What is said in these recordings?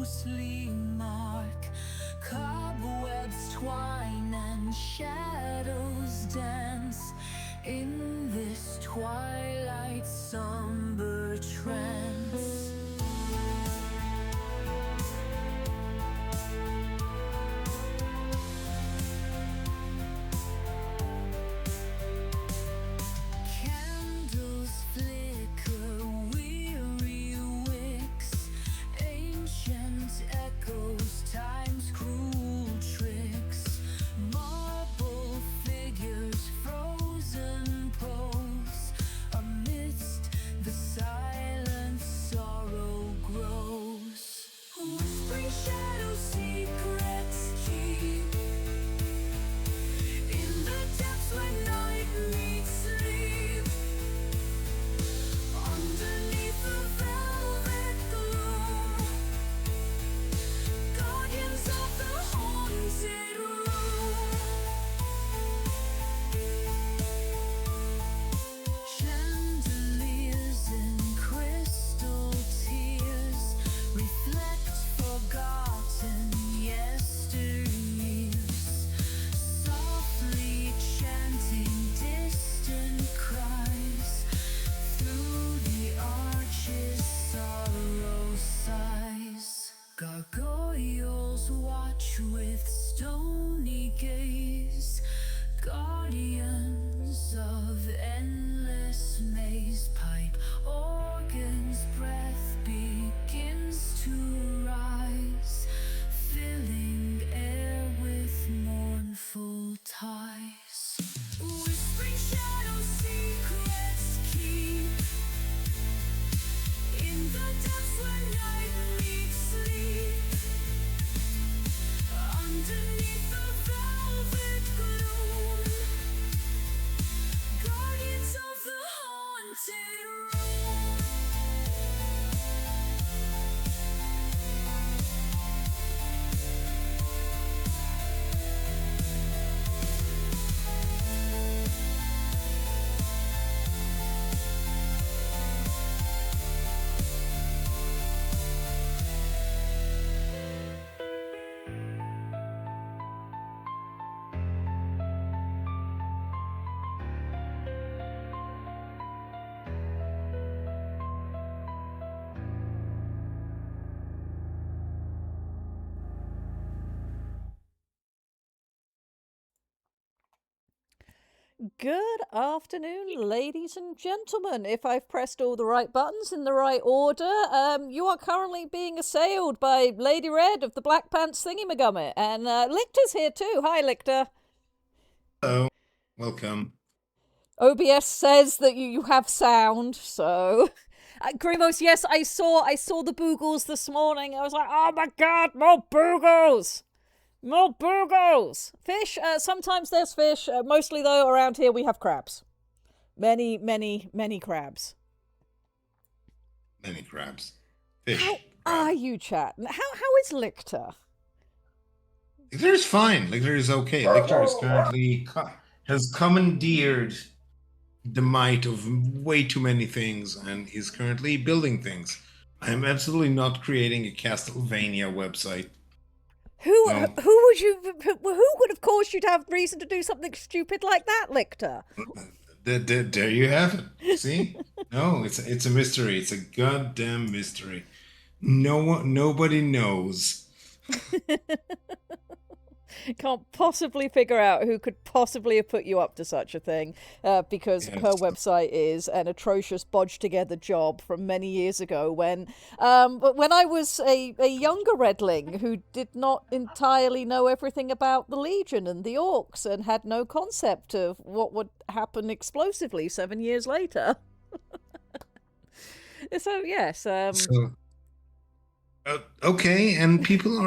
ghostly mark. Cobwebs twine and shadows dance in this twilight somber trance. Candles flicker, weary wicks, ancient echoes, time's cruel tricks. Marble figures, frozen pose, amidst the silence sorrow grows. Whispering shadows, secrets keep in the depths where night meets sleep. Underneath the velvet gloom, guardians of the haunted room. Chandeliers and crystal tears reflect forgotten yesteryears, softly chanting distant cries. Through the arches sorrow sighs. Gargoyles watch with stony gaze, guardians of endless maze. Pipe organ's breath begins to rise, filling air with mournful ties. Whispering shadows, secrets keep in the depths where night meets sleep. Underneath the velvet gloom, guardians of the haunted room. Good afternoon, ladies and gentlemen. If I've pressed all the right buttons in the right order, you are currently being assailed by Lady Red of the Black Pants Thingy-Magummit, and Lictor's here too. Hi, Lictor. Hello, welcome. OBS says that you have sound, so Grimos, yes, I saw the boogles this morning. I was like, oh my god, more boogles! More boogles! Fish, sometimes there's fish. Mostly, though, around here we have crabs. Many, many, many crabs. Many crabs. Fish. How are you, chat? How is Lictor? Lictor is fine. Lictor is okay. Lictor is currently has commandeered the might of way too many things and is currently building things. I am absolutely not creating a Castlevania website. Who would have caused you to have reason to do something stupid like that, Lictor? There you have it. See? No, it's a mystery. It's a goddamn mystery. Nobody knows. Can't possibly figure out who could possibly have put you up to such a thing, because Yes. her website is an atrocious bodged together job from many years ago when I was a younger redling who did not entirely know everything about the Legion and the Orcs and had no concept of what would happen explosively 7 years later. So yes, Okay, and people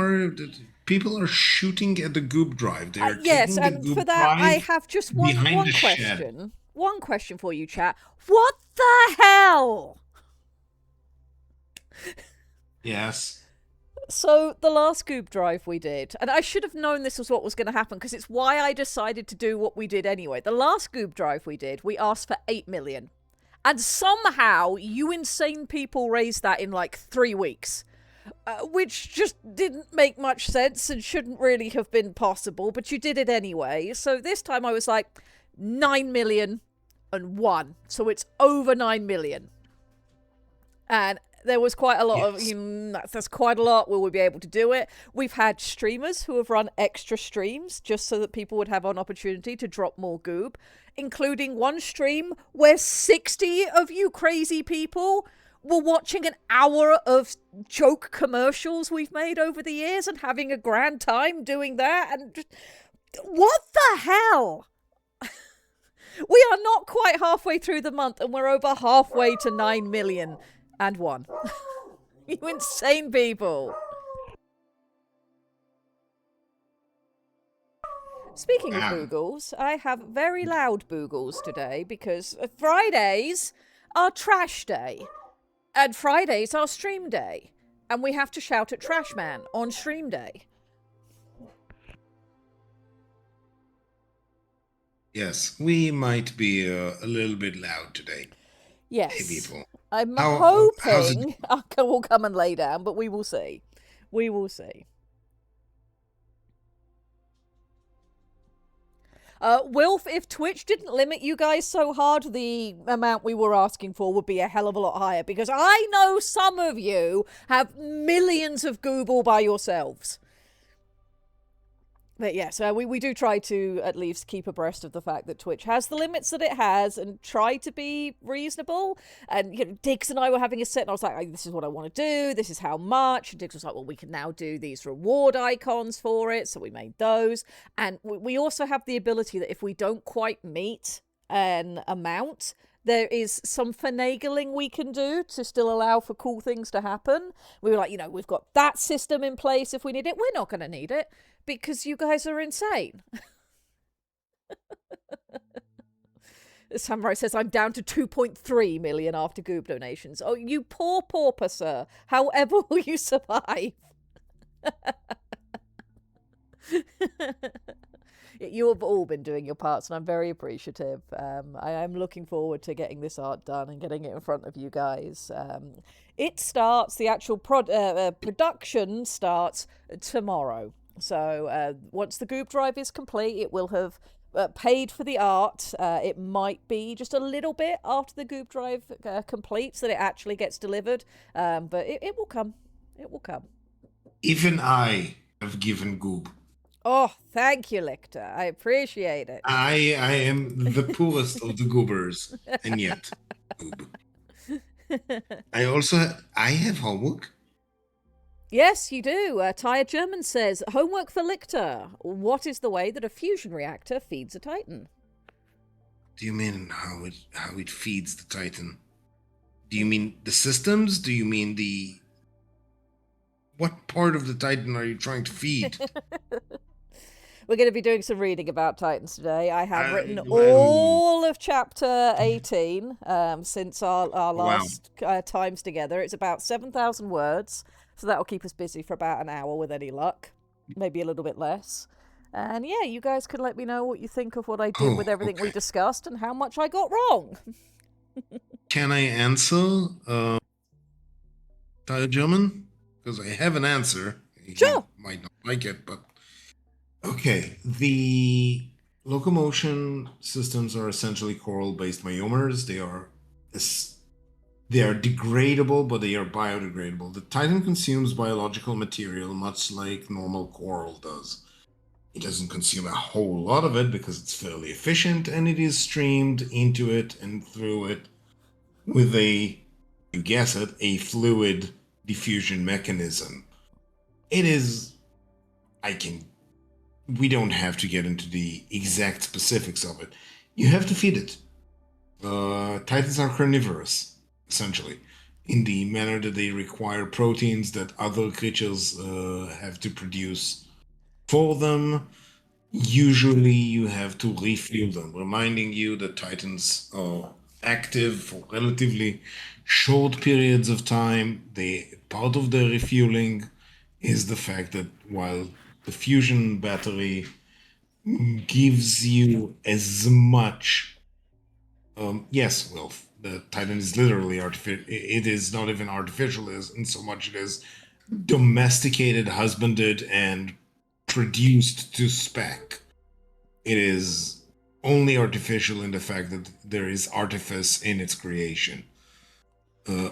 are shooting at the goop drive. They're yes, taking the and goop for that I drive have just one behind the question. shed. One question for you, chat. What the hell? Yes. So the last Goop Drive we did, and I should have known this was what was going to happen because it's why I decided to do what we did anyway. The last Goop Drive we did, we asked for 8 million. And somehow you insane people raised that in like 3 weeks. which just didn't make much sense and shouldn't really have been possible, but you did it anyway. So this time I was like, 9,000,001. So it's over 9 million. And there was quite a lot of, that's quite a lot. Will we be able to do it? We've had streamers who have run extra streams just so that people would have an opportunity to drop more goob, including one stream where 60 of you crazy people were watching an hour of joke commercials we've made over the years and having a grand time doing that. And just, what the hell? We are not quite halfway through the month and we're over halfway to 9,000,001. You insane people. Speaking of boogles, I have very loud boogles today because Fridays are trash day. And Fridays are stream day. And we have to shout at Trash Man on stream day. Yes, we might be a little bit loud today. Yes. Hey, people. I'm hoping I will come and lay down, but we will see. We will see. Wilf, if Twitch didn't limit you guys so hard, the amount we were asking for would be a hell of a lot higher, because I know some of you have millions of Google by yourselves. But yes, we do try to at least keep abreast of the fact that Twitch has the limits that it has and try to be reasonable. And, you know, Diggs and I were having a set and I was like, this is what I want to do. This is how much. And Diggs was like, well, we can now do these reward icons for it. So we made those. And we also have the ability that if we don't quite meet an amount, there is some finagling we can do to still allow for cool things to happen. We were like, you know, we've got that system in place if we need it. We're not going to need it because you guys are insane. Samurai says, I'm down to 2.3 million after Goob donations. Oh, you poor pauper, sir. However will you survive? You have all been doing your parts, and I'm very appreciative. I am looking forward to getting this art done and getting it in front of you guys. It starts, the actual production starts tomorrow. So once the Goop Drive is complete, it will have paid for the art. It might be just a little bit after the Goop Drive completes that it actually gets delivered. But it will come. It will come. Even I have given Goop. Oh, thank you, Lictor. I appreciate it. I am the poorest of the goobers, and yet, Goob. I have homework. Yes, you do. Tired German says, homework for Lictor. What is the way that a fusion reactor feeds a Titan? Do you mean how it feeds the Titan? Do you mean the systems? Do you mean the... What part of the Titan are you trying to feed? We're going to be doing some reading about Titans today. I have written all of chapter 18 since our last times together. It's about 7,000 words, so that'll keep us busy for about an hour with any luck. Maybe a little bit less. And yeah, you guys can let me know what you think of what I did with everything we discussed and how much I got wrong. Can I answer German? Because I have an answer. Sure. You might not like it, but... Okay, the locomotion systems are essentially coral-based myomers. They are degradable, but they are biodegradable. The Titan consumes biological material much like normal coral does. It doesn't consume a whole lot of it because it's fairly efficient, and it is streamed into it and through it with a fluid diffusion mechanism. It is... We don't have to get into the exact specifics of it. You have to feed it. Titans are carnivorous, essentially, in the manner that they require proteins that other creatures have to produce for them. Usually you have to refuel them, reminding you that Titans are active for relatively short periods of time. Part of their refueling is the fact that while the fusion battery gives you as much... yes, Wilf, the Titan is literally artificial. It is not even artificial in so much it is domesticated, husbanded, and produced to spec. It is only artificial in the fact that there is artifice in its creation.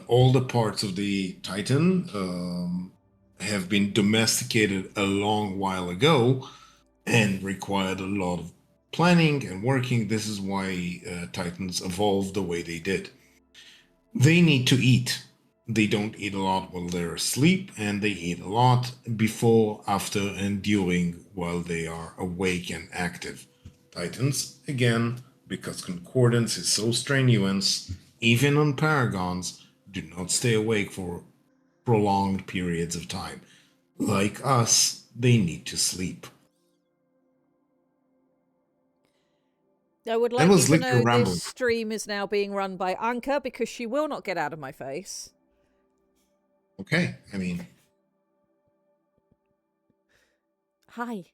All the parts of the Titan have been domesticated a long while ago and required a lot of planning and working. This is why Titans evolved the way they did. They need to eat. They don't eat a lot while they're asleep, and they eat a lot before, after, and during while they are awake and active. Titans, again, because concordance is so strenuous, even on paragons, do not stay awake for prolonged periods of time. Like us, they need to sleep. I would That like you was to Liquor know this Rambling. stream is now being run by Anka because she will not get out of my face. Okay, I mean, Hi.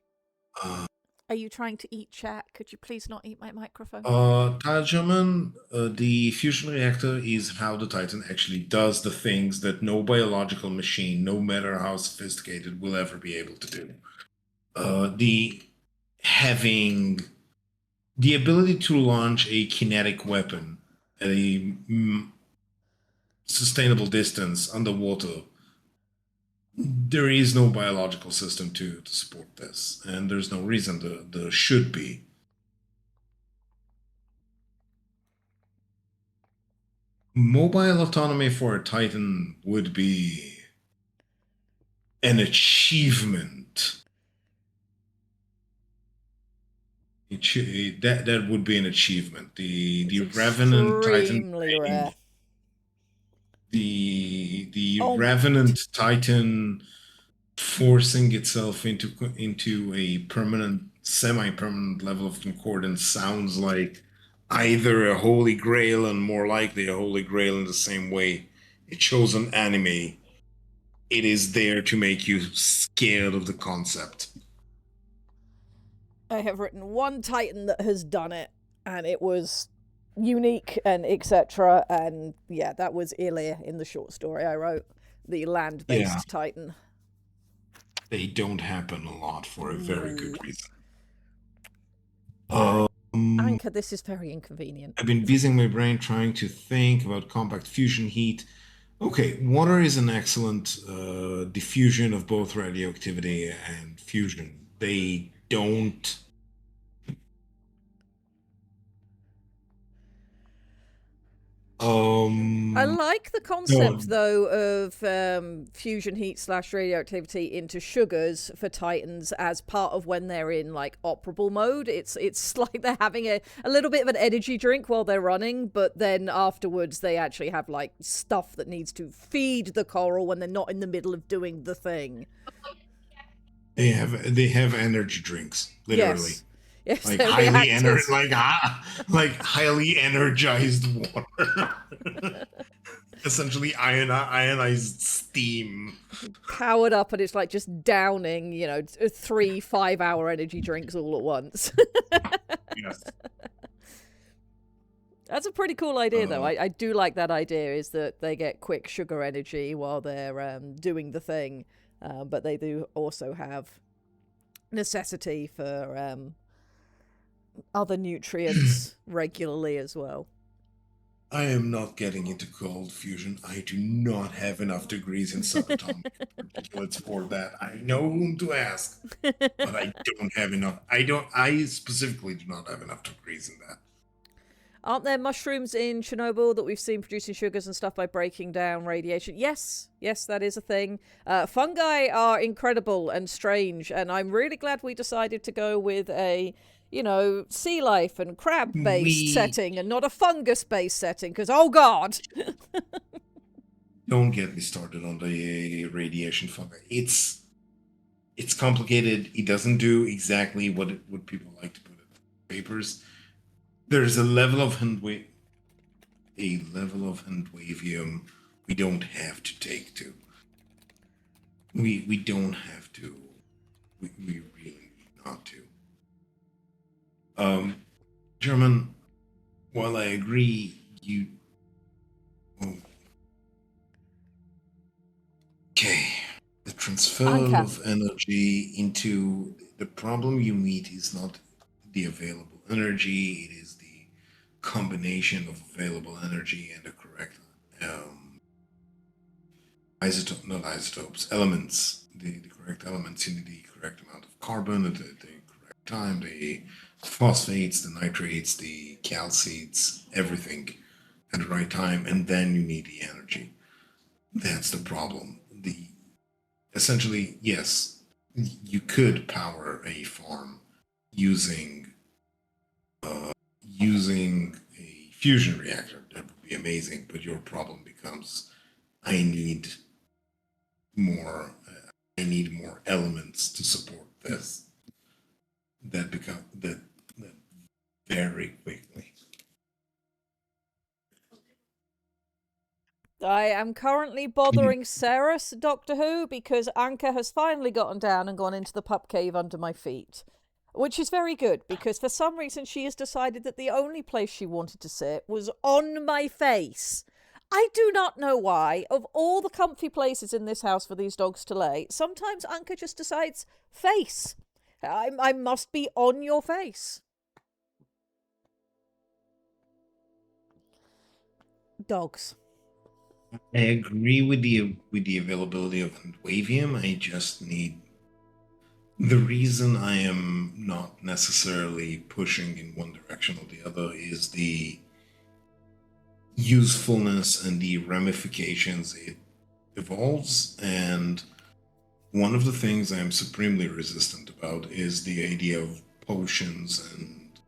uh, Are you trying to eat chat? Could you please not eat my microphone? Tajaman, the fusion reactor is how the Titan actually does the things that no biological machine, no matter how sophisticated, will ever be able to do. The having the ability to launch a kinetic weapon at a sustainable distance underwater. There is no biological system to support this, and there's no reason there should be. Mobile autonomy for a Titan would be an achievement. That would be an achievement. The It's Revenant Titan extremely rare. the Oh my Revenant Titan forcing itself into a permanent, semi-permanent level of concordance sounds like either a holy grail, and more likely a holy grail in the same way it shows an anime. It is there to make you scared of the concept. I have written one Titan that has done it, and it was unique and etc. And yeah, that was Ilir in the short story I wrote, the land-based Yeah. Titan. They don't happen a lot for a very No. good reason. Anka, this is very inconvenient. I've been busy my brain trying to think about compact fusion heat. Okay, water is an excellent diffusion of both radioactivity and fusion. They don't. I like the concept, No. though, of fusion heat / radioactivity into sugars for Titans as part of when they're in like operable mode. It's like they're having a little bit of an energy drink while they're running, but then afterwards they actually have like stuff that needs to feed the coral when they're not in the middle of doing the thing. They have energy drinks, literally. Yes, Like they're highly reactors. like highly energized water. Essentially ionized steam. Powered up, and it's like just downing, 3 5-hour energy drinks all at once. Yes. That's a pretty cool idea, though. I do like that idea, is that they get quick sugar energy while they're doing the thing, but they do also have necessity for other nutrients regularly as well. I am not getting into cold fusion. I do not have enough degrees in subatomic particulates for that. I know whom to ask, but I don't have enough. I specifically do not have enough degrees in that. Aren't there mushrooms in Chernobyl that we've seen producing sugars and stuff by breaking down radiation? Yes, that is a thing. Fungi are incredible and strange, and I'm really glad we decided to go with a, sea life and crab-based setting and not a fungus-based setting, because, oh god! Don't get me started on the radiation fungi. It's complicated. It doesn't do exactly what people like to put in papers. There's a level of handwavium we don't have to take to. We don't have to. We really need not to. German, while I agree, you. Oh. Okay. transfer Anka. of energy into the problem you meet is not the available energy, it is the combination of available energy and the correct um, not isotopes, elements, the correct elements. You need the correct amount of carbon at the correct time, the phosphates, the nitrates, the calcites, everything at the right time, and then you need the energy. That's the problem. The essentially, yes, you could power a farm using using a fusion reactor. That would be amazing, but your problem becomes I need I need more elements to support this. That very quickly. I am currently You- bothering Ceres, Doctor Who, because Anka has finally gotten down and gone into the pup cave under my feet. Which is very good, because for some reason she has decided that the only place she wanted to sit was on my face. I do not know why. Of all the comfy places in this house for these dogs to lay, sometimes Anka just decides face. I must be on your face. Dogs. I agree with the availability of Wavium. I just need the reason I am not necessarily pushing in one direction or the other is the usefulness and the ramifications it evolves. And one of the things I'm supremely resistant about is the idea of potions and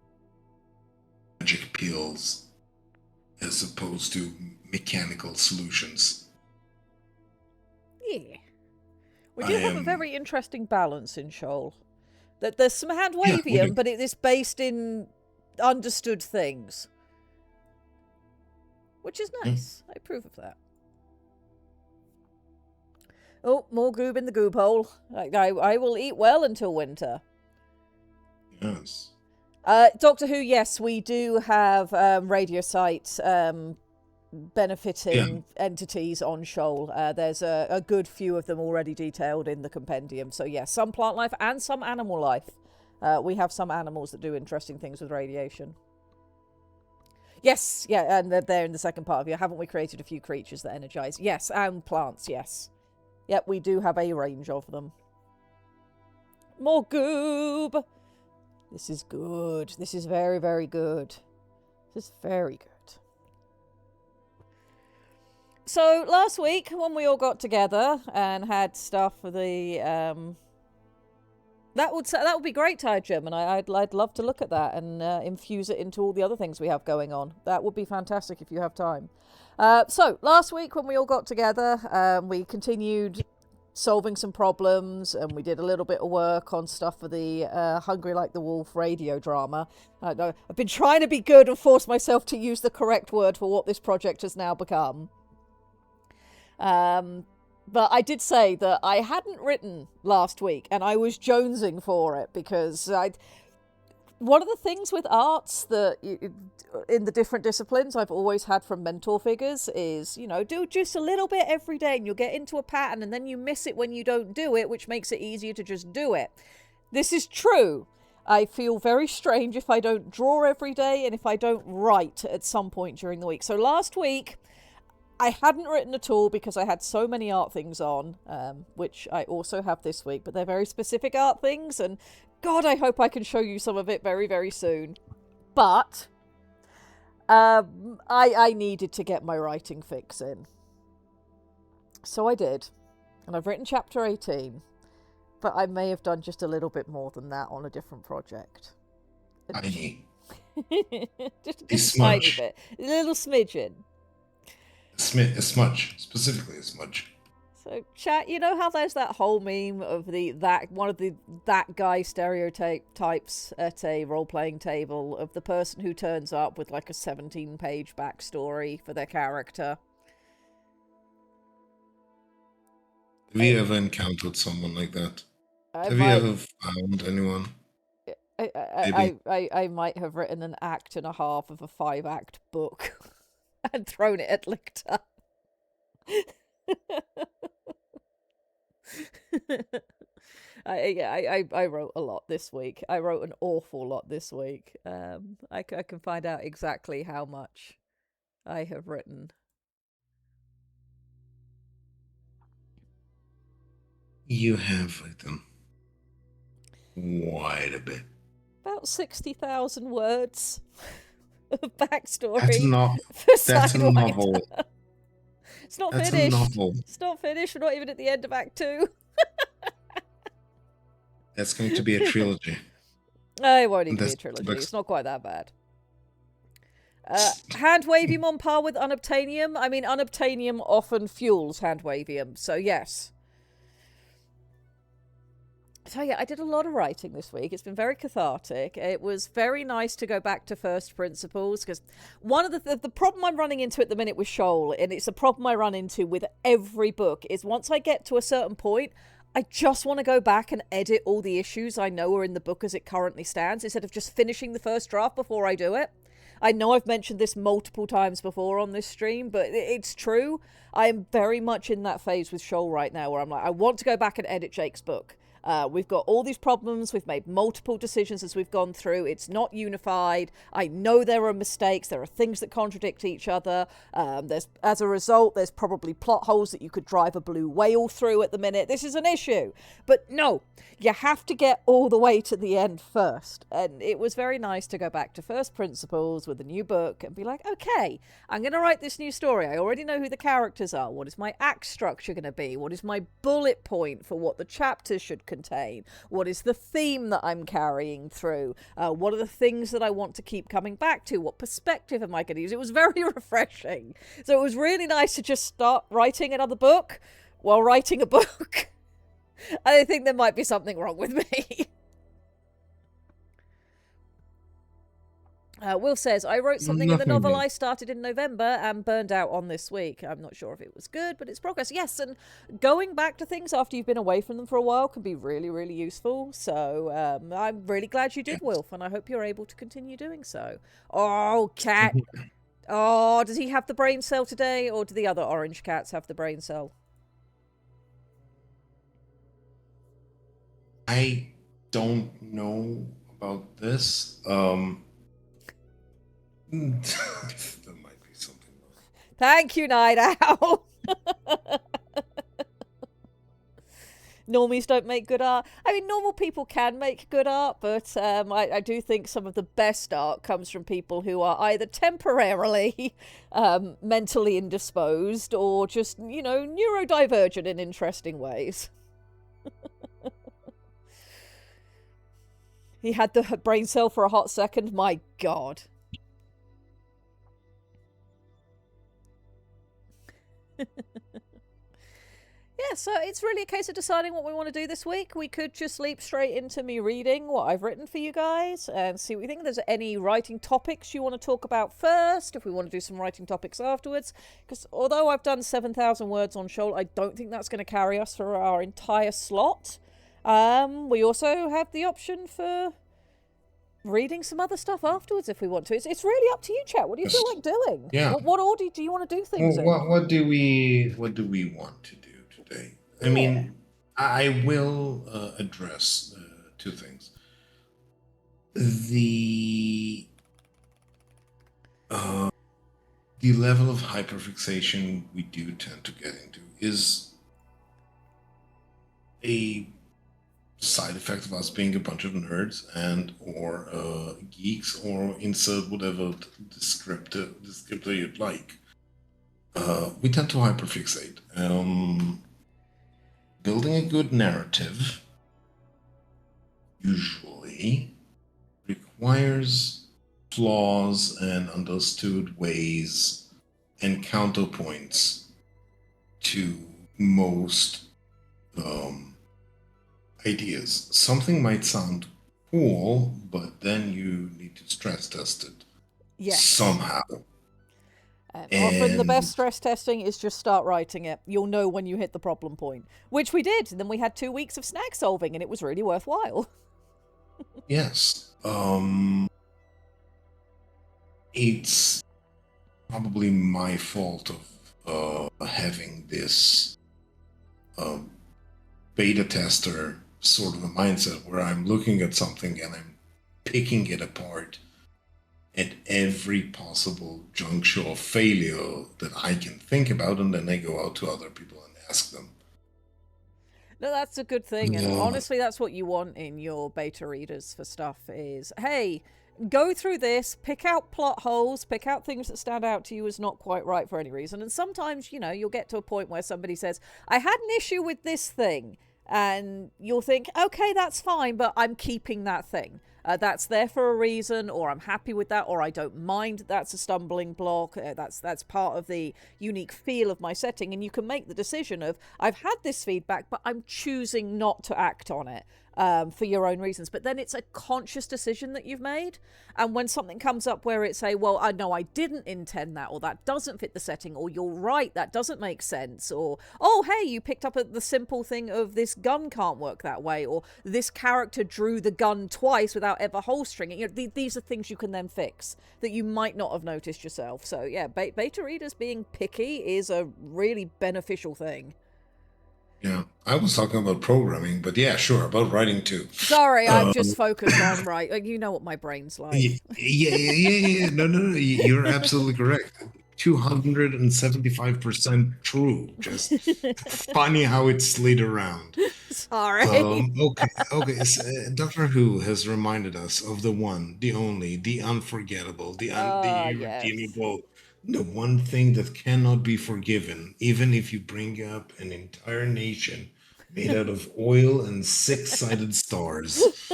magic pills as opposed to mechanical solutions. Yeah. We I do have a am, very interesting balance in Shoal. That there's some hand yeah, we do. wavium, but it is based in understood things. Which is nice. I approve of that. Oh, more goob in the goob hole. I will eat well until winter. Yes. Doctor Who, yes, we do have radio sites benefiting entities on Shoal. There's a good few of them already detailed in the compendium. So, yes, some plant life and some animal life. We have some animals that do interesting things with radiation. Yes, yeah, and they're there in the second part of you. Haven't we created a few creatures that energize? Yes, and plants, yes. Yep, we do have a range of them. More goob! This is good. This is very, very good. This is very good. So, last week, when we all got together and had stuff for the... That would be great, Tired German. I'd love to look at that and infuse it into all the other things we have going on. That would be fantastic if you have time. So, last week when we all got together, we continued solving some problems and we did a little bit of work on stuff for the Hungry Like the Wolf radio drama. I've been trying to be good and force myself to use the correct word for what this project has now become. But I did say that I hadn't written last week and I was jonesing for it because one of the things with arts that in the different disciplines I've always had from mentor figures is, do just a little bit every day and you'll get into a pattern and then you miss it when you don't do it, which makes it easier to just do it. This is true. I feel very strange if I don't draw every day and if I don't write at some point during the week. So last week, I hadn't written at all because I had so many art things on, which I also have this week, but they're very specific art things, and God, I hope I can show you some of it very, very soon. But I needed to get my writing fix in. So I did, and I've written chapter 18, but I may have done just a little bit more than that on a different project. Tiny. just A a tiny smudge. bit, a little smidgen. A smudge, specifically a smudge. So, chat, you know how there's that whole meme of that guy stereotypes at a role-playing table of the person who turns up with like a 17-page backstory for their character? Have you ever encountered someone like that? Have you ever found anyone? Maybe. I might have written an act and a half of a 5-act book and thrown it at Lictor. I wrote a lot this week. I wrote an awful lot this week. I can find out exactly how much I have written. You have written quite a bit. About 60,000 words of backstory That's not. for That's a Sidewinder. novel. It's not That's finished. a novel. It's not finished. We're not even at the end of Act 2. That's going to be a trilogy. It won't even be That's a trilogy. books. It's not quite that bad. Handwavium on par with unobtainium. I mean, unobtainium often fuels handwavium, so yes. So yeah, I did a lot of writing this week. It's been very cathartic. It was very nice to go back to first principles, because one of the problem I'm running into at the minute with Shoal, and it's a problem I run into with every book, is once I get to a certain point, I just want to go back and edit all the issues I know are in the book as it currently stands, instead of just finishing the first draft before I do it. I know I've mentioned this multiple times before on this stream, but it's true. I am very much in that phase with Shoal right now, where I'm like, I want to go back and edit Jake's book. We've got all these problems. We've made multiple decisions as we've gone through. It's not unified. I know there are mistakes. There are things that contradict each other. As a result, there's probably plot holes that you could drive a blue whale through at the minute. This is an issue. But no, you have to get all the way to the end first. And it was very nice to go back to first principles with a new book and be like, okay, I'm going to write this new story. I already know who the characters are. What is my act structure going to be? What is my bullet point for what the chapters should contain? What is the theme that I'm carrying through? What are the things that I want to keep coming back to? What perspective am I going to use? It was very refreshing. So it was really nice to just start writing another book while writing a book. I think there might be something wrong with me. Will says, I wrote something in the novel I started in November and burned out on this week. I'm not sure if it was good, but it's progress. Yes, and going back to things after you've been away from them for a while can be really, really useful. So I'm really glad you did, Wilf, and I hope you're able to continue doing so. Oh, cat. Oh, does he have the brain cell today, or do the other orange cats have the brain cell? I don't know about this. There might be something wrong. Thank you, Night Owl. Normies don't make good art. I mean, normal people can make good art, but I do think some of the best art comes from people who are either temporarily mentally indisposed or just, you know, neurodivergent in interesting ways. He had the brain cell for a hot second. My God. Yeah, so it's really a case of deciding what we want to do this week. We could just leap straight into me reading what I've written for you guys and see what you think. If there's any writing topics you want to talk about first, if we want to do some writing topics afterwards. Because although I've done 7,000 words on Shoal, I don't think that's going to carry us for our entire slot. We also have the option for reading some other stuff afterwards if we want to. It's really up to you, chat. What do you feel like doing? Yeah. What order do you want to do things in? What do we want to do today? I mean, I will address two things. The level of hyperfixation we do tend to get into is a side effect of us being a bunch of nerds and or geeks, or insert whatever descriptor you'd like. We tend to hyperfixate. Building a good narrative usually requires flaws and understood ways and counterpoints to most ideas. Something might sound cool, but then you need to stress test it somehow. Often the best stress testing is just start writing it. You'll know when you hit the problem point, which we did. And then we had 2 weeks of snag solving, and it was really worthwhile. Yes. It's probably my fault of having this beta tester sort of a mindset where I'm looking at something and I'm picking it apart at every possible juncture of failure that I can think about, and then I go out to other people and ask them. No, that's a good thing. And Yeah. honestly, that's what you want in your beta readers for stuff is, hey, go through this, pick out plot holes, pick out things that stand out to you as not quite right for any reason. And sometimes, you'll get to a point where somebody says, I had an issue with this thing. And you'll think, okay, that's fine, but I'm keeping that thing. That's there for a reason, or I'm happy with that, or I don't mind that's a stumbling block. That's part of the unique feel of my setting, and you can make the decision of, I've had this feedback, but I'm choosing not to act on it for your own reasons. But then it's a conscious decision that you've made. And when something comes up where it's well, I know I didn't intend that, or that doesn't fit the setting, or you're right, that doesn't make sense, or, oh, hey, you picked up the simple thing of this gun can't work that way, or this character drew the gun twice without ever holstering it. These are things you can then fix that you might not have noticed yourself. So yeah, beta readers being picky is a really beneficial thing. Yeah, I was talking about programming, but yeah, sure, about writing too. Sorry, I'm just focused on you know what my brain's like. Yeah. No. You're absolutely correct. 275% true. Just funny how it slid around. Sorry. Okay. Doctor Who has reminded us of the one, the only, the unforgettable, the Yes. irredeemable, the one thing that cannot be forgiven, even if you bring up an entire nation made out of oil and six-sided stars.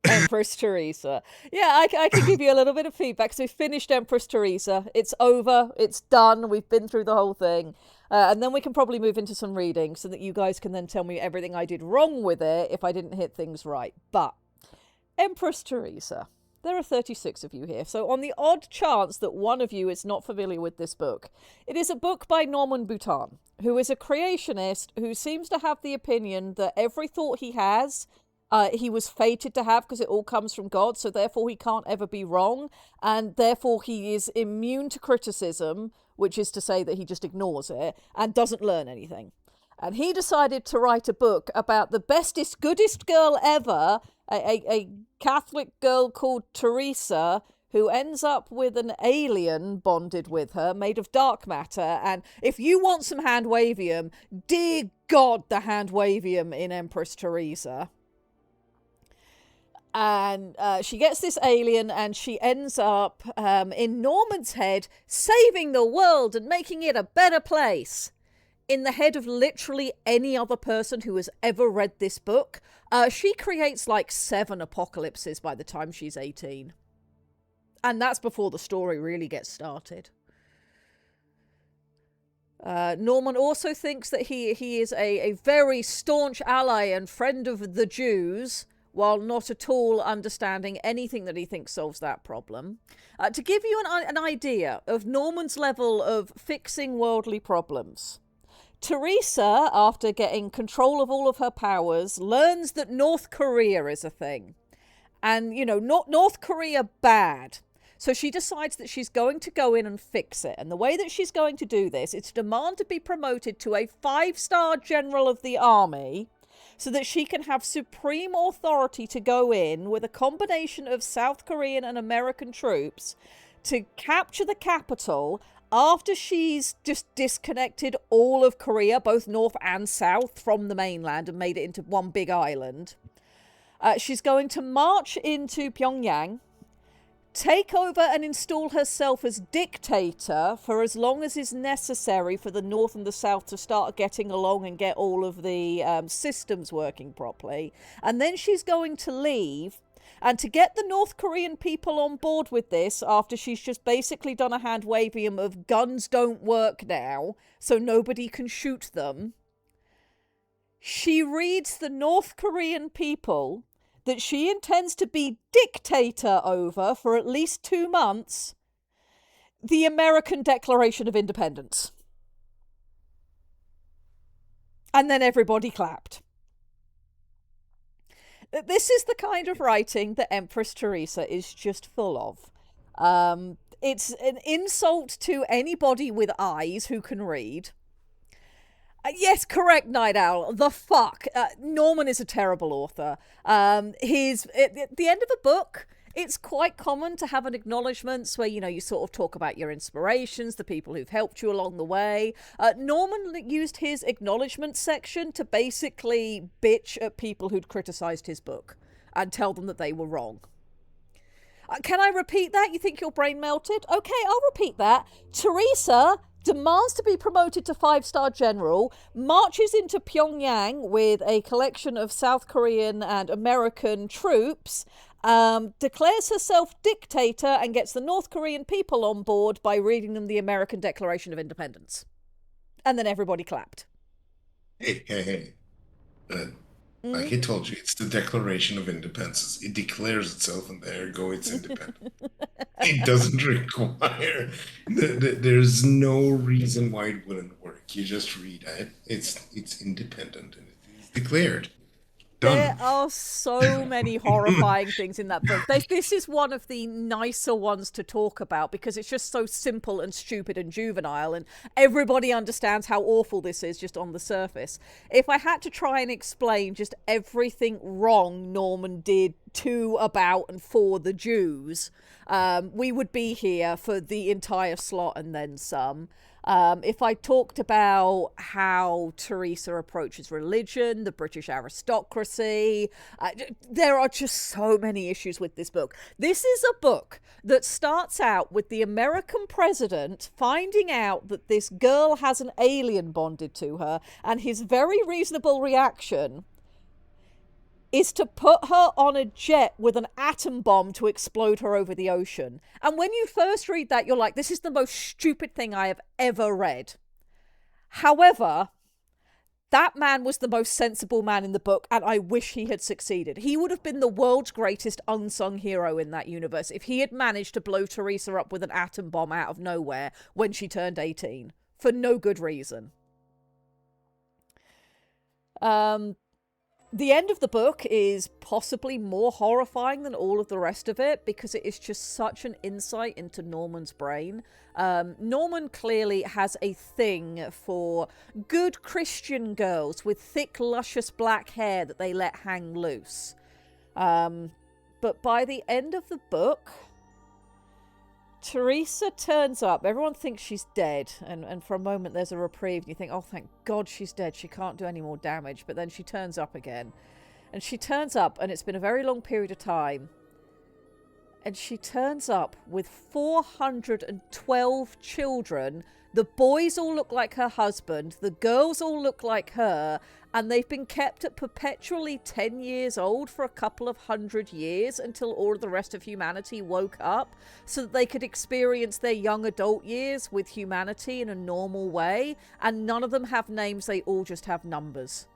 Empress Teresa. Yeah, I can give you a little bit of feedback. So we finished Empress Teresa. It's over. It's done. We've been through the whole thing. And then we can probably move into some reading so that you guys can then tell me everything I did wrong with it if I didn't hit things right. But Empress Teresa. There are 36 of you here, so on the odd chance that one of you is not familiar with this book, it is a book by Norman Boutin, who is a creationist who seems to have the opinion that every thought he has, he was fated to have because it all comes from God, so therefore he can't ever be wrong, and therefore he is immune to criticism, which is to say that he just ignores it, and doesn't learn anything. And he decided to write a book about the bestest, goodest girl ever, a Catholic girl called Teresa, who ends up with an alien bonded with her, made of dark matter. And if you want some hand-wavium, dear God, the hand-wavium in Empress Teresa. And she gets this alien, and she ends up, in Norman's head, saving the world and making it a better place. In the head of literally any other person who has ever read this book, she creates like 7 apocalypses by the time she's 18. And that's before the story really gets started. Norman also thinks that he is a very staunch ally and friend of the Jews, while not at all understanding anything that he thinks solves that problem. To give you an idea of Norman's level of fixing worldly problems, Teresa, after getting control of all of her powers, learns that North Korea is a thing. And, not North Korea bad. So she decides that she's going to go in and fix it. And the way that she's going to do this is to demand to be promoted to a 5-star general of the army so that she can have supreme authority to go in with a combination of South Korean and American troops to capture the capital after she's just disconnected all of Korea, both north and south, from the mainland and made it into one big island. She's going to march into Pyongyang, take over and install herself as dictator for as long as is necessary for the north and the south to start getting along and get all of the systems working properly. And then she's going to leave. And to get the North Korean people on board with this, after she's just basically done a hand-wavium of guns don't work now, so nobody can shoot them, she reads the North Korean people that she intends to be dictator over for at least 2 months, the American Declaration of Independence. And then everybody clapped. This is the kind of writing that Empress Teresa is just full of. It's an insult to anybody with eyes who can read. Yes, correct, Night Owl. The fuck. Norman is a terrible author. At the end of a book, it's quite common to have an acknowledgements where, you sort of talk about your inspirations, the people who've helped you along the way. Norman used his acknowledgement section to basically bitch at people who'd criticised his book and tell them that they were wrong. Can I repeat that? You think your brain melted? Okay, I'll repeat that. Teresa demands to be promoted to 5-star general, marches into Pyongyang with a collection of South Korean and American troops, declares herself dictator, and gets the North Korean people on board by reading them the American Declaration of Independence. And then everybody clapped. Hey. Like I told you, it's the Declaration of Independence. It declares itself, and there you go, it's independent. It doesn't require. There's no reason why it wouldn't work. You just read it. It's independent and it's declared. Done. There are so many horrifying things in that book. This is one of the nicer ones to talk about because it's just so simple and stupid and juvenile, and everybody understands how awful this is just on the surface. If I had to try and explain just everything wrong Norman did to, about, and for the Jews, we would be here for the entire slot and then some. If I talked about how Teresa approaches religion, the British aristocracy, there are just so many issues with this book. This is a book that starts out with the American president finding out that this girl has an alien bonded to her, and his very reasonable reaction is to put her on a jet with an atom bomb to explode her over the ocean. And when you first read that, you're like, this is the most stupid thing I have ever read. However, that man was the most sensible man in the book, and I wish he had succeeded. He would have been the world's greatest unsung hero in that universe if he had managed to blow Teresa up with an atom bomb out of nowhere when she turned 18, for no good reason. The end of the book is possibly more horrifying than all of the rest of it because it is just such an insight into Norman's brain. Norman clearly has a thing for good Christian girls with thick, luscious black hair that they let hang loose. But by the end of the book, Teresa turns up. Everyone thinks she's dead, and for a moment there's a reprieve, and you think, oh, thank God she's dead. She can't do any more damage. But then she turns up again. And she turns up, and it's been a very long period of time. And she turns up with 412 children. The boys all look like her husband. The girls all look like her. And they've been kept at perpetually 10 years old for a couple of 100 years until all of the rest of humanity woke up so that they could experience their young adult years with humanity in a normal way. And none of them have names, they all just have numbers.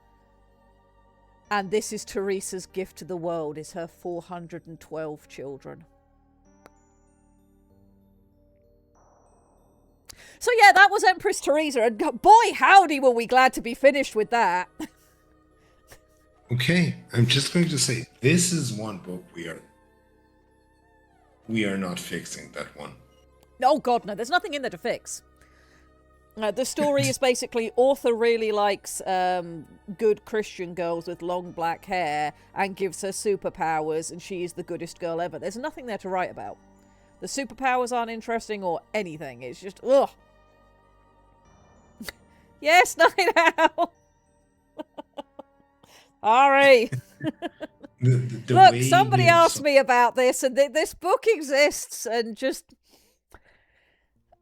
And this is Teresa's gift to the world, is her 412 children. So yeah, that was Empress Teresa, and boy howdy were we glad to be finished with that. Okay, I'm just going to say, this is one book we are not fixing that one. Oh god, no, there's nothing in there to fix. The story is basically, author really likes good Christian girls with long black hair and gives her superpowers, and she is the goodest girl ever. There's nothing there to write about. The superpowers aren't interesting or anything. It's just, ugh. Yes, Night Owl. Sorry. Look, somebody asked me about this, and this book exists, and just...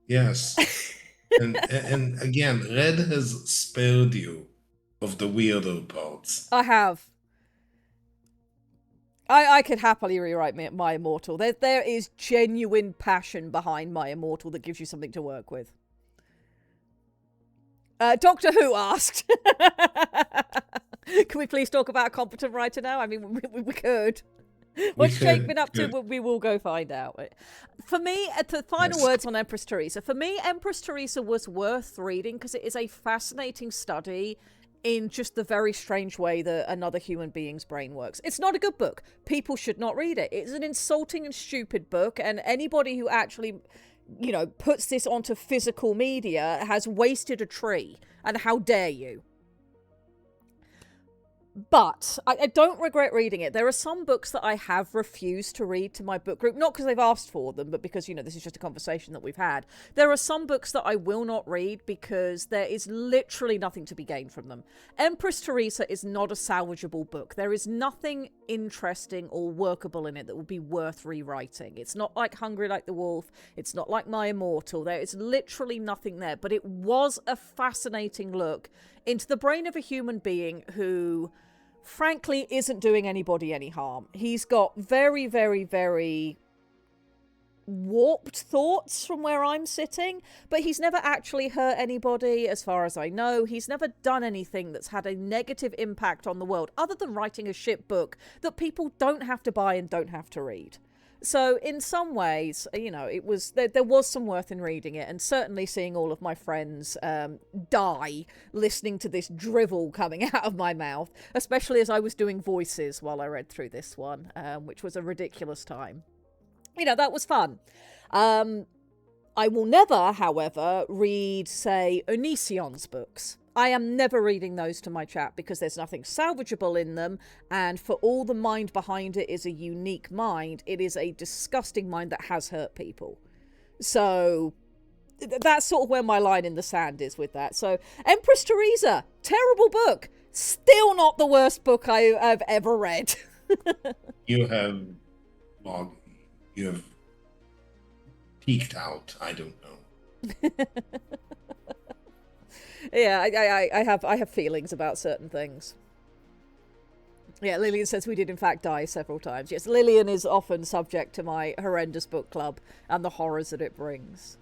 Yes. and again, Red has spared you of the weirder parts. I have. I could happily rewrite My Immortal. There is genuine passion behind My Immortal that gives you something to work with. Doctor Who asked, can we please talk about a competent writer now? I mean, we could. What's Jake been up to? We will go find out. For me, the final words on Empress Teresa. For me, Empress Teresa was worth reading because it is a fascinating study in just the very strange way that another human being's brain works. It's not a good book. People should not read it. It's an insulting and stupid book, and anybody who actually puts this onto physical media has wasted a tree. And how dare you? But I don't regret reading it. There are some books that I have refused to read to my book group, not because they've asked for them, but because, this is just a conversation that we've had. There are some books that I will not read because there is literally nothing to be gained from them. Empress Teresa is not a salvageable book. There is nothing interesting or workable in it that would be worth rewriting. It's not like Hungry Like the Wolf. It's not like My Immortal. There is literally nothing there, but it was a fascinating look into the brain of a human being who, frankly, isn't doing anybody any harm. He's got very, very, very warped thoughts from where I'm sitting, but he's never actually hurt anybody, as far as I know. He's never done anything that's had a negative impact on the world, other than writing a shit book that people don't have to buy and don't have to read. So in some ways, it was there was some worth in reading it, and certainly seeing all of my friends die listening to this drivel coming out of my mouth, especially as I was doing voices while I read through this one, which was a ridiculous time. That was fun. I will never, however, read, say, Onision's books. I am never reading those to my chat because there's nothing salvageable in them, and for all the mind behind it is a unique mind, it is a disgusting mind that has hurt people. So that's sort of where my line in the sand is with that. So Empress Teresa, terrible book. Still not the worst book I've ever read. You have peaked out. I don't know. Yeah, I have feelings about certain things. Yeah, Lillian says we did in fact die several times. Yes, Lillian is often subject to my horrendous book club and the horrors that it brings.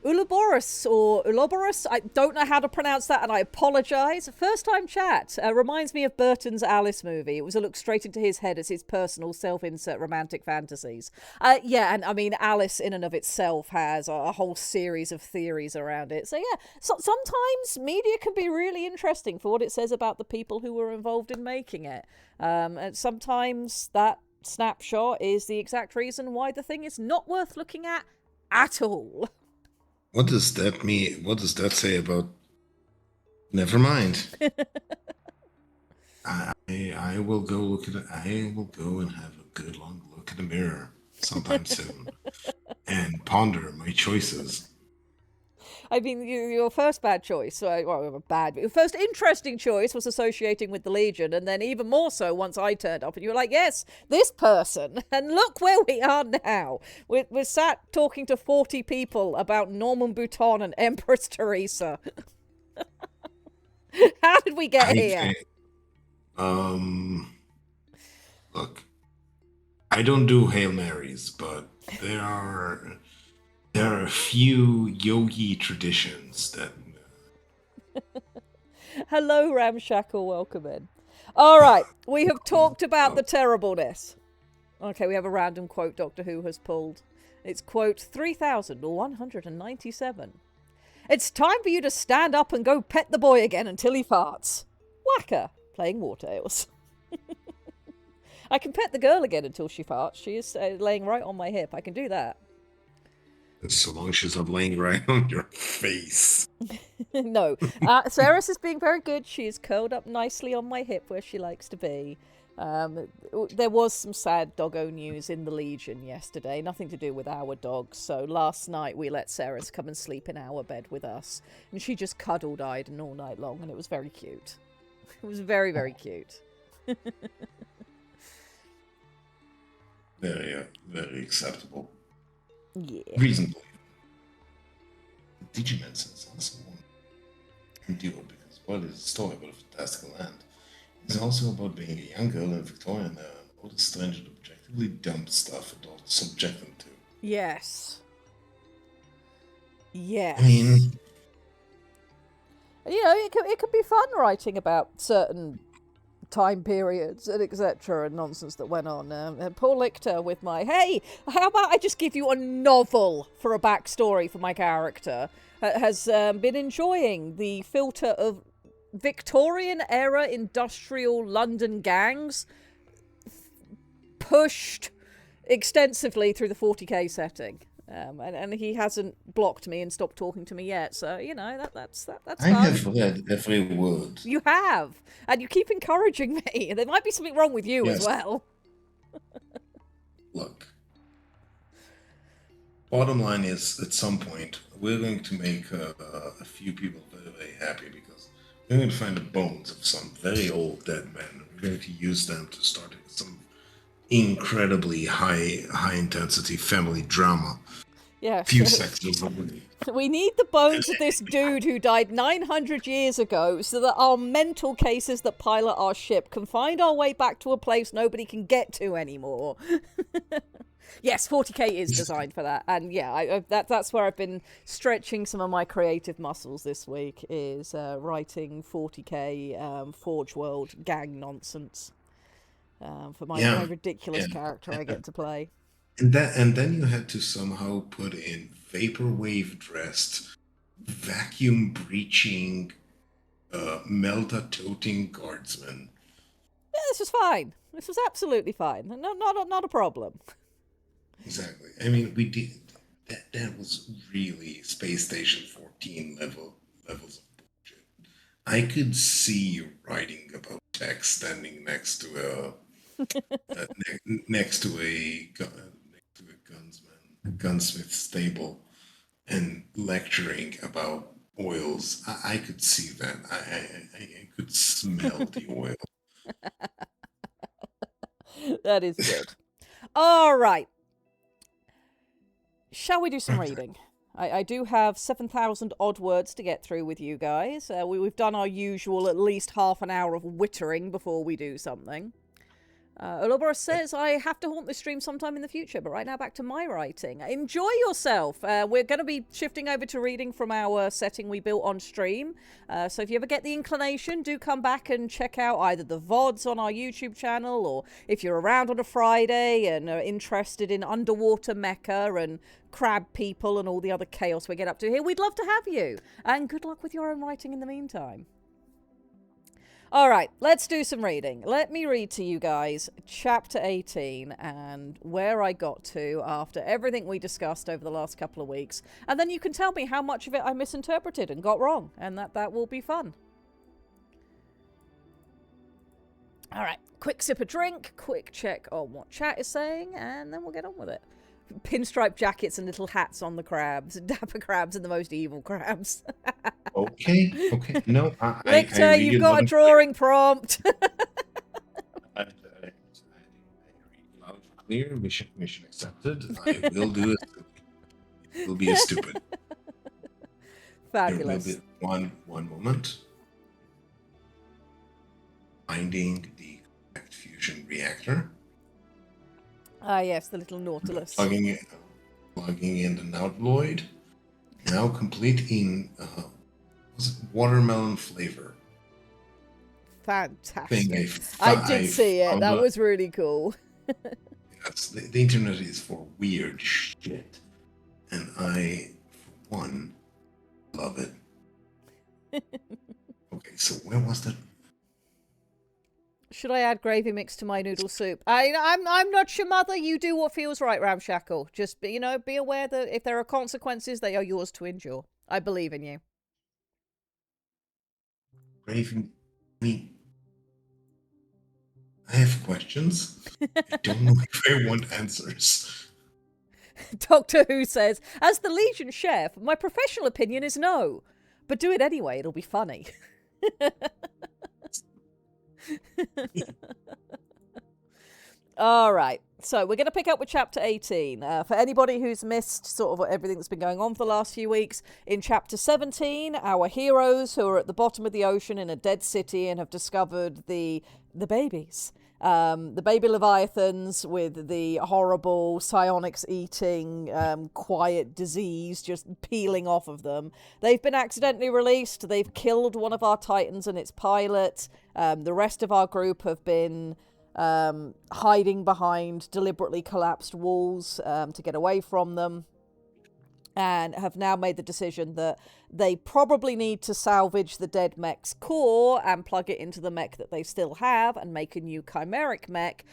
Ouroboros, or Ouroboros, I don't know how to pronounce that, and I apologise. First time chat. Reminds me of Burton's Alice movie. It was a look straight into his head as his personal self-insert romantic fantasies. Yeah, and I mean, Alice in and of itself has a whole series of theories around it. So yeah, sometimes media can be really interesting for what it says about the people who were involved in making it. And sometimes that snapshot is the exact reason why the thing is not worth looking at all. What does that mean? What does that say about... Never mind. I will go look at it. I will go and have a good long look in the mirror sometime soon and ponder my choices. I mean, your first bad choice, your first interesting choice was associating with the Legion, and then even more so once I turned up and you were like, yes, this person, and look where we are now. We're sat talking to 40 people about Norman Bouton and Empress Teresa. How did we get here? Look, I don't do Hail Marys, but there are a few yogi traditions that... Hello, Ramshackle, welcome in. All right, we have talked about the terribleness. Okay, we have a random quote Doctor Who has pulled. It's quote 3197. It's time for you to stand up and go pet the boy again until he farts. Whacker, playing War Tales. I can pet the girl again until she farts. She is laying right on my hip. I can do that. So long as she's not laying right on your face. No. Ceres is being very good. She is curled up nicely on my hip where she likes to be. There was some sad doggo news in the Legion yesterday. Nothing to do with our dogs. So last night we let Ceres come and sleep in our bed with us. And she just cuddle-eyed and all night long. And it was very cute. It was very, very cute. Very acceptable. Yeah. Reasonably. Digimon says also one duo because what is a story about a fantastical land? It's also about being a young girl in Victoria and all the stranger objectively dumb stuff adults subject them to. Yes. Yes. I mean, it could be fun writing about certain time periods and etc. and nonsense that went on. Paul Lichter with my, hey, how about I just give you a novel for a backstory for my character, has been enjoying the filter of Victorian-era industrial London gangs pushed extensively through the 40k setting. And he hasn't blocked me and stopped talking to me yet. So that's I fun. have read every word. You have, and you keep encouraging me. There might be something wrong with you as Yes. well. Look, bottom line is, at some point, we're going to make a few people very, very happy because we're going to find the bones of some very old dead men. We're going to use them to start some incredibly high intensity family drama. Yeah. Few sections of it. We need the bones of this dude who died 900 years ago so that our mental cases that pilot our ship can find our way back to a place nobody can get to anymore. Yes, 40k is designed for that. And yeah, that's where I've been stretching some of my creative muscles this week, is writing 40k Forge World gang nonsense for my ridiculous character I get to play. And then you had to somehow put in vaporwave dressed, vacuum breaching, melta toting guardsmen. Yeah, this was fine. This was absolutely fine. Not a problem. Exactly. I mean, we did that was really Space Station 14 levels of bullshit. I could see you writing about tech standing next to next to a gunsmith stable and lecturing about oils. I could see that. I could smell the oil. That is good. All right. Shall we do some reading? I do have 7,000 odd words to get through with you guys. We've done our usual at least half an hour of wittering before we do something. Ouroboros says, I have to haunt this stream sometime in the future, but right now back to my writing. Enjoy yourself. We're going to be shifting over to reading from our setting we built on stream. So if you ever get the inclination, do come back and check out either the VODs on our YouTube channel, or if you're around on a Friday and are interested in underwater mecha and crab people and all the other chaos we get up to here, we'd love to have you. And good luck with your own writing in the meantime. All right, let's do some reading. Let me read to you guys chapter 18 and where I got to after everything we discussed over the last couple of weeks. And then you can tell me how much of it I misinterpreted and got wrong. And that will be fun. All right, quick sip of drink, quick check on what chat is saying, and then we'll get on with it. Pinstripe jackets and little hats on the crabs. Dapper crabs and the most evil crabs. Okay. No, Lictor, I you've got a drawing prompt. I read loud and clear. Mission accepted. I will do it. It will be a stupid. Fabulous. There will be one moment. Finding the correct fusion reactor. Ah, yes, the little Nautilus. Plugging in the Nautiloid. Now complete in watermelon flavor. Fantastic. I did see it. That was really cool. Yes, the internet is for weird shit. And I, for one, love it. Okay, so where was that? Should I add gravy mix to my noodle soup? I'm not your mother. You do what feels right, Ramshackle. Just be aware that if there are consequences, they are yours to endure. I believe in you. Gravy. I have questions. I don't know if I want answers. Doctor Who says, as the Legion chef, my professional opinion is no. But do it anyway, it'll be funny. All right, so we're going to pick up with chapter 18. For anybody who's missed sort of everything that's been going on for the last few weeks, in chapter 17, our heroes who are at the bottom of the ocean in a dead city and have discovered the babies. The baby leviathans with the horrible psionics eating quiet disease just peeling off of them. They've been accidentally released. They've killed one of our titans and its pilot. The rest of our group have been hiding behind deliberately collapsed walls to get away from them. and have now made the decision that they probably need to salvage the dead mech's core and plug it into the mech that they still have and make a new chimeric mech,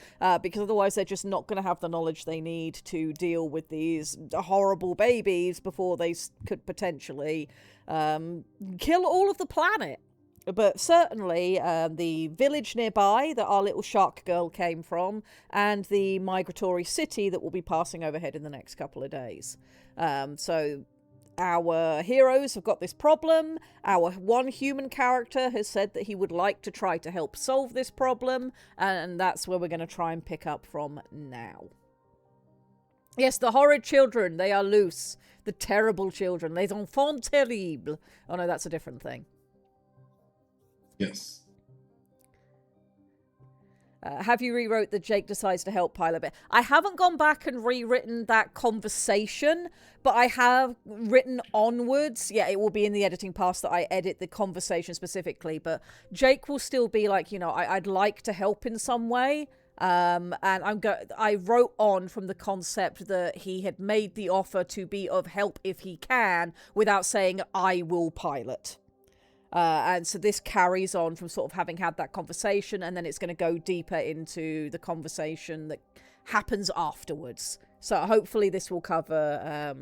because otherwise they're just not going to have the knowledge they need to deal with these horrible babies before they could potentially kill all of the planet. But certainly the village nearby that our little shark girl came from, and the migratory city that will be passing overhead in the next couple of days. So our heroes have got this problem. Our one human character has said that he would like to try to help solve this problem, and that's where we're going to try and pick up from now. Yes, the horrid children, they are loose. The terrible children, les enfants terribles. Oh no, that's a different thing. Yes. Have you rewrote that Jake decides to help Pilot bit? I haven't gone back and rewritten that conversation, but I have written onwards. Yeah, it will be in the editing pass that I edit the conversation specifically, but Jake will still be like, you know, I'd like to help in some way. And I wrote on from the concept that he had made the offer to be of help if he can, without saying, I will pilot. And so this carries on from sort of having had that conversation, and then it's going to go deeper into the conversation that happens afterwards. So hopefully this will cover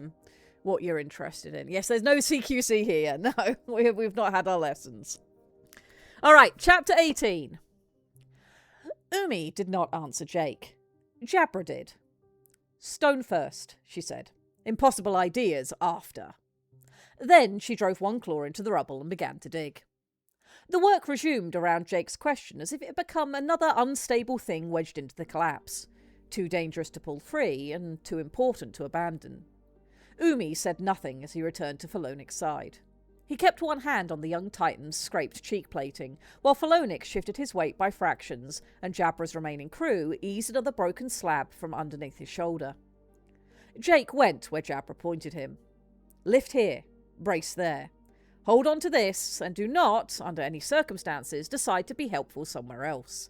what you're interested in. Yes, there's no CQC here. No, we've not had our lessons. All right, chapter 18. Umi did not answer Jake. Jabra did. Stone first, she said. Impossible ideas after. Then she drove one claw into the rubble and began to dig. The work resumed around Jake's question as if it had become another unstable thing wedged into the collapse. Too dangerous to pull free and too important to abandon. Umi said nothing as he returned to Phalonic's side. He kept one hand on the young Titan's scraped cheek plating, while Phalonik shifted his weight by fractions and Jabra's remaining crew eased another broken slab from underneath his shoulder. Jake went where Jabra pointed him. Lift here. Brace there. Hold on to this, and do not, under any circumstances, decide to be helpful somewhere else.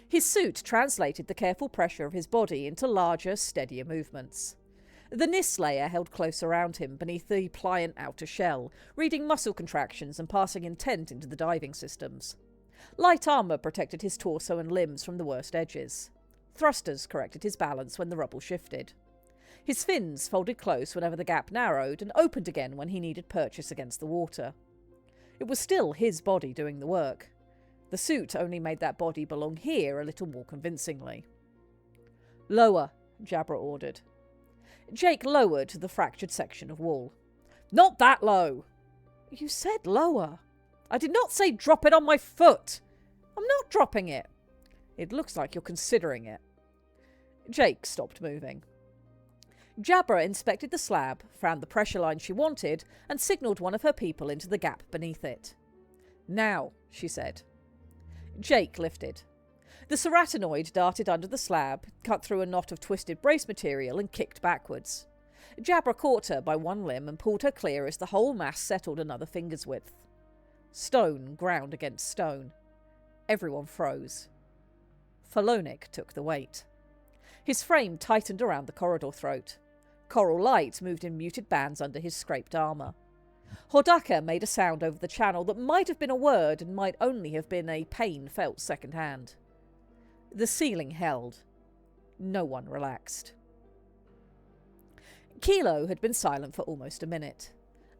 His suit translated the careful pressure of his body into larger, steadier movements. The NIS layer held close around him beneath the pliant outer shell, reading muscle contractions and passing intent into the diving systems. Light armour protected his torso and limbs from the worst edges. Thrusters corrected his balance when the rubble shifted. His fins folded close whenever the gap narrowed and opened again when he needed purchase against the water. It was still his body doing the work. The suit only made that body belong here a little more convincingly. Lower, Jabra ordered. Jake lowered to the fractured section of wall. Not that low! You said lower. I did not say drop it on my foot. I'm not dropping it. It looks like you're considering it. Jake stopped moving. Jabra inspected the slab, found the pressure line she wanted, and signalled one of her people into the gap beneath it. Now, she said. Jake lifted. The ceratinoid darted under the slab, cut through a knot of twisted brace material, and kicked backwards. Jabra caught her by one limb and pulled her clear as the whole mass settled another finger's width. Stone ground against stone. Everyone froze. Phalonik took the weight. His frame tightened around the corridor throat. Coral light moved in muted bands under his scraped armour. Hordaka made a sound over the channel that might have been a word and might only have been a pain felt second-hand. The ceiling held. No one relaxed. Kilo had been silent for almost a minute.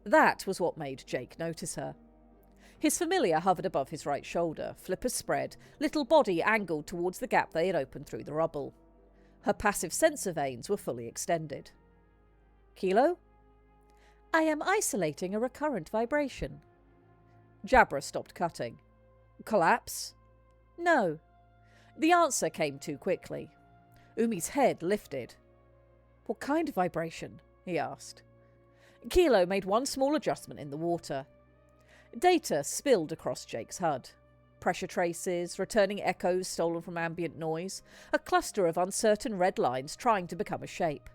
That was what made Jake notice her. His familiar hovered above his right shoulder, flippers spread, little body angled towards the gap they had opened through the rubble. Her passive sensor veins were fully extended. Kilo? I am isolating a recurrent vibration. Jabra stopped cutting. Collapse? No. The answer came too quickly. Umi's head lifted. What kind of vibration? He asked. Kilo made one small adjustment in the water. Data spilled across Jake's HUD. Pressure traces, returning echoes stolen from ambient noise, a cluster of uncertain red lines trying to become a shape.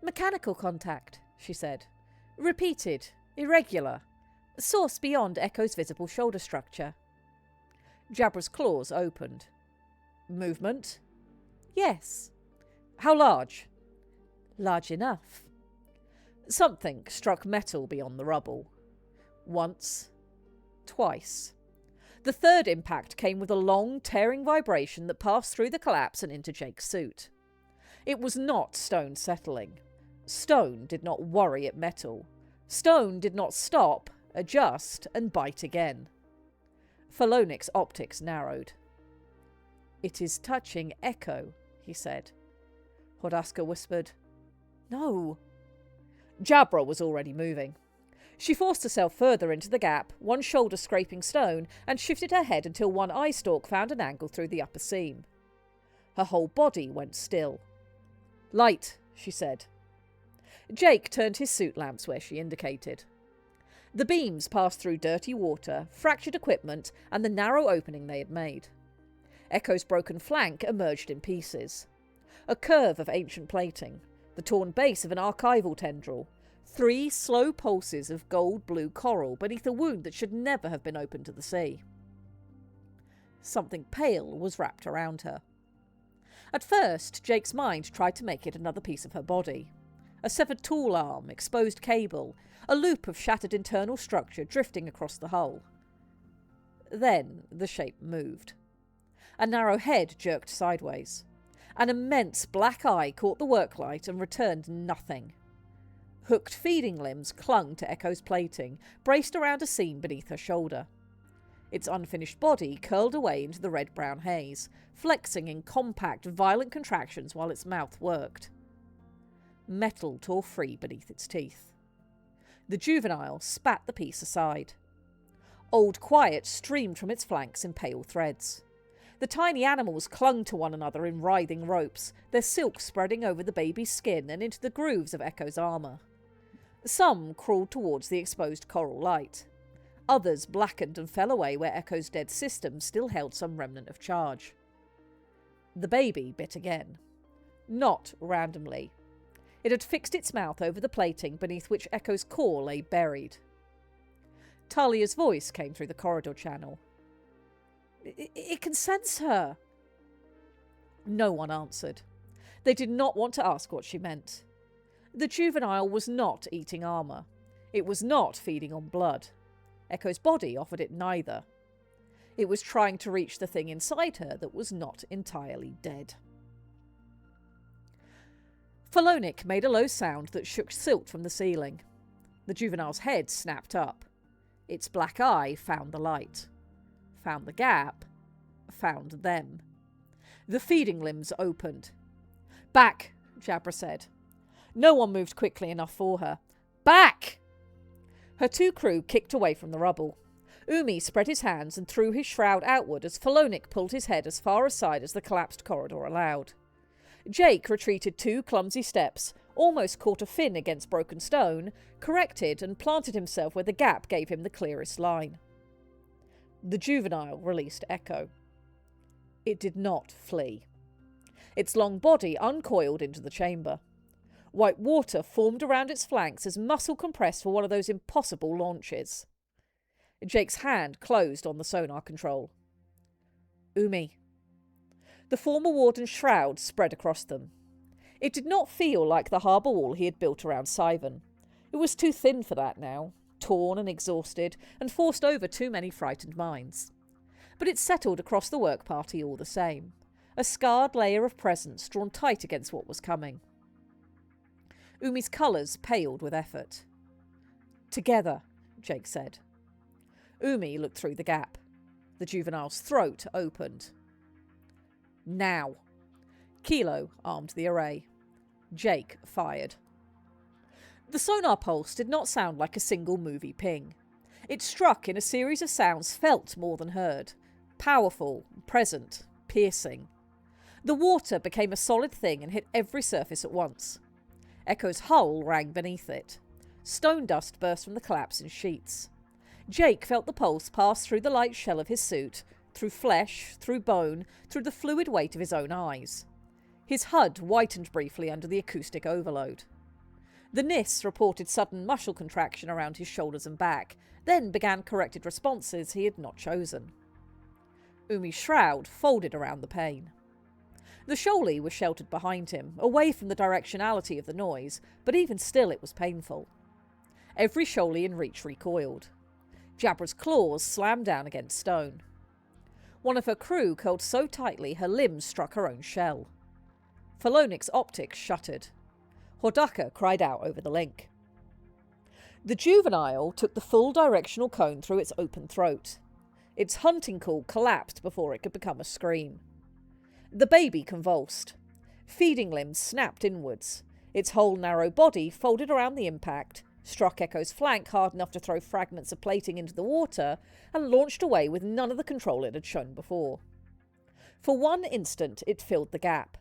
Mechanical contact, she said. Repeated, irregular. Source beyond Echo's visible shoulder structure. Jabra's claws opened. Movement? Yes. How large? Large enough. Something struck metal beyond the rubble. Once. Twice. The third impact came with a long, tearing vibration that passed through the collapse and into Jake's suit. It was not stone settling. Stone did not worry at metal. Stone did not stop, adjust, and bite again. Falonic's optics narrowed. "It is touching Echo," he said. Hordaska whispered, "No." Jabra was already moving. She forced herself further into the gap, one shoulder scraping stone, and shifted her head until one eye stalk found an angle through the upper seam. Her whole body went still. "Light," she said. Jake turned his suit lamps where she indicated. The beams passed through dirty water, fractured equipment, and the narrow opening they had made. Echo's broken flank emerged in pieces. A curve of ancient plating, the torn base of an archival tendril, 3 slow pulses of gold-blue coral beneath a wound that should never have been opened to the sea. Something pale was wrapped around her. At first, Jake's mind tried to make it another piece of her body. A severed tool arm, exposed cable, a loop of shattered internal structure drifting across the hull. Then the shape moved. A narrow head jerked sideways. An immense black eye caught the worklight and returned nothing. Hooked feeding limbs clung to Echo's plating, braced around a seam beneath her shoulder. Its unfinished body curled away into the red-brown haze, flexing in compact, violent contractions while its mouth worked. Metal tore free beneath its teeth. The juvenile spat the piece aside. Old quiet streamed from its flanks in pale threads. The tiny animals clung to one another in writhing ropes, their silk spreading over the baby's skin and into the grooves of Echo's armour. Some crawled towards the exposed coral light. Others blackened and fell away where Echo's dead system still held some remnant of charge. The baby bit again. Not randomly. It had fixed its mouth over the plating beneath which Echo's core lay buried. Talia's voice came through the corridor channel. It can sense her." No one answered. They did not want to ask what she meant. The juvenile was not eating armour. It was not feeding on blood. Echo's body offered it neither. It was trying to reach the thing inside her that was not entirely dead. Falonic made a low sound that shook silt from the ceiling. The juvenile's head snapped up. Its black eye found the light. Found the gap. Found them. The feeding limbs opened. "Back," Jabra said. No one moved quickly enough for her. "Back!" Her 2 crew kicked away from the rubble. Umi spread his hands and threw his shroud outward as Falonic pulled his head as far aside as the collapsed corridor allowed. Jake retreated 2 clumsy steps, almost caught a fin against broken stone, corrected and planted himself where the gap gave him the clearest line. The juvenile released Echo. It did not flee. Its long body uncoiled into the chamber. White water formed around its flanks as muscle compressed for one of those impossible launches. Jake's hand closed on the sonar control. "Umi." The former warden's shroud spread across them. It did not feel like the harbour wall he had built around Sivan. It was too thin for that now, torn and exhausted, and forced over too many frightened minds. But it settled across the work party all the same, a scarred layer of presence drawn tight against what was coming. Umi's colours paled with effort. "Together," Jake said. Umi looked through the gap. The juvenile's throat opened. "Now." Kilo armed the array. Jake fired. The sonar pulse did not sound like a single movie ping. It struck in a series of sounds felt more than heard. Powerful, present, piercing. The water became a solid thing and hit every surface at once. Echo's hull rang beneath it. Stone dust burst from the collapse in sheets. Jake felt the pulse pass through the light shell of his suit, through flesh, through bone, through the fluid weight of his own eyes. His HUD whitened briefly under the acoustic overload. The NIS reported sudden muscle contraction around his shoulders and back, then began corrected responses he had not chosen. Umi's shroud folded around the pain. The Shoalie was sheltered behind him, away from the directionality of the noise, but even still it was painful. Every Shoalie in reach recoiled. Jabra's claws slammed down against stone. One of her crew curled so tightly her limbs struck her own shell. Phalonic's optics shuttered. Hordaka cried out over the link. The juvenile took the full directional cone through its open throat. Its hunting call collapsed before it could become a scream. The baby convulsed. Feeding limbs snapped inwards. Its whole narrow body folded around the impact, struck Echo's flank hard enough to throw fragments of plating into the water, and launched away with none of the control it had shown before. For one instant it filled the gap.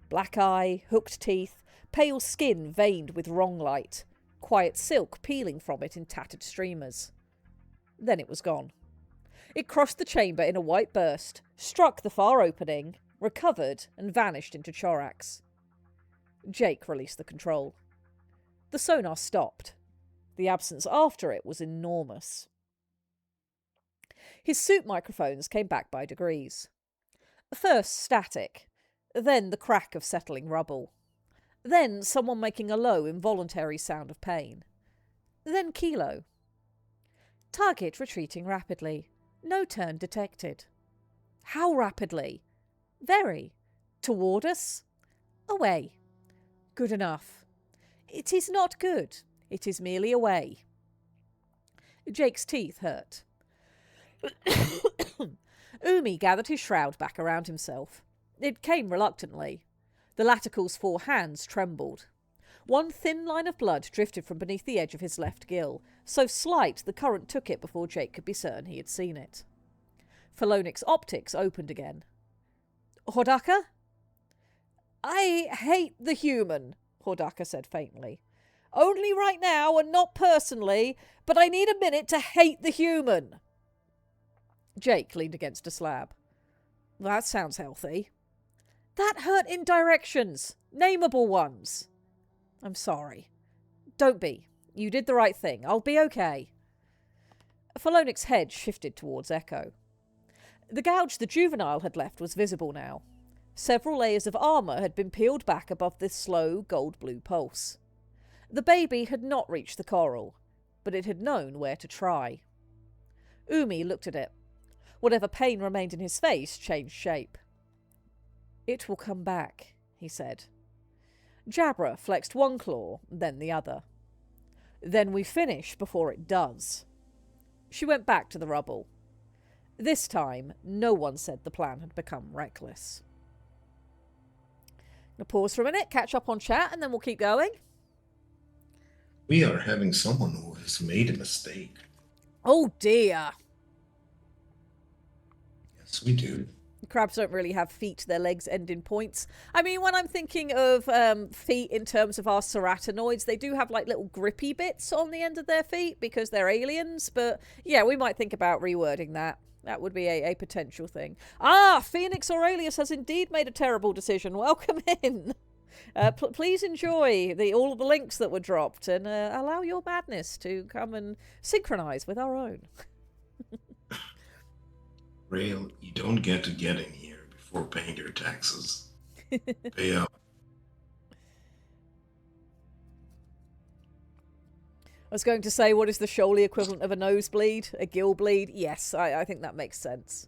Black eye, hooked teeth, pale skin veined with wrong light, quiet silk peeling from it in tattered streamers. Then it was gone. It crossed the chamber in a white burst, struck the far opening, recovered, and vanished into Chorax. Jake released the control. The sonar stopped. The absence after it was enormous. His suit microphones came back by degrees. First static, then the crack of settling rubble. Then someone making a low, involuntary sound of pain. Then Kilo. Target retreating rapidly. No turn detected. How rapidly? Very. Toward us? Away. Good enough. It is not good. It is merely away. Jake's teeth hurt. Umi gathered his shroud back around himself. It came reluctantly. The Latical's 4 hands trembled. One thin line of blood drifted from beneath the edge of his left gill, so slight the current took it before Jake could be certain he had seen it. Phalonic's optics opened again. Hordaka? I hate the human, Hordaka said faintly. Only right now and not personally, but I need a minute to hate the human. Jake leaned against a slab. That sounds healthy. That hurt in directions, nameable ones. I'm sorry. Don't be. You did the right thing. I'll be okay. Phalonic's head shifted towards Echo. The gouge the juvenile had left was visible now. Several layers of armour had been peeled back above this slow gold-blue pulse. The baby had not reached the coral, but it had known where to try. Umi looked at it. Whatever pain remained in his face changed shape. It will come back, he said. Jabra flexed one claw, then the other. Then we finish before it does. She went back to the rubble. This time, no one said the plan had become reckless. Now pause for a minute, catch up on chat, and then we'll keep going. We are having someone who has made a mistake. Oh dear. Yes, we do. Crabs don't really have feet, their legs end in points. I mean, when I'm thinking of feet in terms of our ceratinoids, they do have like little grippy bits on the end of their feet because they're aliens. But yeah, we might think about rewording that. That would be a potential thing. Ah, Phoenix Aurelius has indeed made a terrible decision. Welcome in. Please enjoy all of the links that were dropped and allow your madness to come and synchronize with our own. Rail, you don't get to get in here before paying your taxes. Pay up. I was going to say, what is the Shoalie equivalent of a nosebleed? A gill bleed? Yes, I think that makes sense.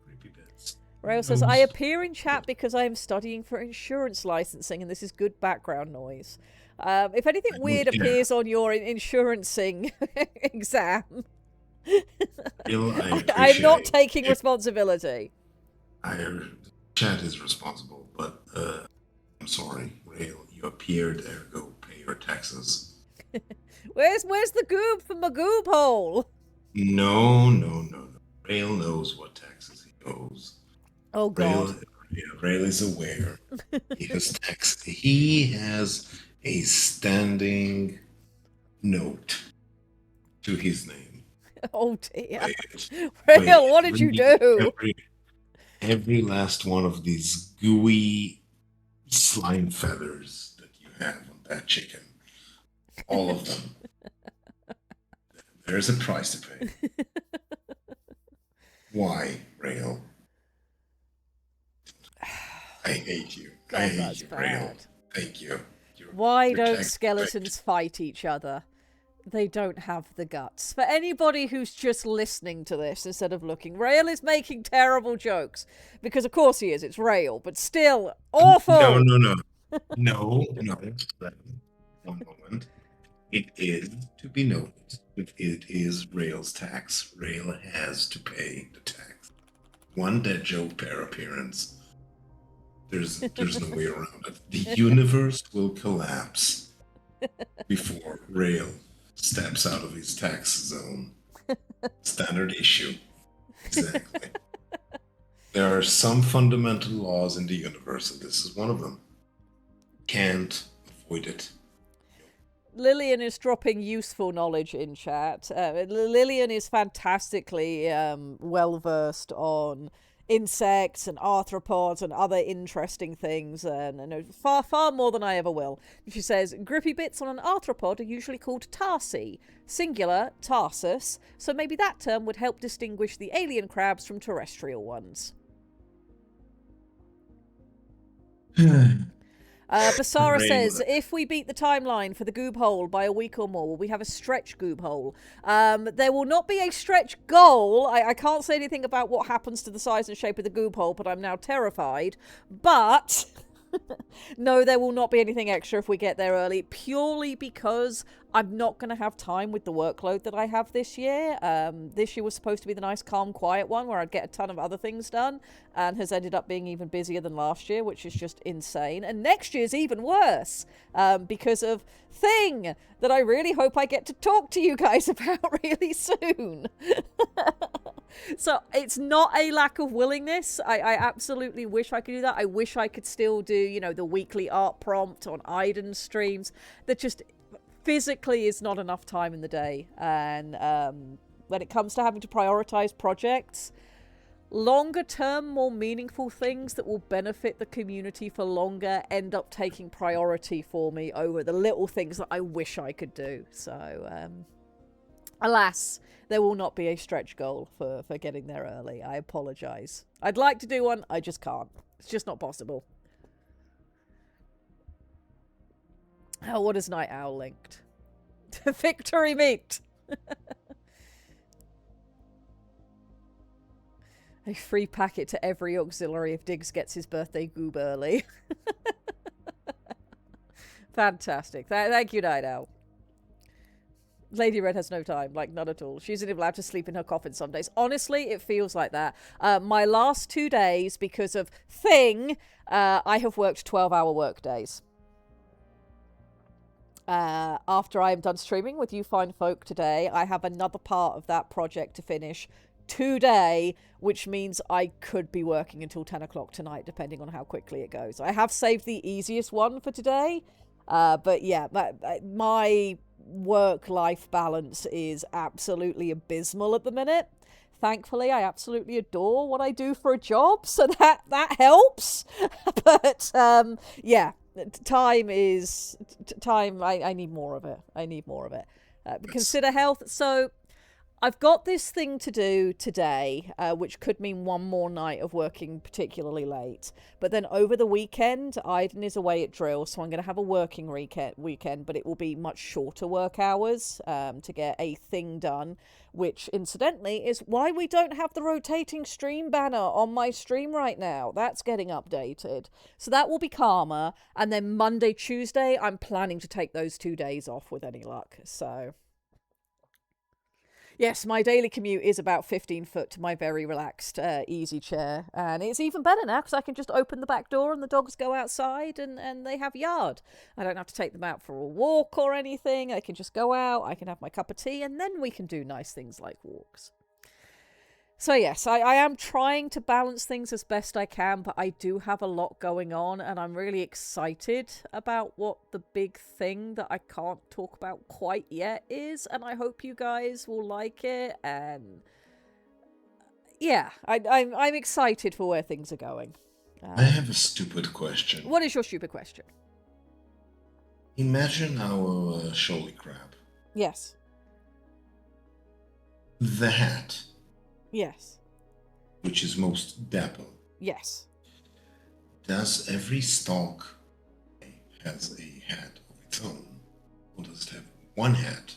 Creepy bits. Rail says, I appear in chat because I am studying for insurance licensing and this is good background noise. If anything weird appears on your insurancing exam, I'm not taking responsibility. Chat is responsible, but I'm sorry, Rail. You appeared there. Go pay your taxes. Where's the goob from my goob hole? No. Rail knows what taxes he owes. Oh God. Rail is aware. He has a standing note to his name. Oh dear. Rail, what did you do? Every last one of these gooey slime feathers that you have on that chicken. All of them. There's a price to pay. Why, Rail? I hate you. I God, hate that's you, Rail. bad. Thank you. Why You're don't taking skeletons fight each other? They don't have the guts. For anybody who's just listening to this instead of looking, Rail is making terrible jokes. Because of course he is, it's Rail, but still awful! No, no, no. No, no. One moment. It is to be noted that it is Rail's tax. Rail has to pay the tax. One dead joke per appearance. There's no way around it. The universe will collapse before Rail steps out of his tax zone. Standard issue. Exactly. There are some fundamental laws in the universe, and this is one of them. Can't avoid it. Lillian is dropping useful knowledge in chat. Lillian is fantastically well versed on insects and arthropods and other interesting things, and knows far more than I ever will. She says grippy bits on an arthropod are usually called tarsi, singular tarsus, so maybe that term would help distinguish the alien crabs from terrestrial ones. Basara says, if we beat the timeline for the goob hole by a week or more, will we have a stretch goob hole? There will not be a stretch goal. I can't say anything about what happens to the size and shape of the goob hole, but I'm now terrified. But no, there will not be anything extra if we get there early, purely because I'm not going to have time with the workload that I have this year. This year was supposed to be the nice, calm, quiet one where I'd get a ton of other things done, and has ended up being even busier than last year, which is just insane. And next year's even worse, because of thing that I really hope I get to talk to you guys about really soon. So it's not a lack of willingness. I absolutely wish I could do that. I wish I could still do, the weekly art prompt on Aiden's streams. That just physically is not enough time in the day. And when it comes to having to prioritize projects, longer term, more meaningful things that will benefit the community for longer end up taking priority for me over the little things that I wish I could do. So, alas, there will not be a stretch goal for getting there early. I apologize. I'd like to do one, I just can't. It's just not possible. Oh, what is Night Owl linked? Victory meat! A free packet to every auxiliary if Diggs gets his birthday goob early. Fantastic. Thank you, Night Owl. Lady Red has no time, none at all. She's even allowed to sleep in her coffin some days. Honestly, it feels like that. My last 2 days, because of thing, I have worked 12-hour work days. After I am done streaming with you fine folk today, I have another part of that project to finish today, which means I could be working until 10 o'clock tonight, depending on how quickly it goes. I have saved the easiest one for today, but yeah, my work-life balance is absolutely abysmal at the minute. Thankfully, I absolutely adore what I do for a job, so that helps. But yeah, time. I need more of it. Consider health. So I've got this thing to do today, which could mean one more night of working particularly late. But then over the weekend, Aiden is away at drill, so I'm going to have a working weekend, but it will be much shorter work hours to get a thing done, which incidentally is why we don't have the rotating stream banner on my stream right now. That's getting updated. So that will be calmer. And then Monday, Tuesday, I'm planning to take those 2 days off with any luck. So yes, my daily commute is about 15 foot to my very relaxed, easy chair. And it's even better now because I can just open the back door and the dogs go outside and they have yard. I don't have to take them out for a walk or anything. They can just go out, I can have my cup of tea, and then we can do nice things like walks. So yes, I am trying to balance things as best I can, but I do have a lot going on, and I'm really excited about what the big thing that I can't talk about quite yet is, and I hope you guys will like it. And yeah, I'm excited for where things are going. I have a stupid question. What is your stupid question? Imagine our shoaly crab. Yes. The hat. Yes. Which is most dapple. Yes. Does every stalk has a hat of its own? Or does it have one hat,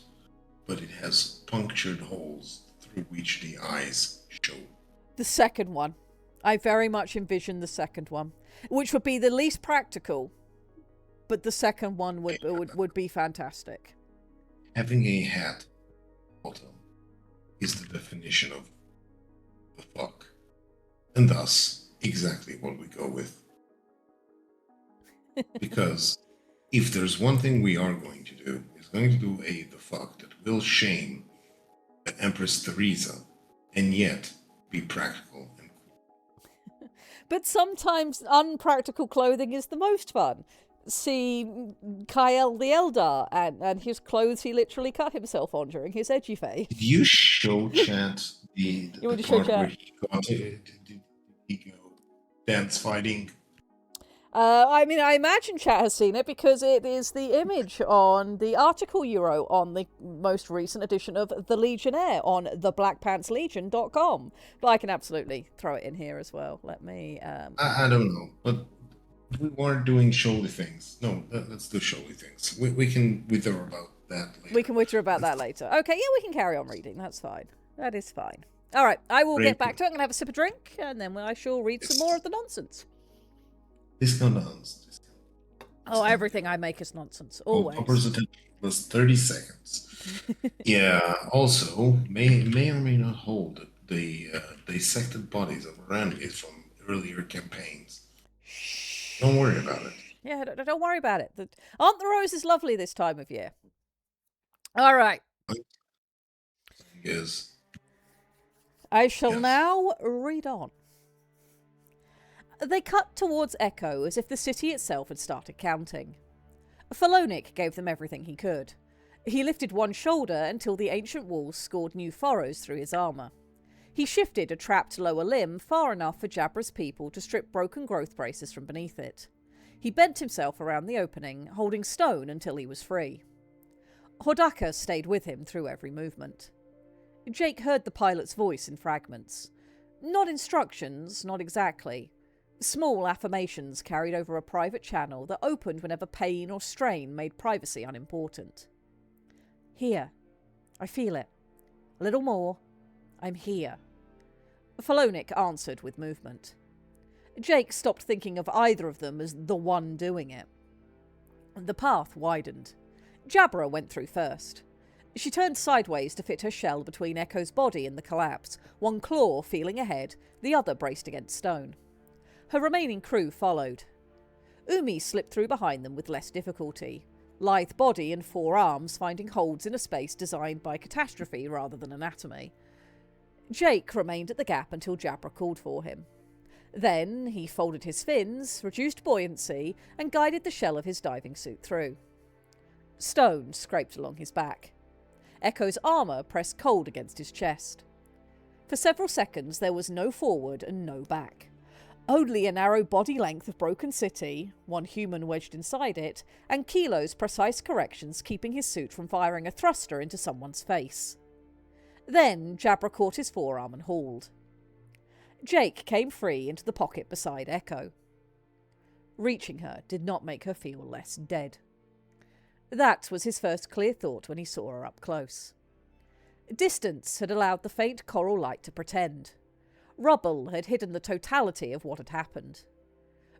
but it has punctured holes through which the eyes show? The second one. I very much envision the second one, which would be the least practical, but the second one would be fantastic. Having a hat bottom is the definition of the fuck, and thus exactly what we go with. Because if there's one thing we are going to do, is going to do a the fuck that will shame the Empress Theresa and yet be practical and cool. But sometimes unpractical clothing is the most fun. See Kyle the Eldar and his clothes he literally cut himself on during his edgy phase. Did you show chat the want to show part where chat? he got it? Did he go dance fighting? I mean, I imagine chat has seen it because it is the image on the article you wrote on the most recent edition of The Legionnaire on theblackpantslegion.com. But I can absolutely throw it in here as well. Let me... I don't know, but we weren't doing showy things. No, let's do showy things. We can wither about that later. We can witter about that later. Okay, yeah, we can carry on reading. That's fine. That is fine. All right, I will get back to it. I'm going to have a sip of drink, and then I shall read some more of the nonsense. Discount nonsense. Oh, everything I make is nonsense. Always. Popper's attention was 30 seconds. Yeah, also, may or may not hold the dissected bodies of renegades from earlier campaigns. Don't worry about it. Yeah, don't worry about it. Aren't the roses lovely this time of year? All right. Yes. I shall now read on. They cut towards Echo as if the city itself had started counting. Philonic gave them everything he could. He lifted one shoulder until the ancient walls scored new furrows through his armour. He shifted a trapped lower limb far enough for Jabra's people to strip broken growth braces from beneath it. He bent himself around the opening, holding stone until he was free. Hodaka stayed with him through every movement. Jake heard the pilot's voice in fragments. Not instructions, not exactly. Small affirmations carried over a private channel that opened whenever pain or strain made privacy unimportant. Here. I feel it. A little more. I'm here. Philonic answered with movement. Jake stopped thinking of either of them as the one doing it. The path widened. Jabra went through first. She turned sideways to fit her shell between Echo's body and the collapse, one claw feeling ahead, the other braced against stone. Her remaining crew followed. Umi slipped through behind them with less difficulty, lithe body and 4 arms finding holds in a space designed by catastrophe rather than anatomy. Jake remained at the gap until Jabra called for him. Then he folded his fins, reduced buoyancy, and guided the shell of his diving suit through. Stone scraped along his back. Echo's armour pressed cold against his chest. For several seconds there was no forward and no back. Only a narrow body length of broken city, one human wedged inside it, and Kilo's precise corrections keeping his suit from firing a thruster into someone's face. Then Jabra caught his forearm and hauled. Jake came free into the pocket beside Echo. Reaching her did not make her feel less dead. That was his first clear thought when he saw her up close. Distance had allowed the faint coral light to pretend. Rubble had hidden the totality of what had happened.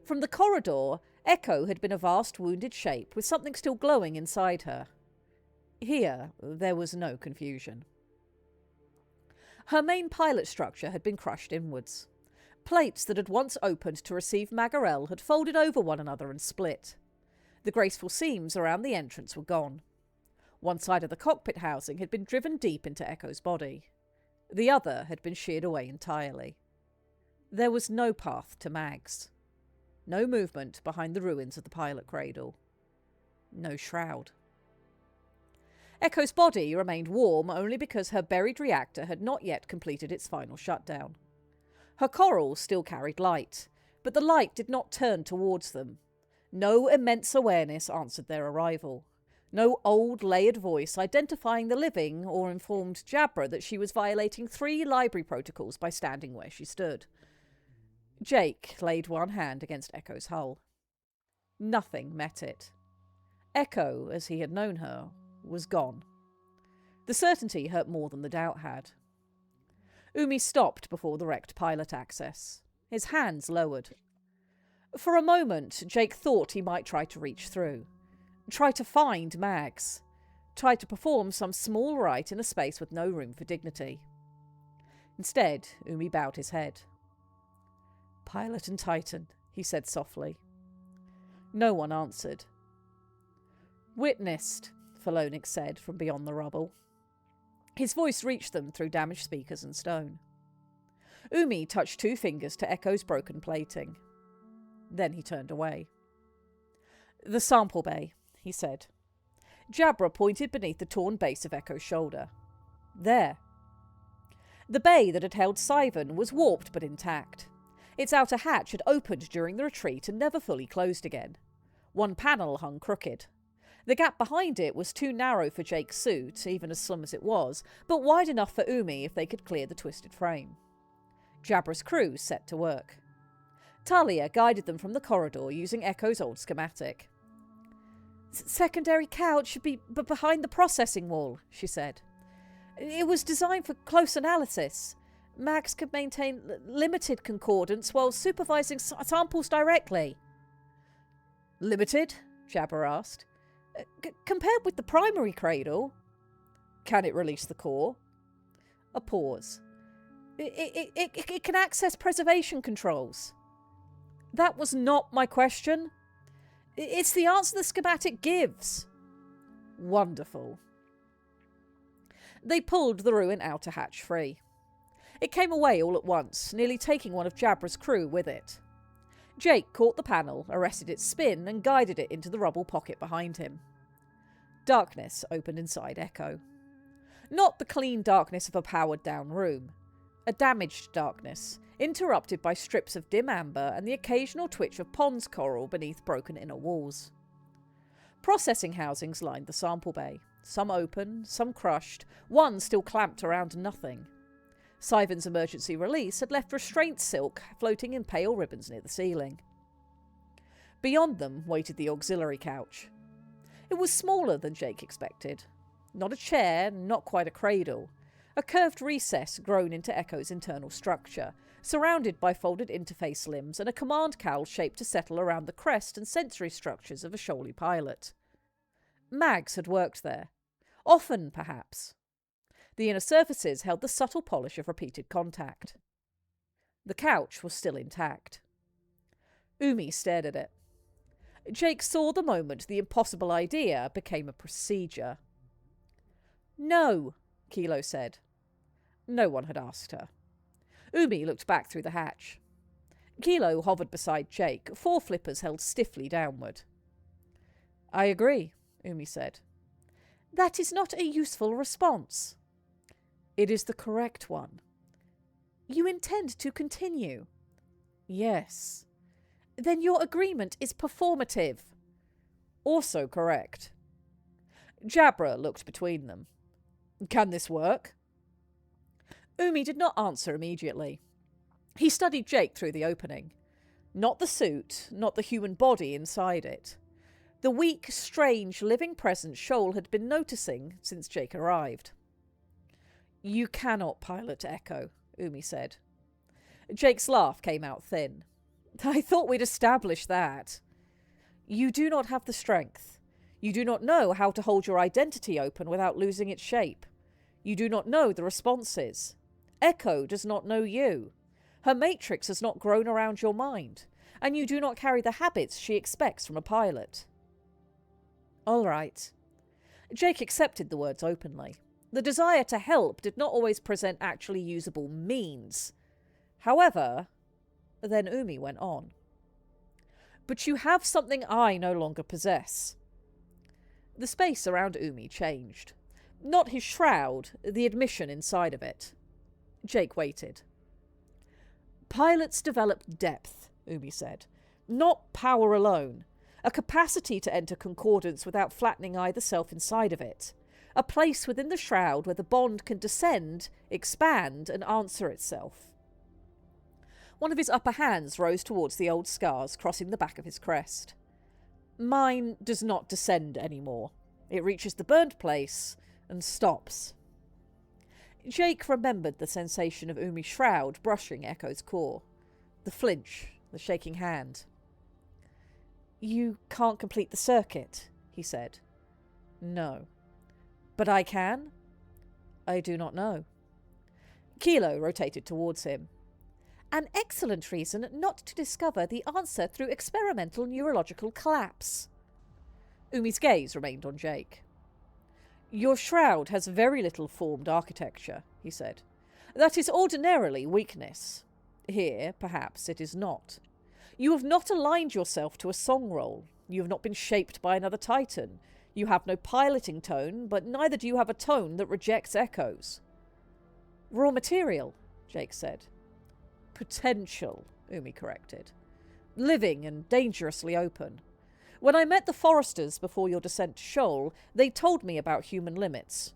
From the corridor, Echo had been a vast wounded shape with something still glowing inside her. Here, there was no confusion. Her main pilot structure had been crushed inwards. Plates that had once opened to receive Magarel had folded over one another and split. The graceful seams around the entrance were gone. One side of the cockpit housing had been driven deep into Echo's body. The other had been sheared away entirely. There was no path to Mags. No movement behind the ruins of the pilot cradle. No shroud. Echo's body remained warm only because her buried reactor had not yet completed its final shutdown. Her coral still carried light, but the light did not turn towards them. No immense awareness answered their arrival. No old, layered voice identifying the living or informed Jabra that she was violating 3 library protocols by standing where she stood. Jake laid one hand against Echo's hull. Nothing met it. Echo, as he had known her, was gone. The certainty hurt more than the doubt had. Umi stopped before the wrecked pilot access. His hands lowered. For a moment, Jake thought he might try to reach through. Try to find Mags. Try to perform some small rite in a space with no room for dignity. Instead, Umi bowed his head. "Pilot and Titan," he said softly. No one answered. "Witnessed," Philonik said from beyond the rubble. His voice reached them through damaged speakers and stone. Umi touched 2 fingers to Echo's broken plating. Then he turned away. "The sample bay," he said. Jabra pointed beneath the torn base of Echo's shoulder. "There." The bay that had held Sivan was warped but intact. Its outer hatch had opened during the retreat and never fully closed again. One panel hung crooked. The gap behind it was too narrow for Jake's suit, even as slim as it was, but wide enough for Umi if they could clear the twisted frame. Jabra's crew set to work. Talia guided them from the corridor using Echo's old schematic. "Secondary couch should be behind the processing wall," she said. "It was designed for close analysis. Max could maintain limited concordance while supervising samples directly." "Limited?" Jabra asked. "Compared with the primary cradle." "Can it release the core?" A pause. It can access preservation controls." "That was not my question." "It's the answer the schematic gives." "Wonderful." They pulled the ruined outer hatch free. It came away all at once, nearly taking one of Jabra's crew with it. Jake caught the panel, arrested its spin, and guided it into the rubble pocket behind him. Darkness opened inside Echo. Not the clean darkness of a powered-down room. A damaged darkness, interrupted by strips of dim amber and the occasional twitch of pond's coral beneath broken inner walls. Processing housings lined the sample bay, some open, some crushed, one still clamped around nothing. Sivan's emergency release had left restraint silk floating in pale ribbons near the ceiling. Beyond them waited the auxiliary couch. It was smaller than Jake expected. Not a chair, not quite a cradle. A curved recess grown into Echo's internal structure, surrounded by folded interface limbs and a command cowl shaped to settle around the crest and sensory structures of a Scholey pilot. Mags had worked there. Often, perhaps. The inner surfaces held the subtle polish of repeated contact. The couch was still intact. Umi stared at it. Jake saw the moment the impossible idea became a procedure. "No," Kilo said. No one had asked her. Umi looked back through the hatch. Kilo hovered beside Jake, 4 flippers held stiffly downward. "I agree," Umi said. "That is not a useful response." "It is the correct one." "You intend to continue?" "Yes." "Then your agreement is performative." "Also correct." Jabra looked between them. "Can this work?" Umi did not answer immediately. He studied Jake through the opening. Not the suit, not the human body inside it. The weak, strange, living presence Shoal had been noticing since Jake arrived. "You cannot pilot Echo," Umi said. Jake's laugh came out thin. "I thought we'd established that." "You do not have the strength. You do not know how to hold your identity open without losing its shape. You do not know the responses. Echo does not know you. Her matrix has not grown around your mind, and you do not carry the habits she expects from a pilot." "All right." Jake accepted the words openly. The desire to help did not always present actually usable means. However, then Umi went on. "But you have something I no longer possess." The space around Umi changed. Not his shroud, the admission inside of it. Jake waited. "Pilots develop depth," Umi said. "Not power alone. A capacity to enter concordance without flattening either self inside of it. A place within the shroud where the bond can descend, expand, and answer itself." One of his upper hands rose towards the old scars crossing the back of his crest. Mine does not descend anymore. It reaches the burned place and stops. Jake remembered the sensation of Umi's shroud brushing Echo's core. The flinch, the shaking hand. You can't complete the circuit, he said. No. But I can? I do not know. Kilo rotated towards him. An excellent reason not to discover the answer through experimental neurological collapse. Umi's gaze remained on Jake. Your shroud has very little formed architecture, he said. That is ordinarily weakness. Here, perhaps, it is not. You have not aligned yourself to a song roll. You have not been shaped by another titan. You have no piloting tone, but neither do you have a tone that rejects echoes. Raw material, Jake said. Potential, Umi corrected. Living and dangerously open. When I met the foresters before your descent to Shoal, they told me about human limits.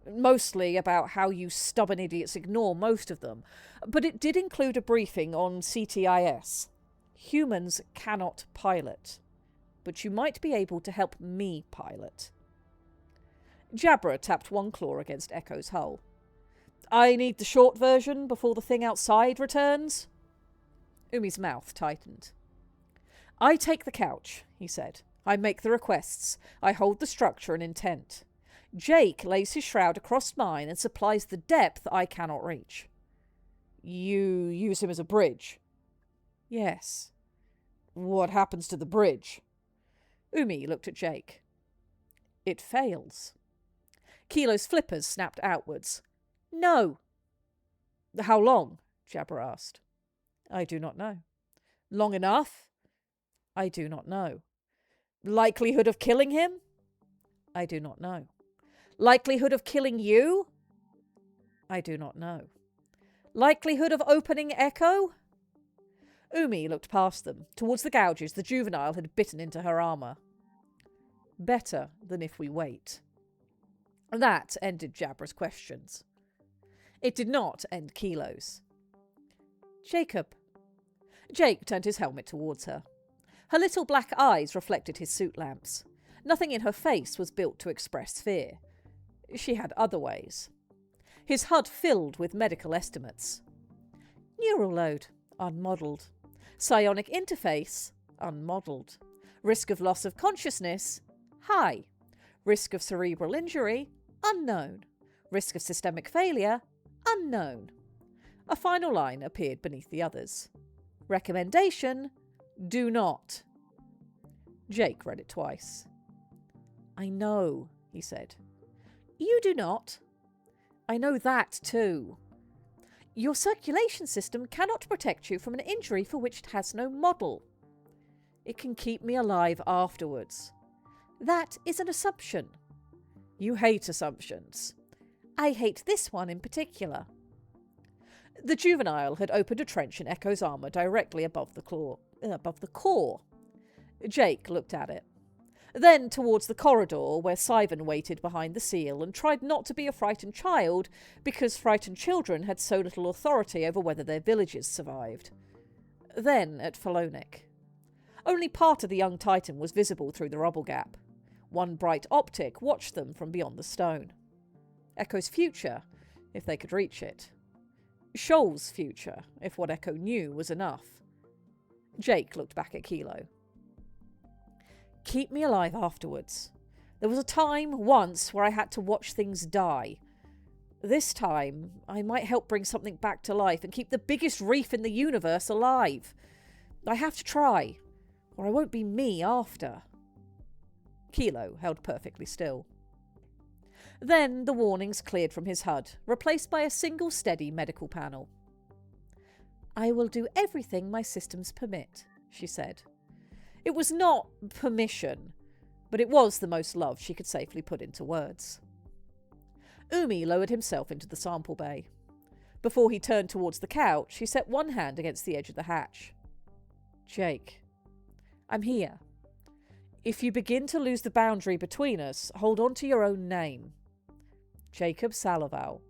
Mostly about how you stubborn idiots ignore most of them. But it did include a briefing on CTIS. Humans cannot pilot. But you might be able to help me pilot. Jabra tapped one claw against Echo's hull. I need the short version before the thing outside returns. Umi's mouth tightened. I take the couch, he said. I make the requests. I hold the structure and intent. Jake lays his shroud across mine and supplies the depth I cannot reach. You use him as a bridge? Yes. What happens to the bridge? Umi looked at Jake. It fails. Kilo's flippers snapped outwards. No. How long? Jabber asked. I do not know. Long enough? I do not know. Likelihood of killing him? I do not know. Likelihood of killing you? I do not know. Likelihood of opening Echo? Umi looked past them, towards the gouges the juvenile had bitten into her armour. Better than if we wait. That ended Jabra's questions. It did not end Kilo's. Jacob. Jake turned his helmet towards her. Her little black eyes reflected his suit lamps. Nothing in her face was built to express fear. She had other ways. His HUD filled with medical estimates. Neural load, unmodelled. Psionic interface, unmodelled. Risk of loss of consciousness, high. Risk of cerebral injury, unknown. Risk of systemic failure, unknown. A final line appeared beneath the others. Recommendation, do not. Jake read it twice. I know, he said. You do not. I know that too. Your circulation system cannot protect you from an injury for which it has no model. It can keep me alive afterwards. That is an assumption. You hate assumptions. I hate this one in particular. The juvenile had opened a trench in Echo's armour directly above the core. Jake looked at it. Then towards the corridor where Sivan waited behind the seal and tried not to be a frightened child because frightened children had so little authority over whether their villages survived. Then at Philonic. Only part of the young titan was visible through the rubble gap. One bright optic watched them from beyond the stone. Echo's future, if they could reach it. Shoal's future, if what Echo knew was enough. Jake looked back at Kilo. Keep me alive afterwards. There was a time once where I had to watch things die. This time, I might help bring something back to life and keep the biggest reef in the universe alive. I have to try, or I won't be me after. Kilo held perfectly still. Then the warnings cleared from his HUD, replaced by a single steady medical panel. I will do everything my systems permit, she said. It was not permission, but it was the most love she could safely put into words. Umi lowered himself into the sample bay. Before he turned towards the couch, he set one hand against the edge of the hatch. Jake, I'm here. If you begin to lose the boundary between us, hold on to your own name. Jacob Salaval.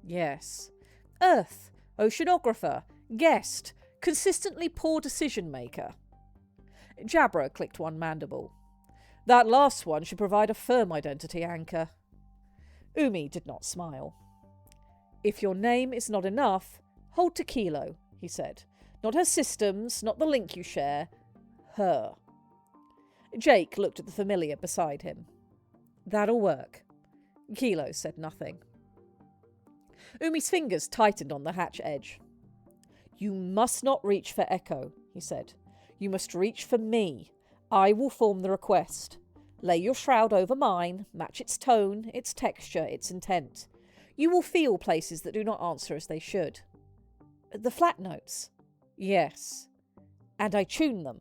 Yes. Earth, oceanographer, guest, Consistently poor decision maker. Jabra clicked one mandible. That last one should provide a firm identity anchor. Umi did not smile. If your name is not enough, hold to Kilo, he said. Not her systems, not the link you share. Her. Jake looked at the familiar beside him. That'll work. Kilo said nothing. Umi's fingers tightened on the hatch edge. You must not reach for Echo, he said. You must reach for me. I will form the request. Lay your shroud over mine, match its tone, its texture, its intent. You will feel places that do not answer as they should. The flat notes? Yes. And I tune them.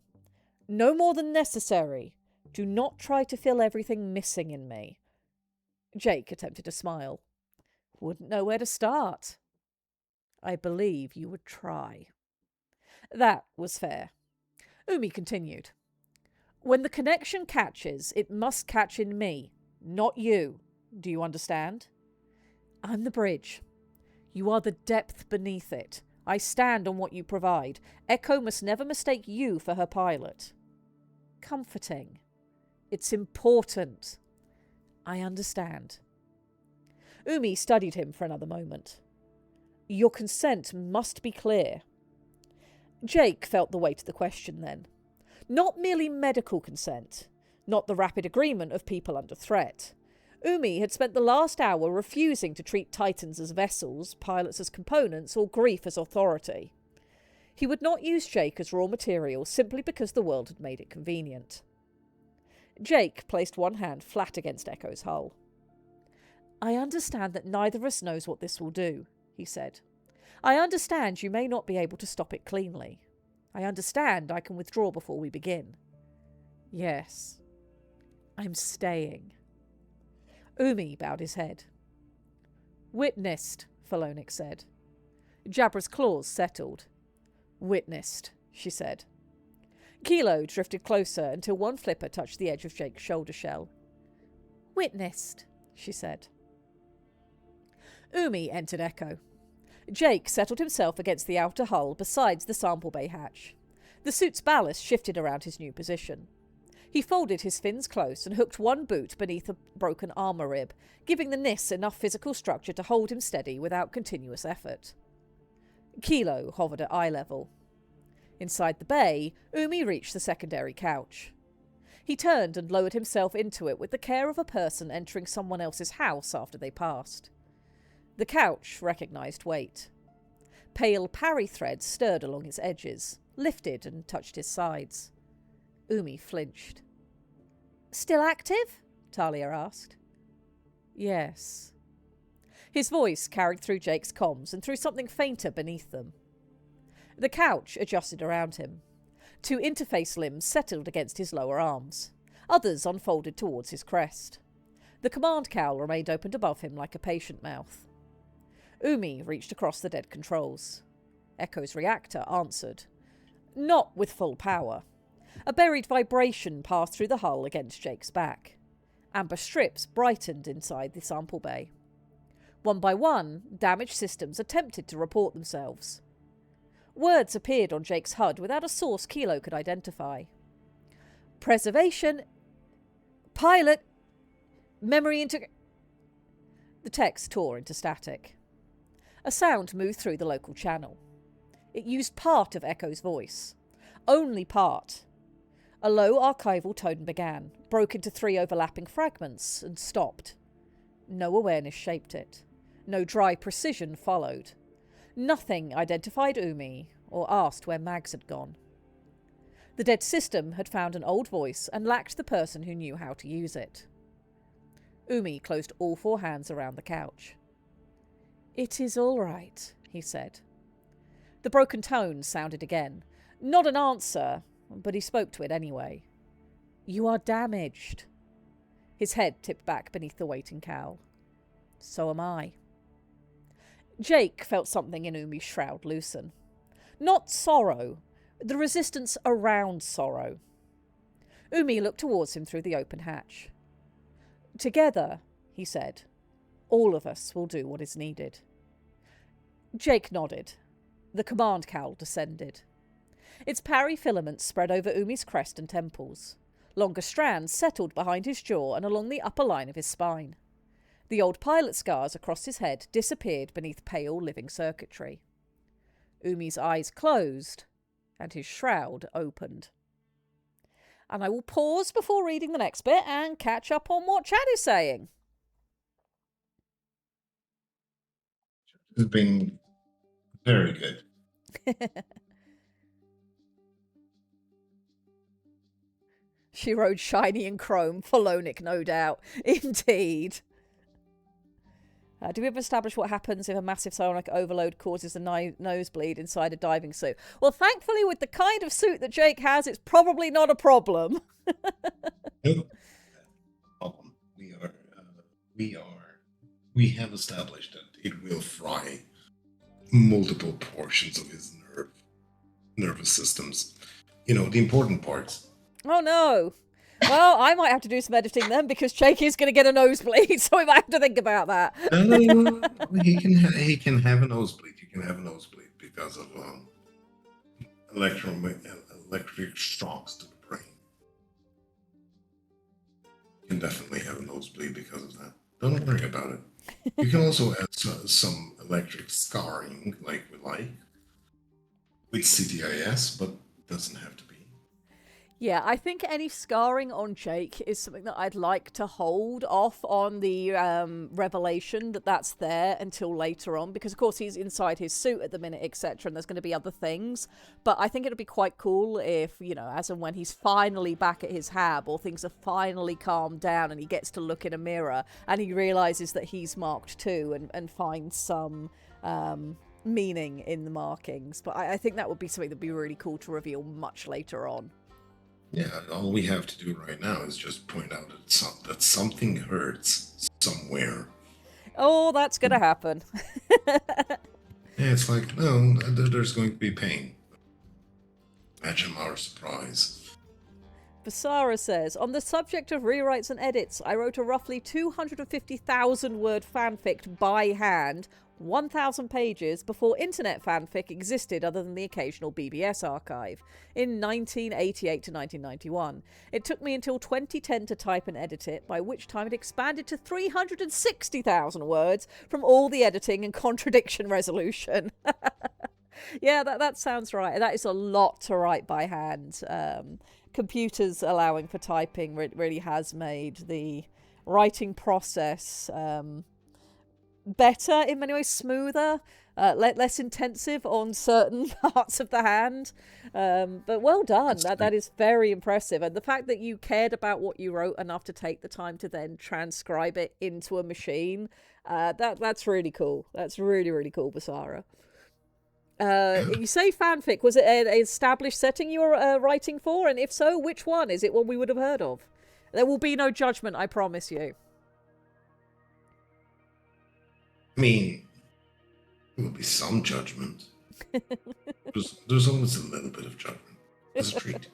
No more than necessary. Do not try to fill everything missing in me. Jake attempted a smile. Wouldn't know where to start. I believe you would try. That was fair. Umi continued. When the connection catches, it must catch in me, not you. Do you understand? I'm the bridge. You are the depth beneath it. I stand on what you provide. Echo must never mistake you for her pilot. Comforting. It's important. I understand. Umi studied him for another moment. Your consent must be clear. Jake felt the weight of the question then. Not merely medical consent, not the rapid agreement of people under threat. Umi had spent the last hour refusing to treat Titans as vessels, pilots as components, or grief as authority. He would not use Jake as raw material simply because the world had made it convenient. Jake placed one hand flat against Echo's hull. I understand that neither of us knows what this will do, he said. I understand you may not be able to stop it cleanly. I understand I can withdraw before we begin. Yes. I'm staying. Umi bowed his head. Witnessed, Phalonic said. Jabra's claws settled. Witnessed, she said. Kilo drifted closer until one flipper touched the edge of Jake's shoulder shell. Witnessed, she said. Umi entered Echo. Jake settled himself against the outer hull besides the sample bay hatch. The suit's ballast shifted around his new position. He folded his fins close and hooked one boot beneath a broken armour rib, giving the Nis enough physical structure to hold him steady without continuous effort. Kilo hovered at eye level. Inside the bay, Umi reached the secondary couch. He turned and lowered himself into it with the care of a person entering someone else's house after they passed. The couch recognised weight. Pale parry threads stirred along its edges, lifted and touched his sides. Umi flinched. Still active? Talia asked. Yes. His voice carried through Jake's comms and through something fainter beneath them. The couch adjusted around him. Two interface limbs settled against his lower arms. Others unfolded towards his crest. The command cowl remained opened above him like a patient mouth. Umi reached across the dead controls. Echo's reactor answered. Not with full power. A buried vibration passed through the hull against Jake's back. Amber strips brightened inside the sample bay. One by one, damaged systems attempted to report themselves. Words appeared on Jake's HUD without a source Kilo could identify. Preservation. Pilot. Memory The text tore into static. A sound moved through the local channel. It used part of Echo's voice. Only part. A low archival tone began, broke into 3 overlapping fragments, and stopped. No awareness shaped it. No dry precision followed. Nothing identified Umi or asked where Mags had gone. The dead system had found an old voice and lacked the person who knew how to use it. Umi closed all 4 hands around the couch. It is all right, he said. The broken tone sounded again. Not an answer, but he spoke to it anyway. You are damaged. His head tipped back beneath the waiting cowl. So am I. Jake felt something in Umi's shroud loosen. Not sorrow, the resistance around sorrow. Umi looked towards him through the open hatch. Together, he said, all of us will do what is needed. Jake nodded. The command cowl descended. Its parry filaments spread over Umi's crest and temples. Longer strands settled behind his jaw and along the upper line of his spine. The old pilot scars across his head disappeared beneath pale living circuitry. Umi's eyes closed, and his shroud opened. And I will pause before reading the next bit and catch up on what Chad is saying. It's been very good. She rode shiny and chrome, Philonic, no doubt. Indeed. Do we ever establish what happens if a massive psionic overload causes a nosebleed inside a diving suit? Well, thankfully, with the kind of suit that Jake has, it's probably not a problem. No problem. We have established that it will fry multiple portions of his nervous systems. You know, the important parts. Oh no. Well, I might have to do some editing then because Jake is going to get a nosebleed, so we might have to think about that. He can have a nosebleed. He can have a nosebleed because of electric shocks to the brain. You can definitely have a nosebleed because of that. Don't worry about it. You can also add some electric scarring, like with CTIS, but it doesn't have to be. Yeah, I think any scarring on Jake is something that I'd like to hold off on the revelation that that's there until later on, because of course he's inside his suit at the minute, etc., and there's going to be other things. But I think it'd be quite cool if, you know, as and when he's finally back at his hab, or things have finally calmed down and he gets to look in a mirror and he realizes that he's marked too, and finds some meaning in the markings. But I think that would be something that'd be really cool to reveal much later on. Yeah, all we have to do right now is just point out that something hurts somewhere. Oh, that's going to happen. Yeah, it's like, no, there's going to be pain. Imagine our surprise. Basara says, on the subject of rewrites and edits, I wrote a roughly 250,000 word fanfic by hand, 1,000 pages, before internet fanfic existed other than the occasional BBS archive, in 1988 to 1991. It took me until 2010 to type and edit it, by which time it expanded to 360,000 words from all the editing and contradiction resolution. Yeah, that sounds right. That is a lot to write by hand. Computers allowing for typing really has made the writing process better in many ways, smoother, less intensive on certain parts of the hand. But well done. That is very impressive. And the fact that you cared about what you wrote enough to take the time to then transcribe it into a machine, that's really cool. That's really, really cool, Basara. You say fanfic. Was it an established setting you were writing for? And if so, which one? Is it one we would have heard of? There will be no judgment, I promise you. I mean, there will be some judgment. There's always a little bit of judgment. As a treat.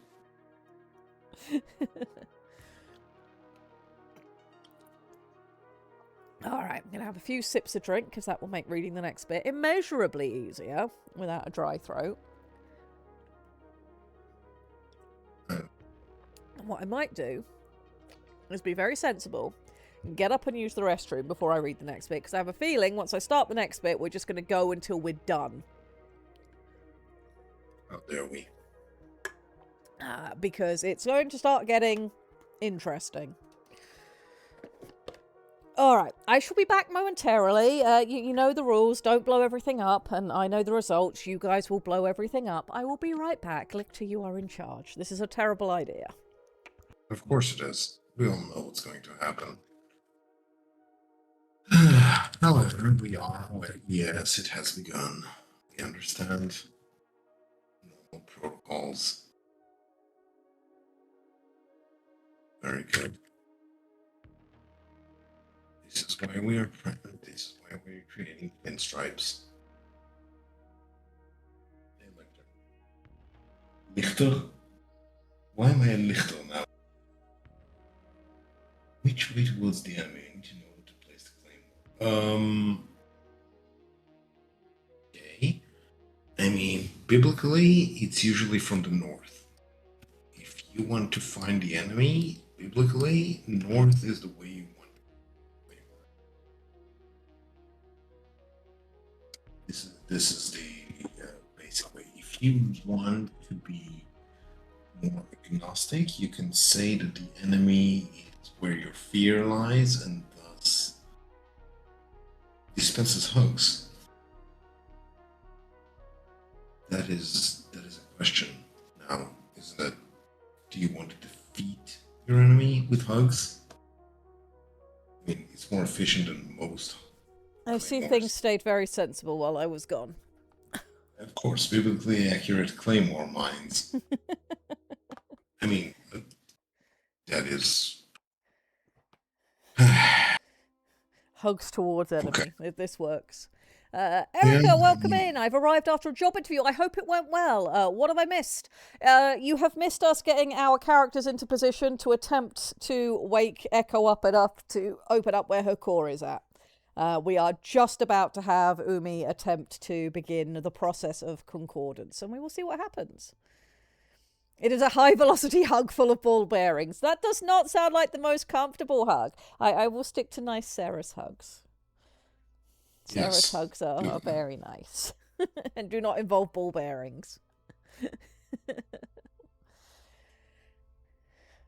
Alright, I'm going to have a few sips of drink because that will make reading the next bit immeasurably easier without a dry throat. And what I might do is be very sensible, get up and use the restroom before I read the next bit, because I have a feeling once I start the next bit, we're just going to go until we're done. How dare we? Because it's going to start getting interesting. Alright, I shall be back momentarily. You know the rules, don't blow everything up, and I know the results. You guys will blow everything up. I will be right back. Lictor, you are in charge. This is a terrible idea. Of course it is. We all know what's going to happen. However, we are aware. Yes, it has begun. We understand. Normal protocols. Very good. This is why we are This is why we're creating pinstripes. Hey, Lictor. Lichter? Why am I a Lichter now? Which way towards the enemy? I need to know to place the claim. Okay. I mean, biblically, it's usually from the north. If you want to find the enemy, biblically, north is the way you want. This is the basic way. If you want to be more agnostic, you can say that the enemy is where your fear lies, and thus dispenses hugs. That is a question. Now, is that, do you want to defeat your enemy with hugs? I mean, it's more efficient than most. I see claymores. things stayed very sensible while I was gone. Of course, biblically accurate claymore mines. I mean, that is. Hugs towards enemy. Okay. This works. Erica, Yeah, welcome in. I've arrived after a job interview. I hope it went well. What have I missed? You have missed us getting our characters into position to attempt to wake Echo up enough to open up where her core is at. We are just about to have Umi attempt to begin the process of concordance, and we will see what happens. It is a high-velocity hug full of ball bearings. That does not sound like the most comfortable hug. I will stick to nice Sarah's hugs. Sarah's Yes. hugs are very nice and do not involve ball bearings.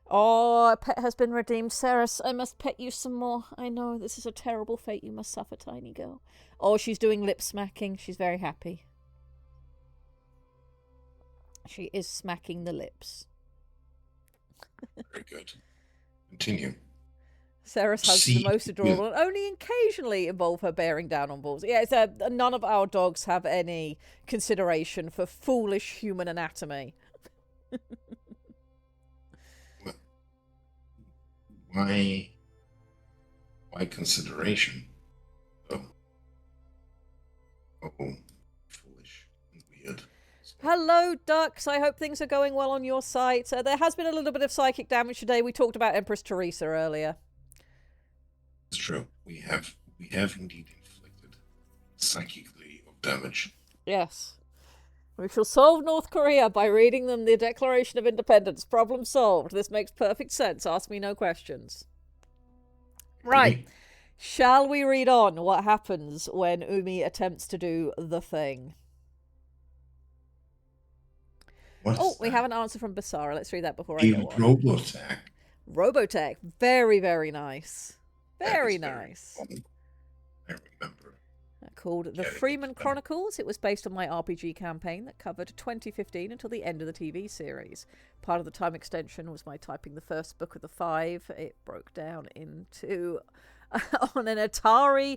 Oh, a pet has been redeemed. Ceres, I must pet you some more. I know this is a terrible fate you must suffer, tiny girl. Oh, she's doing lip smacking. She's very happy. She is smacking the lips. Very good. Continue. Sarah's hugs are See, the most adorable and only occasionally involve her bearing down on balls. Yeah, none of our dogs have any consideration for foolish human anatomy. Why consideration? Oh, foolish and weird. Hello, ducks. I hope things are going well on your site. There has been a little bit of psychic damage today. We talked about Empress Teresa earlier. It's true. We have indeed inflicted psychically of damage. Yes. We shall solve North Korea by reading them the Declaration of Independence. Problem solved. This makes perfect sense. Ask me no questions. Right. Shall we read on what happens when Umi attempts to do the thing? We have an answer from Basara. Let's read that before I go on. Robotech. Robotech. Very, very nice. Very nice. I remember. Called The Freeman Chronicles. It was based on my RPG campaign that covered 2015 until the end of the TV series. Part of the time extension was my typing the first book of the 5. It broke down into on an Atari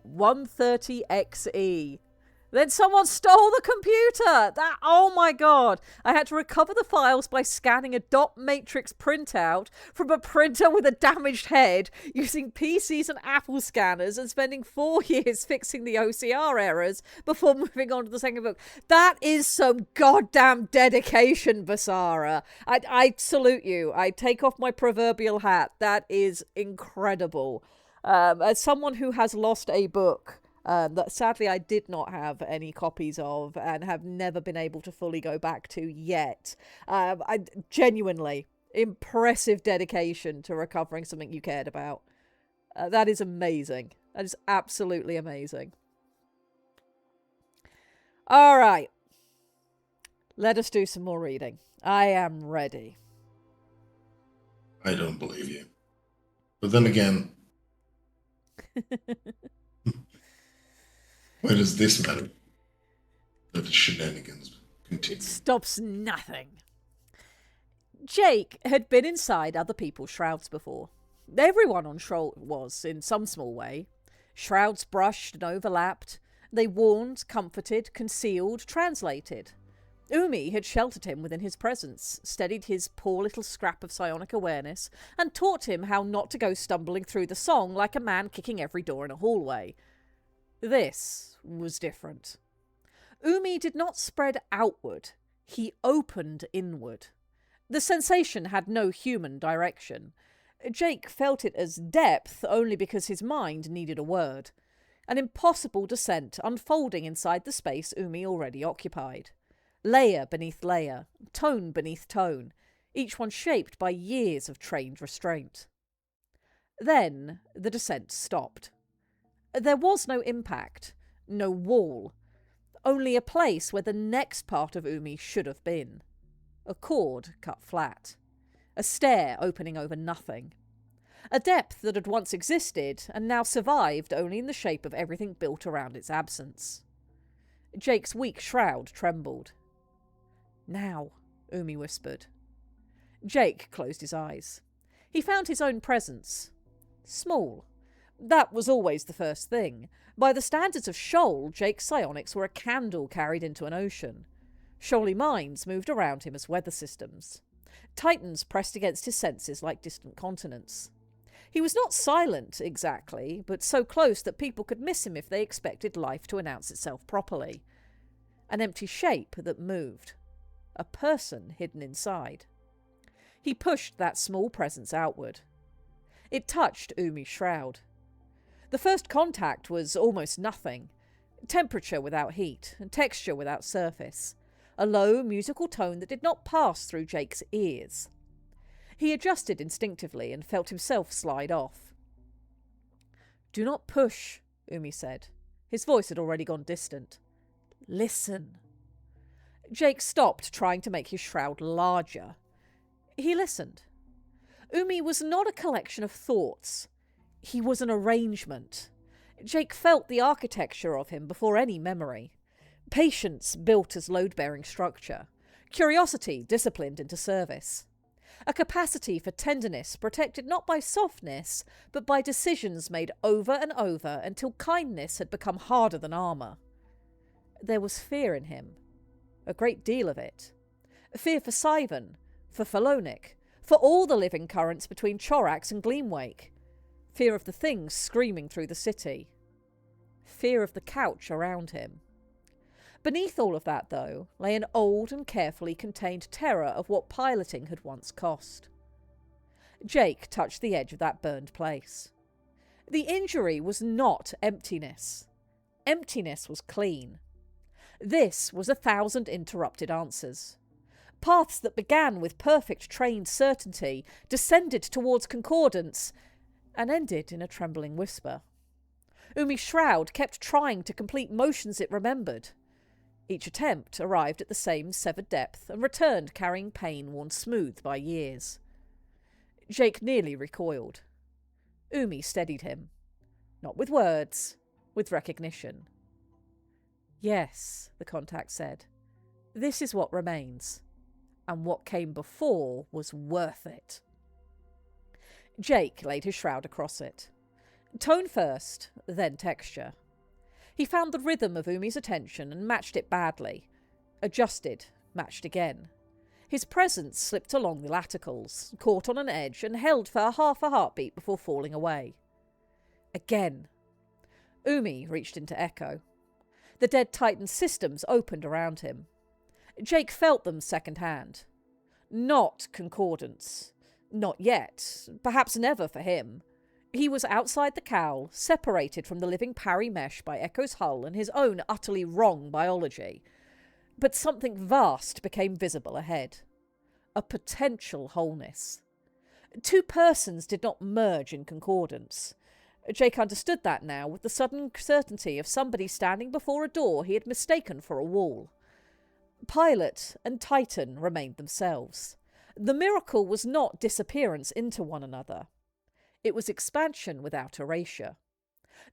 130XE. Then someone stole the computer! Oh my god! I had to recover the files by scanning a dot matrix printout from a printer with a damaged head, using PCs and Apple scanners, and spending 4 years fixing the OCR errors before moving on to the second book. That is some goddamn dedication, Basara. I salute you. I take off my proverbial hat. That is incredible. As someone who has lost a book, that sadly I did not have any copies of and have never been able to fully go back to yet. I genuinely impressive dedication to recovering something you cared about. That is amazing. That is absolutely amazing. All right. Let us do some more reading. I am ready. I don't believe you. But then again, why does this matter? That the shenanigans continue. It stops nothing. Jake had been inside other people's shrouds before. Everyone on Shroud was, in some small way. Shrouds brushed and overlapped. They warned, comforted, concealed, translated. Umi had sheltered him within his presence, steadied his poor little scrap of psionic awareness, and taught him how not to go stumbling through the song like a man kicking every door in a hallway. This was different. Umi did not spread outward. He opened inward. The sensation had no human direction. Jake felt it as depth only because his mind needed a word. An impossible descent unfolding inside the space Umi already occupied. Layer beneath layer, tone beneath tone, each one shaped by years of trained restraint. Then the descent stopped. There was no impact, no wall, only a place where the next part of Umi should have been. A chord cut flat. A stair opening over nothing. A depth that had once existed and now survived only in the shape of everything built around its absence. Jake's weak shroud trembled. "Now," Umi whispered. Jake closed his eyes. He found his own presence. Small. That was always the first thing. By the standards of Shoal, Jake's psionics were a candle carried into an ocean. Shoaly minds moved around him as weather systems. Titans pressed against his senses like distant continents. He was not silent, exactly, but so close that people could miss him if they expected life to announce itself properly. An empty shape that moved. A person hidden inside. He pushed that small presence outward. It touched Umi's shroud. The first contact was almost nothing. Temperature without heat, and texture without surface. A low, musical tone that did not pass through Jake's ears. He adjusted instinctively and felt himself slide off. "Do not push," Umi said. His voice had already gone distant. "Listen." Jake stopped trying to make his shroud larger. He listened. Umi was not a collection of thoughts. He was an arrangement. Jake felt the architecture of him before any memory. Patience built as load-bearing structure. Curiosity disciplined into service. A capacity for tenderness protected not by softness, but by decisions made over and over until kindness had become harder than armour. There was fear in him. A great deal of it. Fear for Sivan, for Felonic, for all the living currents between Chorax and Gleamwake. Fear of the things screaming through the city. Fear of the couch around him. Beneath all of that, though, lay an old and carefully contained terror of what piloting had once cost. Jake touched the edge of that burned place. The injury was not emptiness. Emptiness was clean. This was 1,000 interrupted answers. Paths that began with perfect trained certainty, descended towards concordance, and ended in a trembling whisper. Umi's shroud kept trying to complete motions it remembered. Each attempt arrived at the same severed depth and returned carrying pain worn smooth by years. Jake nearly recoiled. Umi steadied him. Not with words, with recognition. "Yes," the contact said. "This is what remains. And what came before was worth it." Jake laid his shroud across it. Tone first, then texture. He found the rhythm of Umi's attention and matched it badly. Adjusted, matched again. His presence slipped along the laticals, caught on an edge, and held for half a heartbeat before falling away. Again. Umi reached into echo. The dead Titan's systems opened around him. Jake felt them second-hand. Not concordance. Not yet. Perhaps never for him. He was outside the cowl, separated from the living parry mesh by Echo's hull and his own utterly wrong biology. But something vast became visible ahead. A potential wholeness. Two persons did not merge in concordance. Jake understood that now with the sudden certainty of somebody standing before a door he had mistaken for a wall. Pilot and Titan remained themselves. The miracle was not disappearance into one another. It was expansion without erasure.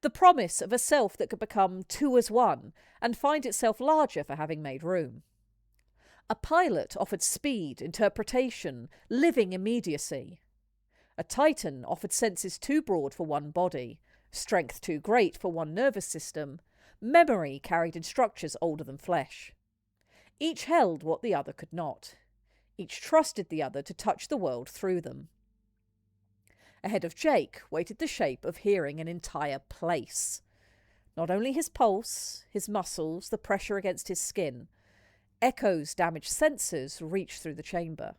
The promise of a self that could become two as one and find itself larger for having made room. A pilot offered speed, interpretation, living immediacy. A Titan offered senses too broad for one body, strength too great for one nervous system, memory carried in structures older than flesh. Each held what the other could not. Each trusted the other to touch the world through them. Ahead of Jake waited the shape of hearing an entire place. Not only his pulse, his muscles, the pressure against his skin. Echo's damaged sensors reached through the chamber.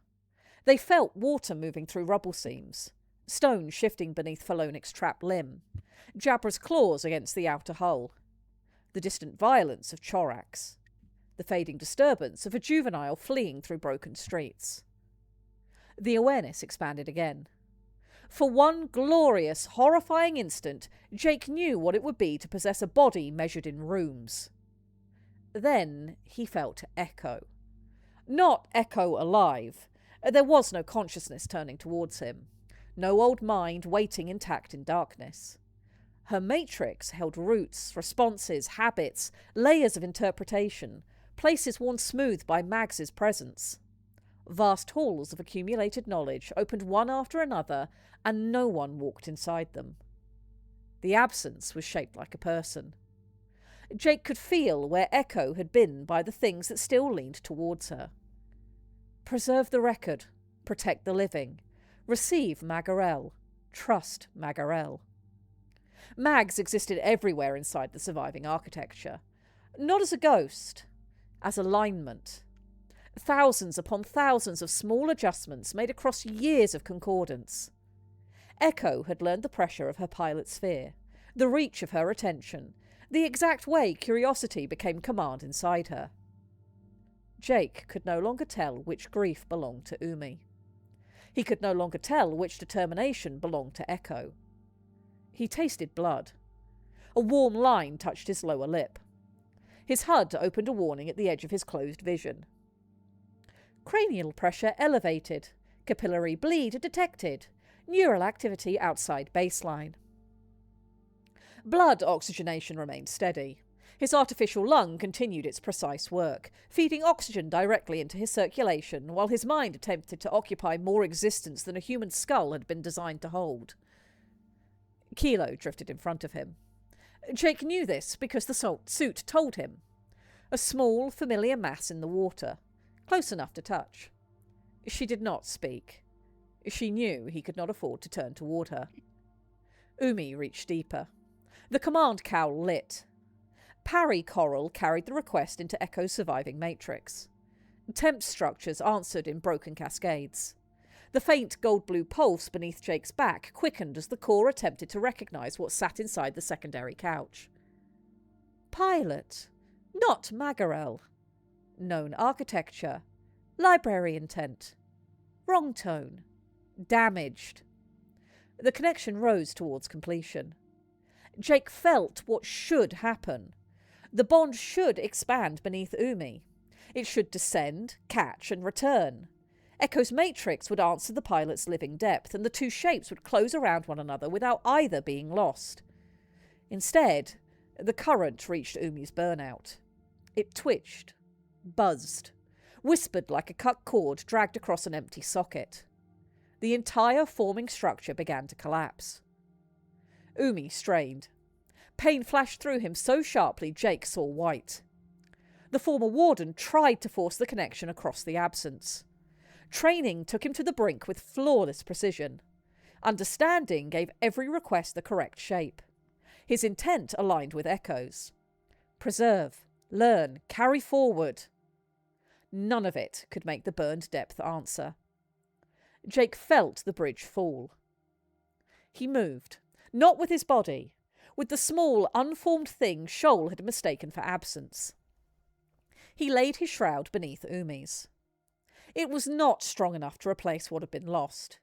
They felt water moving through rubble seams, stone shifting beneath Felonic's trapped limb, Jabra's claws against the outer hull, the distant violence of Chorax. the fading disturbance of a juvenile fleeing through broken streets. The awareness expanded again. For one glorious, horrifying instant, Jake knew what it would be to possess a body measured in rooms. Then he felt Echo. Not Echo alive. There was no consciousness turning towards him. No old mind waiting intact in darkness. Her matrix held roots, responses, habits, layers of interpretation, places worn smooth by Mags's presence. Vast halls of accumulated knowledge opened one after another, and no one walked inside them. The absence was shaped like a person. Jake could feel where Echo had been by the things that still leaned towards her. Preserve the record, protect the living, receive Magarel, trust Magarel. Mags existed everywhere inside the surviving architecture, not as a ghost, as alignment. Thousands upon thousands of small adjustments made across years of concordance. Echo had learned the pressure of her pilot sphere, the reach of her attention, the exact way curiosity became command inside her. Jake could no longer tell which grief belonged to Umi. He could no longer tell which determination belonged to Echo. He tasted blood. A warm line touched his lower lip. His HUD opened a warning at the edge of his closed vision. Cranial pressure elevated. Capillary bleed detected. Neural activity outside baseline. Blood oxygenation remained steady. His artificial lung continued its precise work, feeding oxygen directly into his circulation while his mind attempted to occupy more existence than a human skull had been designed to hold. Kilo drifted in front of him. Jake knew this because the suit told him. A small, familiar mass in the water, close enough to touch. She did not speak. She knew he could not afford to turn toward her. Umi reached deeper. The command cowl lit. Parry coral carried the request into Echo's surviving matrix. Temp structures answered in broken cascades. The faint gold-blue pulse beneath Jake's back quickened as the core attempted to recognise what sat inside the secondary couch. Pilot. Not Magarel. Known architecture. Library intent. Wrong tone. Damaged. The connection rose towards completion. Jake felt what should happen. The bond should expand beneath Umi. It should descend, catch, and return. Echo's matrix would answer the pilot's living depth, and the two shapes would close around one another without either being lost. Instead, the current reached Umi's burnout. It twitched, buzzed, whispered like a cut cord dragged across an empty socket. The entire forming structure began to collapse. Umi strained. Pain flashed through him so sharply Jake saw white. The former warden tried to force the connection across the absence. Training took him to the brink with flawless precision. Understanding gave every request the correct shape. His intent aligned with Echo's. Preserve, learn, carry forward. None of it could make the burned depth answer. Jake felt the bridge fall. He moved, not with his body, with the small, unformed thing Shoal had mistaken for absence. He laid his shroud beneath Umi's. It was not strong enough to replace what had been lost.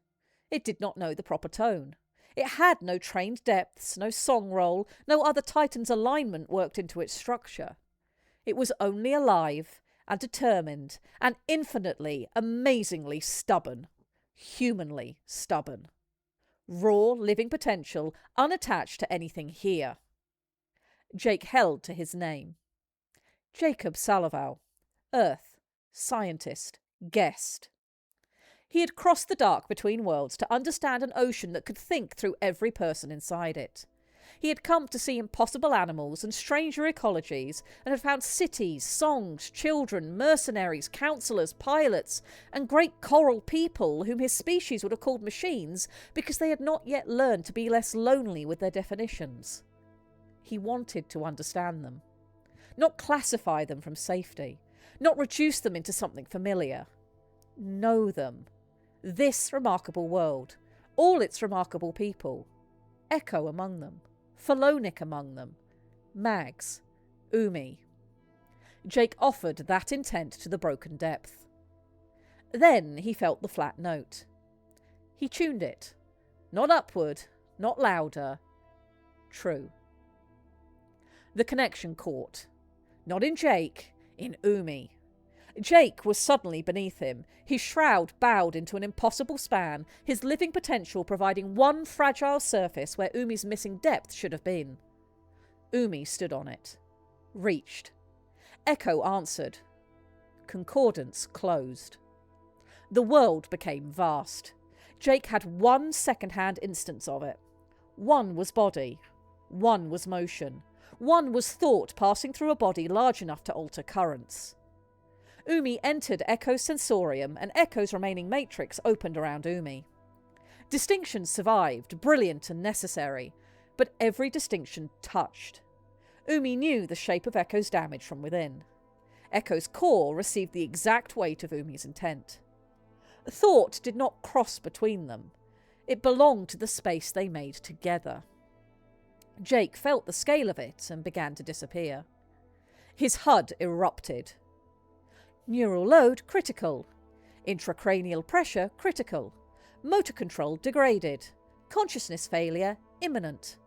It did not know the proper tone. It had no trained depths, no song roll, no other Titan's alignment worked into its structure. It was only alive and determined and infinitely, amazingly stubborn. Humanly stubborn. Raw, living potential, unattached to anything here. Jake held to his name. Jacob Salaval. Earth. Scientist. Guest. He had crossed the dark between worlds to understand an ocean that could think through every person inside it. He had come to see impossible animals and stranger ecologies, and had found cities, songs, children, mercenaries, counsellors, pilots, and great coral people whom his species would have called machines because they had not yet learned to be less lonely with their definitions. He wanted to understand them. Not classify them from safety. Not reduce them into something familiar. Know them. This remarkable world. All its remarkable people. Echo among them. Phalonic among them. Mags. Umi. Jake offered that intent to the broken depth. Then he felt the flat note. He tuned it. Not upward, not louder. True. The connection caught. Not in Jake, in Umi. Jake was suddenly beneath him, his shroud bowed into an impossible span, his living potential providing one fragile surface where Umi's missing depth should have been. Umi stood on it. Reached. Echo answered. Concordance closed. The world became vast. Jake had one second-hand instance of it. One was body. One was motion. One was thought passing through a body large enough to alter currents. Umi entered Echo's sensorium, and Echo's remaining matrix opened around Umi. Distinctions survived, brilliant and necessary, but every distinction touched. Umi knew the shape of Echo's damage from within. Echo's core received the exact weight of Umi's intent. Thought did not cross between them. It belonged to the space they made together. Jake felt the scale of it and began to disappear. His HUD erupted. Neural load critical. Intracranial pressure critical. Motor control degraded. Consciousness failure imminent.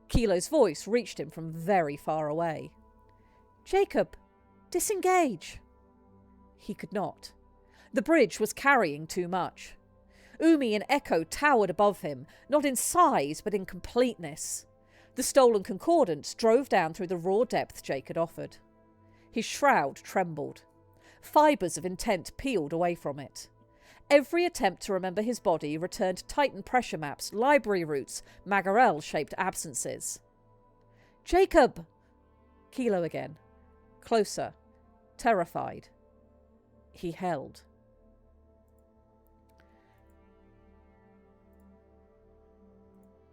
Kilo's voice reached him from very far away. Jacob, disengage. He could not. The bridge was carrying too much. Umi and Echo towered above him, not in size but in completeness. The stolen concordance drove down through the raw depth Jake had offered. His shroud trembled. Fibres of intent peeled away from it. Every attempt to remember his body returned Titan pressure maps, library routes, Magarel-shaped absences. Jacob! Kilo again. Closer. Terrified. He held.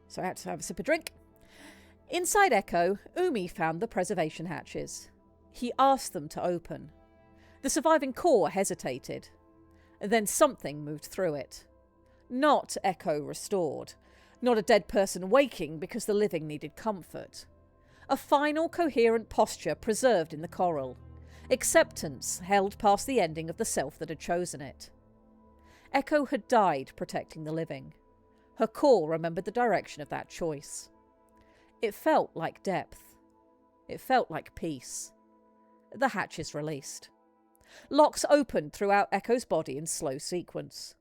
So I had to have a sip of drink. Inside Echo, Umi found the preservation hatches. He asked them to open. The surviving core hesitated. Then something moved through it. Not Echo restored. Not a dead person waking because the living needed comfort. A final coherent posture preserved in the coral. Acceptance held past the ending of the self that had chosen it. Echo had died protecting the living. Her core remembered the direction of that choice. It felt like depth. It felt like peace. The hatches released. Locks opened throughout Echo's body in slow sequence.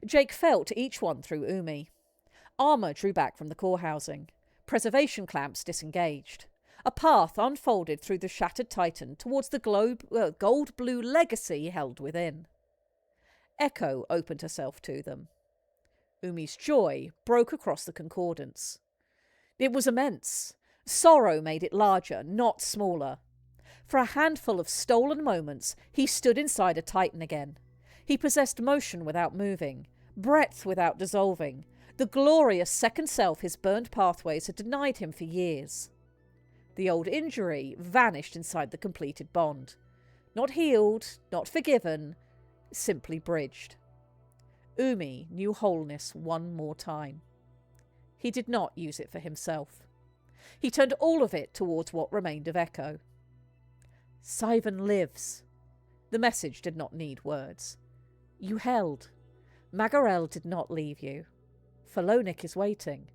Jake felt each one through Umi. Armour drew back from the core housing. Preservation clamps disengaged. A path unfolded through the shattered Titan towards the gold-blue legacy held within. Echo opened herself to them. Umi's joy broke across the concordance. It was immense. Sorrow made it larger, not smaller. For a handful of stolen moments, he stood inside a Titan again. He possessed motion without moving, breadth without dissolving, the glorious second self his burned pathways had denied him for years. The old injury vanished inside the completed bond. Not healed, not forgiven, simply bridged. Umi knew wholeness one more time. He did not use it for himself. He turned all of it towards what remained of Echo. Sivan lives. The message did not need words. You held. Magarel did not leave you. Falonik is waiting.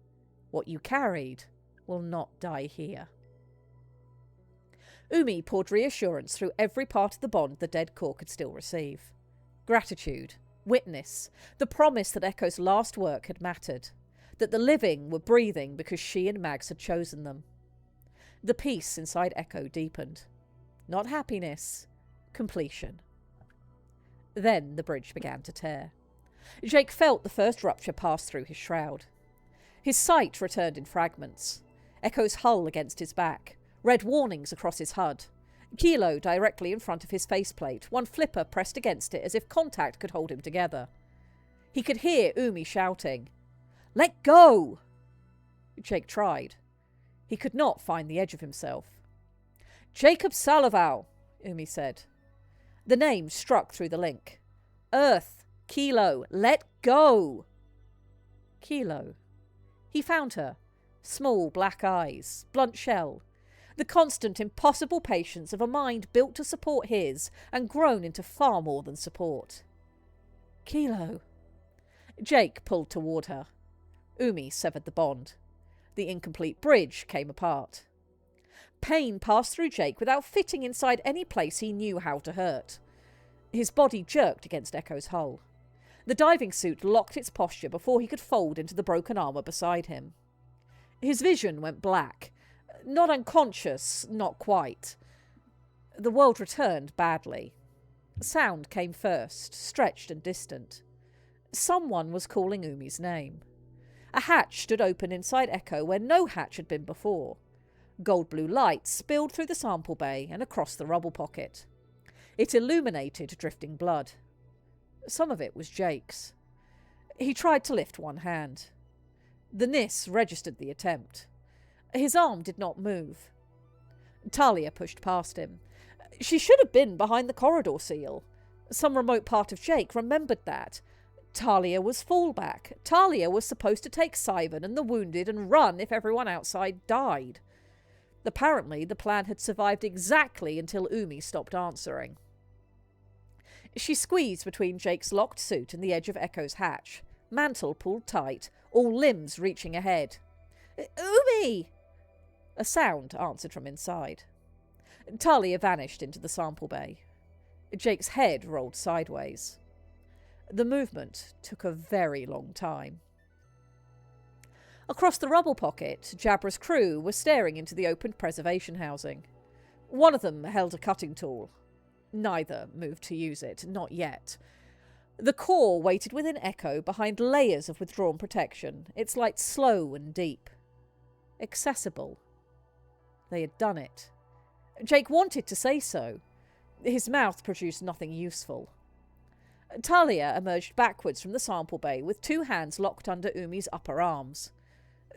What you carried will not die here. Umi poured reassurance through every part of the bond the dead core could still receive. Gratitude, witness, the promise that Echo's last work had mattered, that the living were breathing because she and Mags had chosen them. The peace inside Echo deepened. Not happiness, completion. Then the bridge began to tear. Jake felt the first rupture pass through his shroud. His sight returned in fragments. Echo's hull against his back, red warnings across his HUD. Kilo directly in front of his faceplate, one flipper pressed against it as if contact could hold him together. He could hear Umi shouting, "Let go!" Jake tried. He could not find the edge of himself. "Jacob Salaval," Umi said. The name struck through the link. "Earth, Kilo, let go!" Kilo. He found her. Small black eyes, blunt shell. The constant, impossible patience of a mind built to support his and grown into far more than support. Kilo. Jake pulled toward her. Umi severed the bond. The incomplete bridge came apart. Pain passed through Jake without fitting inside any place he knew how to hurt. His body jerked against Echo's hull. The diving suit locked its posture before he could fold into the broken armour beside him. His vision went black. Not unconscious, not quite. The world returned badly. Sound came first, stretched and distant. Someone was calling Umi's name. A hatch stood open inside Echo where no hatch had been before. Gold-blue light spilled through the sample bay and across the rubble pocket. It illuminated drifting blood. Some of it was Jake's. He tried to lift one hand. The NIS registered the attempt. His arm did not move. Talia pushed past him. She should have been behind the corridor seal. Some remote part of Jake remembered that. Talia was fallback. Talia was supposed to take Sivan and the wounded and run if everyone outside died. Apparently, the plan had survived exactly until Umi stopped answering. She squeezed between Jake's locked suit and the edge of Echo's hatch, mantle pulled tight, all limbs reaching ahead. Umi! A sound answered from inside. Talia vanished into the sample bay. Jake's head rolled sideways. The movement took a very long time. Across the rubble pocket, Jabra's crew were staring into the opened preservation housing. One of them held a cutting tool. Neither moved to use it, not yet. The core waited within Echo behind layers of withdrawn protection, its light slow and deep. Accessible. They had done it. Jake wanted to say so. His mouth produced nothing useful. Talia emerged backwards from the sample bay with two hands locked under Umi's upper arms.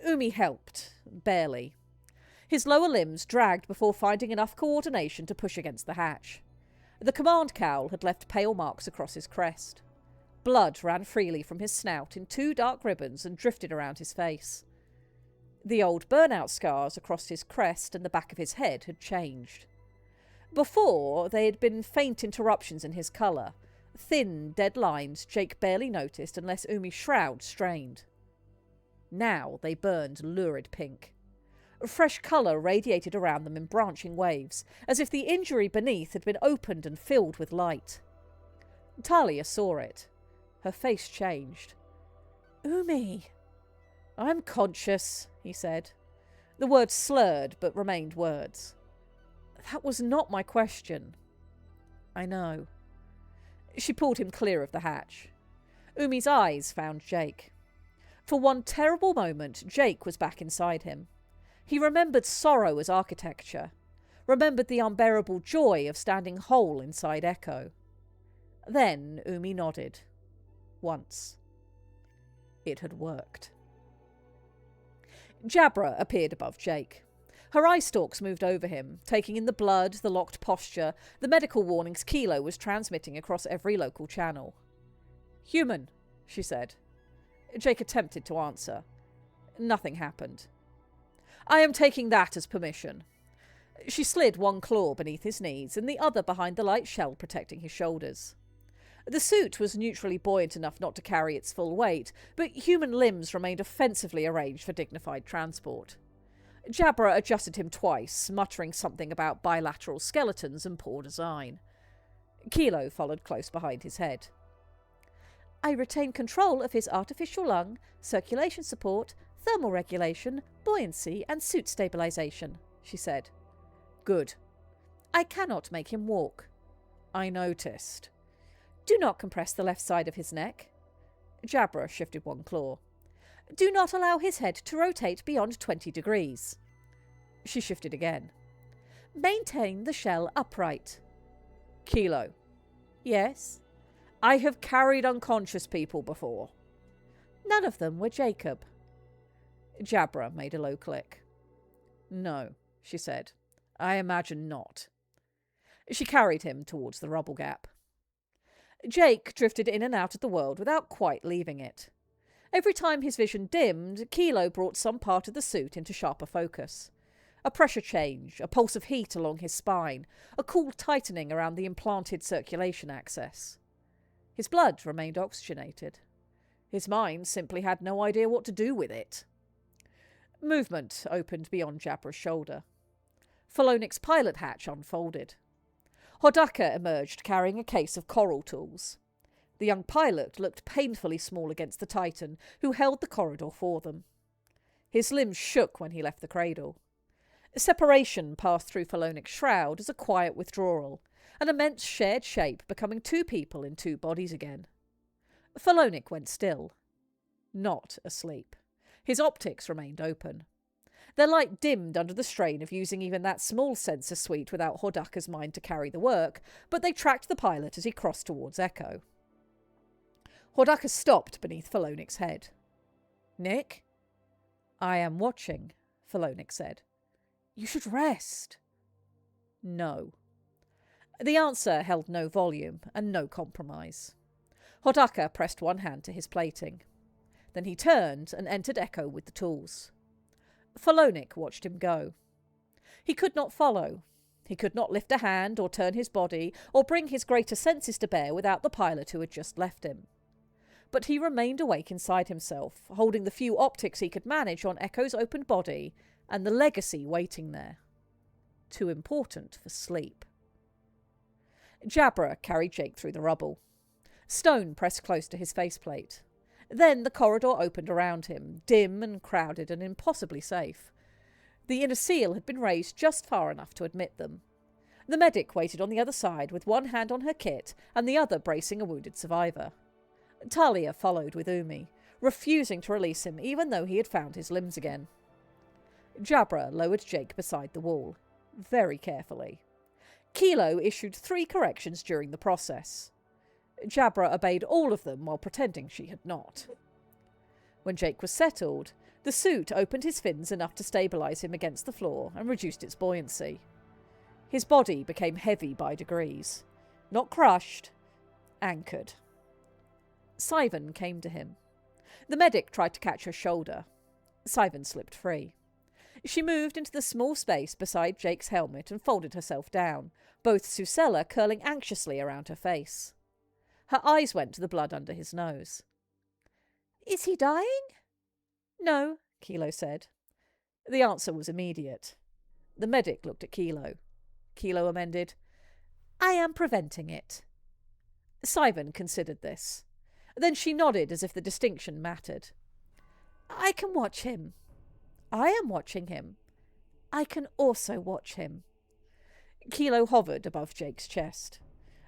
Umi helped, barely. His lower limbs dragged before finding enough coordination to push against the hatch. The command cowl had left pale marks across his crest. Blood ran freely from his snout in two dark ribbons and drifted around his face. The old burnout scars across his crest and the back of his head had changed. Before, they had been faint interruptions in his colour, thin, dead lines Jake barely noticed unless Umi's shroud strained. Now they burned lurid pink. Fresh colour radiated around them in branching waves, as if the injury beneath had been opened and filled with light. Talia saw it. Her face changed. Umi! I'm conscious, he said. The words slurred, but remained words. That was not my question. I know. She pulled him clear of the hatch. Umi's eyes found Jake. For one terrible moment, Jake was back inside him. He remembered sorrow as architecture, remembered the unbearable joy of standing whole inside Echo. Then Umi nodded. Once. It had worked. Jabra appeared above Jake. Her eye stalks moved over him, taking in the blood, the locked posture, the medical warnings Kilo was transmitting across every local channel. Human, she said. Jake attempted to answer. Nothing happened. I am taking that as permission. She slid one claw beneath his knees and the other behind the light shell protecting his shoulders. The suit was neutrally buoyant enough not to carry its full weight, but human limbs remained offensively arranged for dignified transport. Jabra adjusted him twice, muttering something about bilateral skeletons and poor design. Kilo followed close behind his head. I retain control of his artificial lung, circulation support, thermal regulation, buoyancy and suit stabilization, she said. Good. I cannot make him walk. I noticed. Do not compress the left side of his neck. Jabra shifted one claw. Do not allow his head to rotate beyond 20 degrees. She shifted again. Maintain the shell upright. Kilo. Yes. I have carried unconscious people before. None of them were Jacob. Jabra made a low click. No, she said. I imagine not. She carried him towards the rubble gap. Jake drifted in and out of the world without quite leaving it. Every time his vision dimmed, Kilo brought some part of the suit into sharper focus. A pressure change, a pulse of heat along his spine, a cool tightening around the implanted circulation access. His blood remained oxygenated. His mind simply had no idea what to do with it. Movement opened beyond Jabra's shoulder. Falonic's pilot hatch unfolded. Hodaka emerged carrying a case of coral tools. The young pilot looked painfully small against the Titan, who held the corridor for them. His limbs shook when he left the cradle. Separation passed through Falonic's shroud as a quiet withdrawal, an immense shared shape becoming two people in two bodies again. Falonic went still. Not asleep. His optics remained open. Their light dimmed under the strain of using even that small sensor suite without Hodaka's mind to carry the work, but they tracked the pilot as he crossed towards Echo. Hodaka stopped beneath Falonic's head. "Nick?" "I am watching," Falonic said. "You should rest." "No." The answer held no volume and no compromise. Hodaka pressed one hand to his plating. Then he turned and entered Echo with the tools. Falonic watched him go. He could not follow. He could not lift a hand or turn his body or bring his greater senses to bear without the pilot who had just left him. But he remained awake inside himself, holding the few optics he could manage on Echo's open body and the legacy waiting there. Too important for sleep. Jabra carried Jake through the rubble. Stone pressed close to his faceplate. Then the corridor opened around him, dim and crowded and impossibly safe. The inner seal had been raised just far enough to admit them. The medic waited on the other side with one hand on her kit and the other bracing a wounded survivor. Talia followed with Umi, refusing to release him even though he had found his limbs again. Jabra lowered Jake beside the wall, very carefully. Kilo issued 3 corrections during the process. Jabra obeyed all of them while pretending she had not. When Jake was settled, the suit opened his fins enough to stabilise him against the floor and reduced its buoyancy. His body became heavy by degrees. Not crushed, anchored. Sivan came to him. The medic tried to catch her shoulder. Sivan slipped free. She moved into the small space beside Jake's helmet and folded herself down, both Susella curling anxiously around her face. Her eyes went to the blood under his nose. "Is he dying?" "No," Kilo said. The answer was immediate. The medic looked at Kilo. Kilo amended, "I am preventing it." Sivan considered this. Then she nodded as if the distinction mattered. "I can watch him. I am watching him. I can also watch him." Kilo hovered above Jake's chest.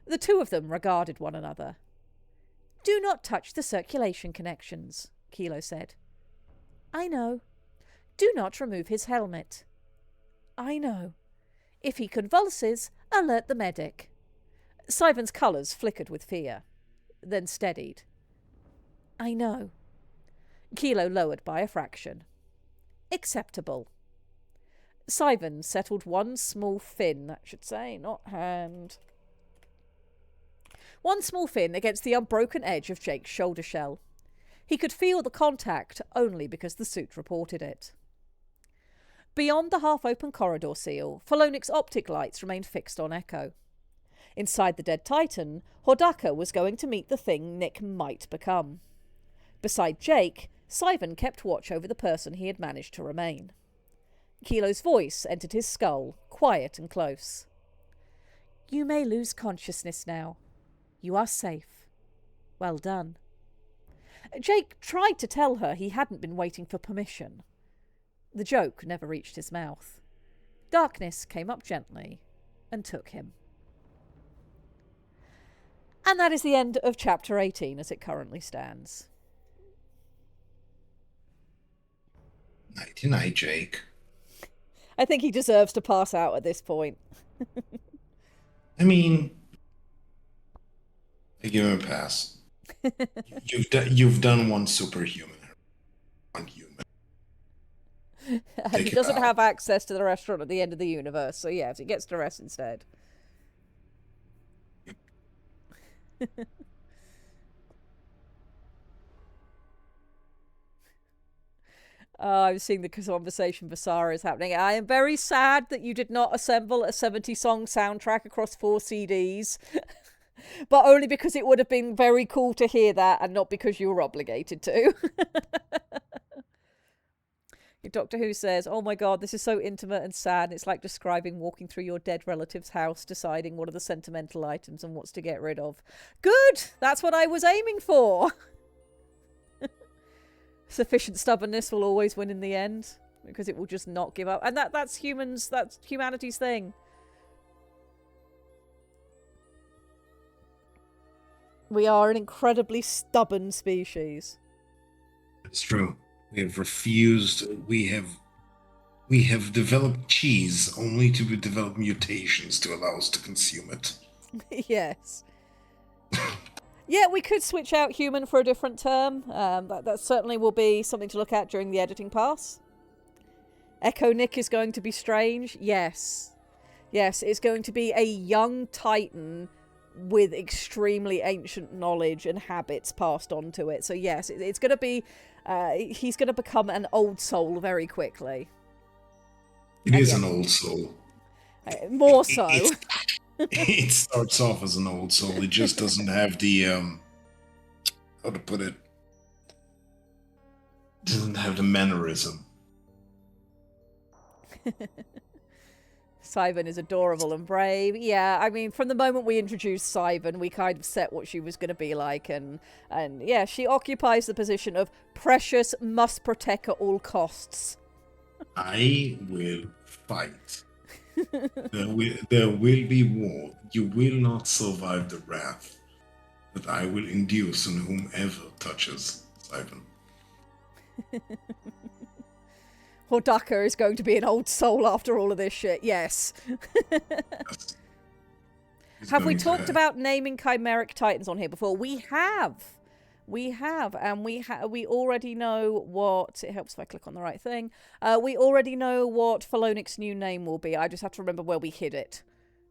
The two of them regarded one another. "Do not touch the circulation connections," Kilo said. "I know. Do not remove his helmet." "I know. If he convulses, alert the medic." Sivan's colours flickered with fear, then steadied. "I know." Kilo lowered by a fraction. "Acceptable." Sivan settled one small fin, that should say, not hand. One small fin against the unbroken edge of Jake's shoulder shell. He could feel the contact only because the suit reported it. Beyond the half-open corridor seal, Falonic's optic lights remained fixed on Echo. Inside the dead Titan, Hodaka was going to meet the thing Nick might become. Beside Jake, Sivan kept watch over the person he had managed to remain. Kilo's voice entered his skull, quiet and close. "You may lose consciousness now. You are safe. Well done." Jake tried to tell her he hadn't been waiting for permission. The joke never reached his mouth. Darkness came up gently and took him. And that is the end of Chapter 18 as it currently stands. Nighty-night, Jake. I think he deserves to pass out at this point. I mean, I give him a pass. You've done one superhuman. One human. He doesn't have access to the restaurant at the end of the universe, so yes, he gets to rest instead. I'm seeing the conversation Vasara is happening. I am very sad that you did not assemble a 70-song soundtrack across 4 CDs. But only because it would have been very cool to hear that and not because you were obligated to. Doctor Who says, oh my god, this is so intimate and sad. It's like describing walking through your dead relative's house, deciding what are the sentimental items and what's to get rid of. Good! That's what I was aiming for! Sufficient stubbornness will always win in the end, because it will just not give up. And that's humanity's thing. We are an incredibly stubborn species. It's true. We have refused. We have developed cheese only to develop mutations to allow us to consume it. Yes. Yeah, we could switch out human for a different term. That certainly will be something to look at during the editing pass. Echo Nick is going to be strange. Yes. Yes, it's going to be a young Titan with extremely ancient knowledge and habits passed on to it. So yes, it's going to be... he's going to become an old soul very quickly. It is an old soul. More so. It starts off as an old soul. It just doesn't have the how to put it. Doesn't have the mannerism. Sivan is adorable and brave. Yeah, I mean, from the moment we introduced Sivan, we kind of set what she was going to be like, and yeah, she occupies the position of precious, must protect at all costs. I will fight. There will be war. You will not survive the wrath that I will induce on whomever touches Sivan. Hordaka is going to be an old soul after all of this shit, yes. Yes. Have we talked about naming chimeric titans on here before? We have. We have, and we already know what... It helps if I click on the right thing. We already know what Phalonic's new name will be. I just have to remember where we hid it.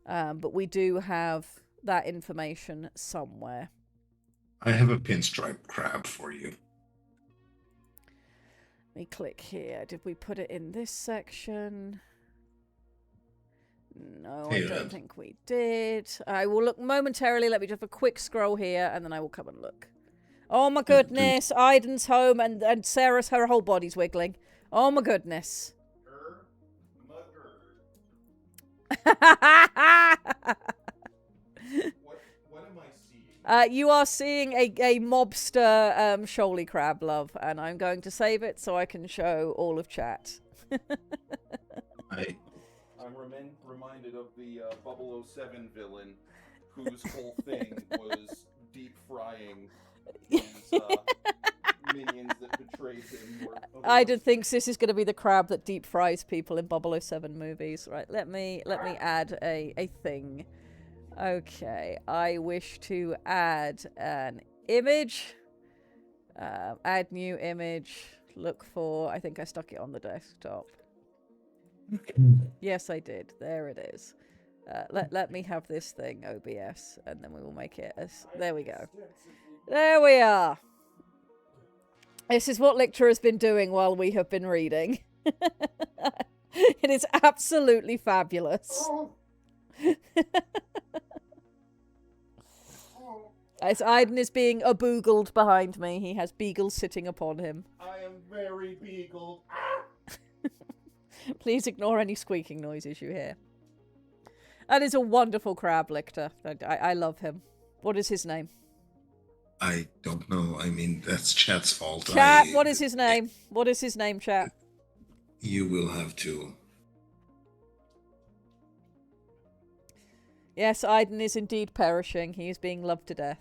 But we do have that information somewhere. I have a pinstripe crab for you. Let me click here. Did we put it in this section? No, I don't think we did. I will look momentarily. Let me just have a quick scroll here, and then I will come and look. Oh my goodness, Aiden's home and Sarah's, her whole body's wiggling. Oh my goodness. What am I seeing? You are seeing a mobster shoaly crab, love, and I'm going to save it so I can show all of chat. I'm reminded of the 007 villain whose whole thing was deep frying these minions that betrayed him. Aiden thinks this is going to be the crab that deep fries people in 007 movies. Right, let me add a thing. Okay, I wish to add an image. Add new image. Look for... I think I stuck it on the desktop. Yes, I did. There it is. Let me have this thing, OBS, and then we will make it as... There we go. There we are. This is what Lictor has been doing while we have been reading. It is absolutely fabulous. As Aiden is being aboogled behind me, he has beagles sitting upon him. I am very beagled. Please ignore any squeaking noises you hear. That is a wonderful crab, Lictor. I love him. What is his name? I don't know. I mean, that's chat's fault. Chat, what is his name? What is his name, chat? You will have to. Yes, Aiden is indeed perishing. He is being loved to death.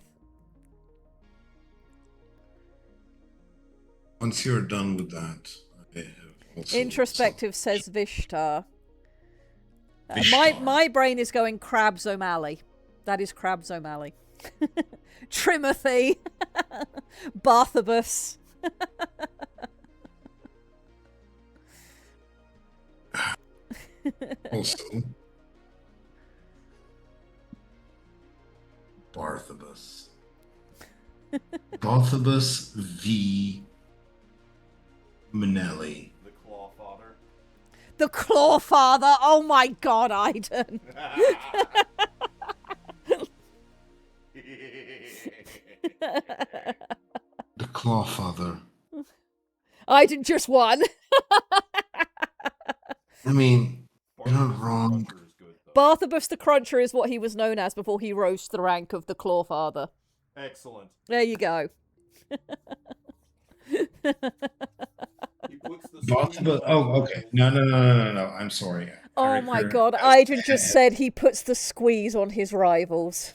Once you're done with that, I have also Introspective says Vishtar. Vishtar. My brain is going Crabs O'Malley. That is Crabs O'Malley. Trimothy. Barthabas. Also, Barthabas. Barthabas v. Manelli. The Claw Father. The Claw Father. Oh my God, Aiden. The Clawfather. Aiden just won. I mean, you're not wrong. Cruncher is good, though. Barthabus the Cruncher is what he was known as before he rose to the rank of the Claw Father. Excellent. There you go. He puts the Barthabus. squeeze Oh, on okay. the- No. I'm sorry. Oh my Erica- God, Aiden just said he puts the squeeze on his rivals.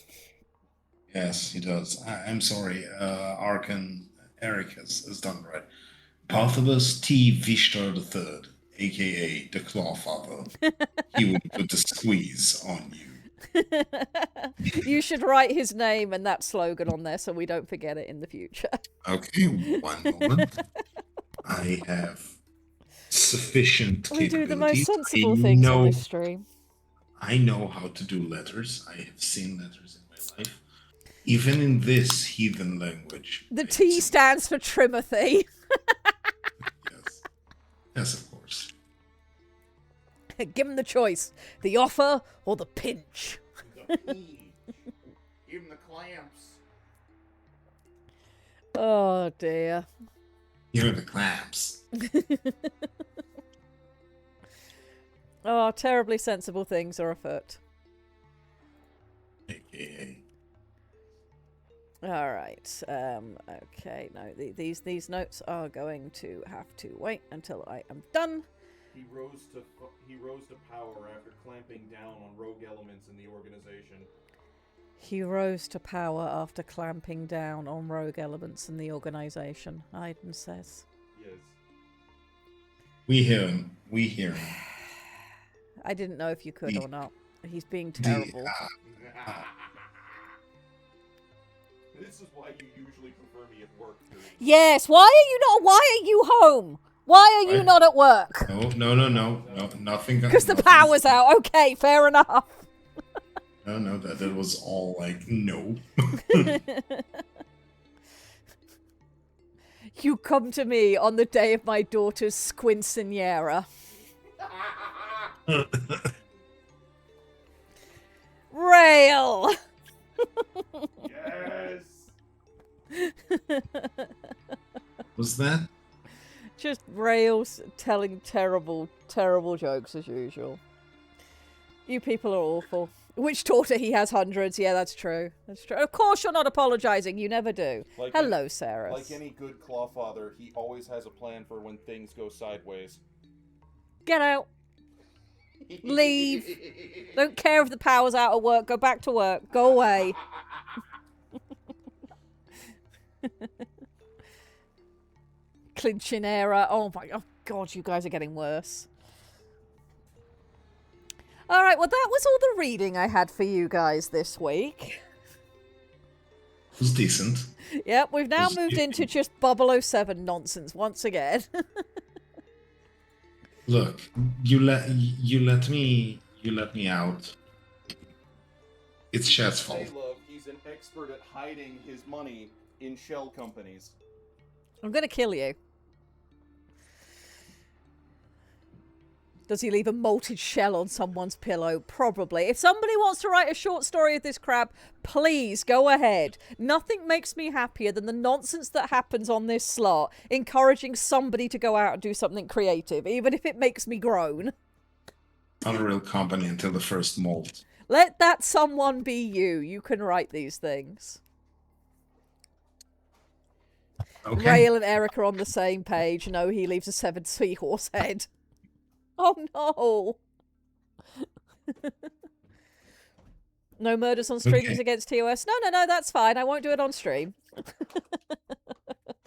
Yes, he does. I'm sorry. Arkan Eric has done right. Barthabus T. Vishtar III, aka the Clawfather. He would put the squeeze on you. You should write his name and that slogan on there so we don't forget it in the future. Okay, one moment. I have sufficient We do the most capabilities. sensible I things on know- this stream. I know how to do letters. I have seen letters in my life. Even in this heathen language. The T stands for Trimothy. Yes. Yes, of course. Give him the choice. The offer or the pinch. The pee. Give him the clamps. Oh dear. Here are the clamps. Oh, terribly sensible things are afoot. AKA. All right. Okay. No, these notes are going to have to wait until I am done. He rose to power after clamping down on rogue elements in the organization. He rose to power after clamping down on rogue elements in the organization, Aiden says. Yes. We hear him. We hear him. I didn't know if you could The- or not. He's being terrible. This is why you usually prefer me at work. Dude. Yes, why are you home? Why are you Right. not at work? No, nothing. Because the nothing- power's out. Okay, fair enough. No, that was all like, no. You come to me on the day of my daughter's quinceanera. Rail! Yes. Was that? Just Rails telling terrible, terrible jokes as usual. You people are awful. Which daughter he has hundreds. Yeah, that's true. That's true. Of course you're not apologizing. You never do. Like Hello, Sarah. Like any good Clawfather, he always has a plan for when things go sideways. Get out. Leave. Don't care if the power's out of work. Go back to work. Go away. Clinchinera. Oh my God, you guys are getting worse. All right, well, that was all the reading I had for you guys this week. It was decent. Yep, we've now Was moved it- into just 007 nonsense once again. Look, you let me out. It's Shad's fault. Hey, love, he's an expert at hiding his money in shell companies. I'm gonna kill you. Does he leave a molted shell on someone's pillow? Probably. If somebody wants to write a short story of this crap, please go ahead. Nothing makes me happier than the nonsense that happens on this slot, encouraging somebody to go out and do something creative, even if it makes me groan. Not a real company until the first mold. Let that someone be you. You can write these things. Okay. Rail and Eric are on the same page. No, he leaves a severed seahorse head. Oh no. No murders on streamings Okay. against TOS. No, that's fine. I won't do it on stream.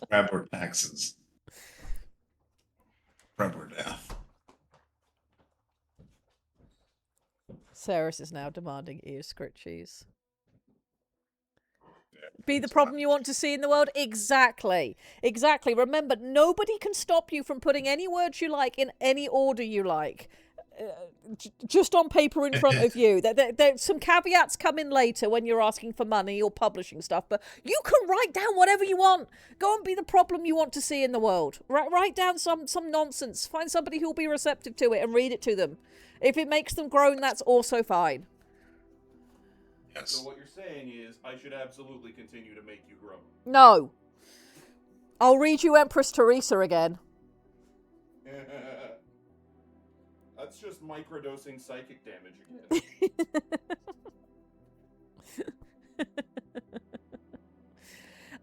Grab or taxes. Grab or death. Ceres is now demanding ear scritchies. Be the problem you want to see in the world? Exactly. Exactly. Remember, nobody can stop you from putting any words you like in any order you like. just on paper in front of you. Some caveats come in later when you're asking for money or publishing stuff, but you can write down whatever you want. Go and be the problem you want to see in the world. Write down some nonsense. Find somebody who'll be receptive to it and read it to them. If it makes them groan, that's also fine. Yes. So what you're saying is I should absolutely continue to make you grow. No. I'll read you Empress Teresa again. That's just microdosing psychic damage again.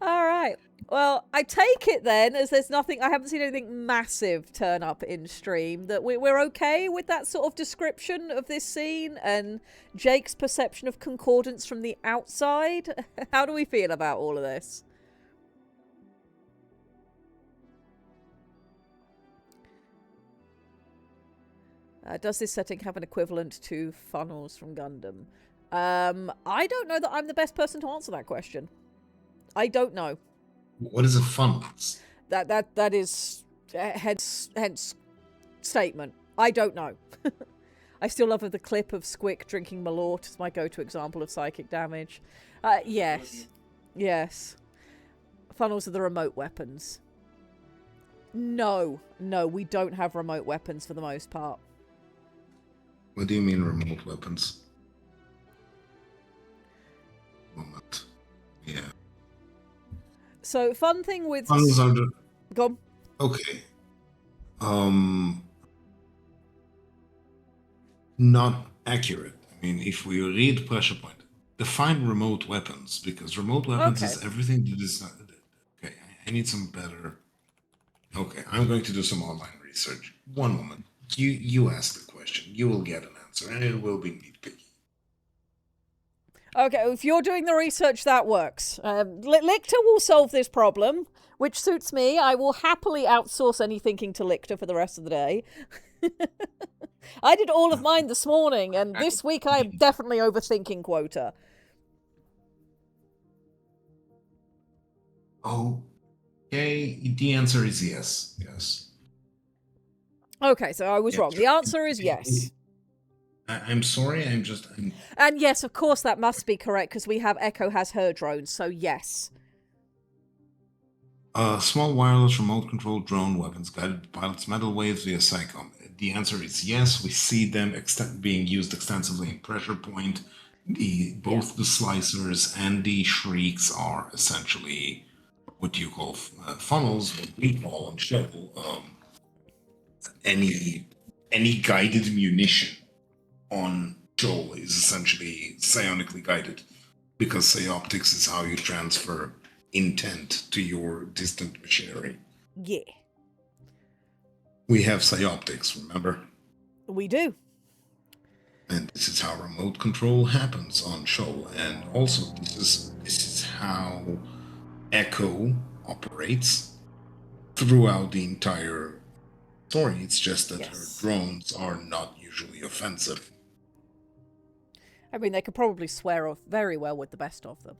All right. Well, I take it then, as there's nothing, I haven't seen anything massive turn up in stream, that we're okay with that sort of description of this scene and Jake's perception of concordance from the outside. How do we feel about all of this? Does this setting have an equivalent to funnels from Gundam? I don't know that I'm the best person to answer that question. I don't know. What is a funnel? That is hence statement. I don't know. I still love the clip of Squick drinking Malort as my go-to example of psychic damage. Yes. Funnels are the remote weapons. No, we don't have remote weapons for the most part. What do you mean remote weapons? Moment. Yeah. So, fun thing with... Funnels are the... Go on. Okay. Not accurate. I mean, if we read pressure point, define remote weapons, because remote weapons is everything that is not... Okay, I need some better... Okay, I'm going to do some online research. One moment. You ask the question. You will get an answer, and it will be nitpicky. Okay, if you're doing the research, that works. Lictor will solve this problem, which suits me. I will happily outsource any thinking to Lictor for the rest of the day. I did all of mine this morning, and this week I am definitely overthinking quota. Okay, the answer is yes. Yes. Okay, so I was wrong. The answer is yes. I'm sorry, And yes, of course that must be correct, because we have Echo has her drones, so yes. Small wireless remote-controlled drone weapons guided pilots metal waves via SciComm. The answer is yes. We see them being used extensively in Pressure Point. Both the slicers and the shrieks are essentially what you call funnels, what we call on show any guided munition on Joel is essentially psionically guided, because psioptics is how you transfer intent to your distant machinery. Yeah. We have psioptics, remember? We do. And this is how remote control happens on Shoal. And also this is how Echo operates throughout the entire story. It's just that her drones are not usually offensive. I mean, they could probably swear off very well with the best of them.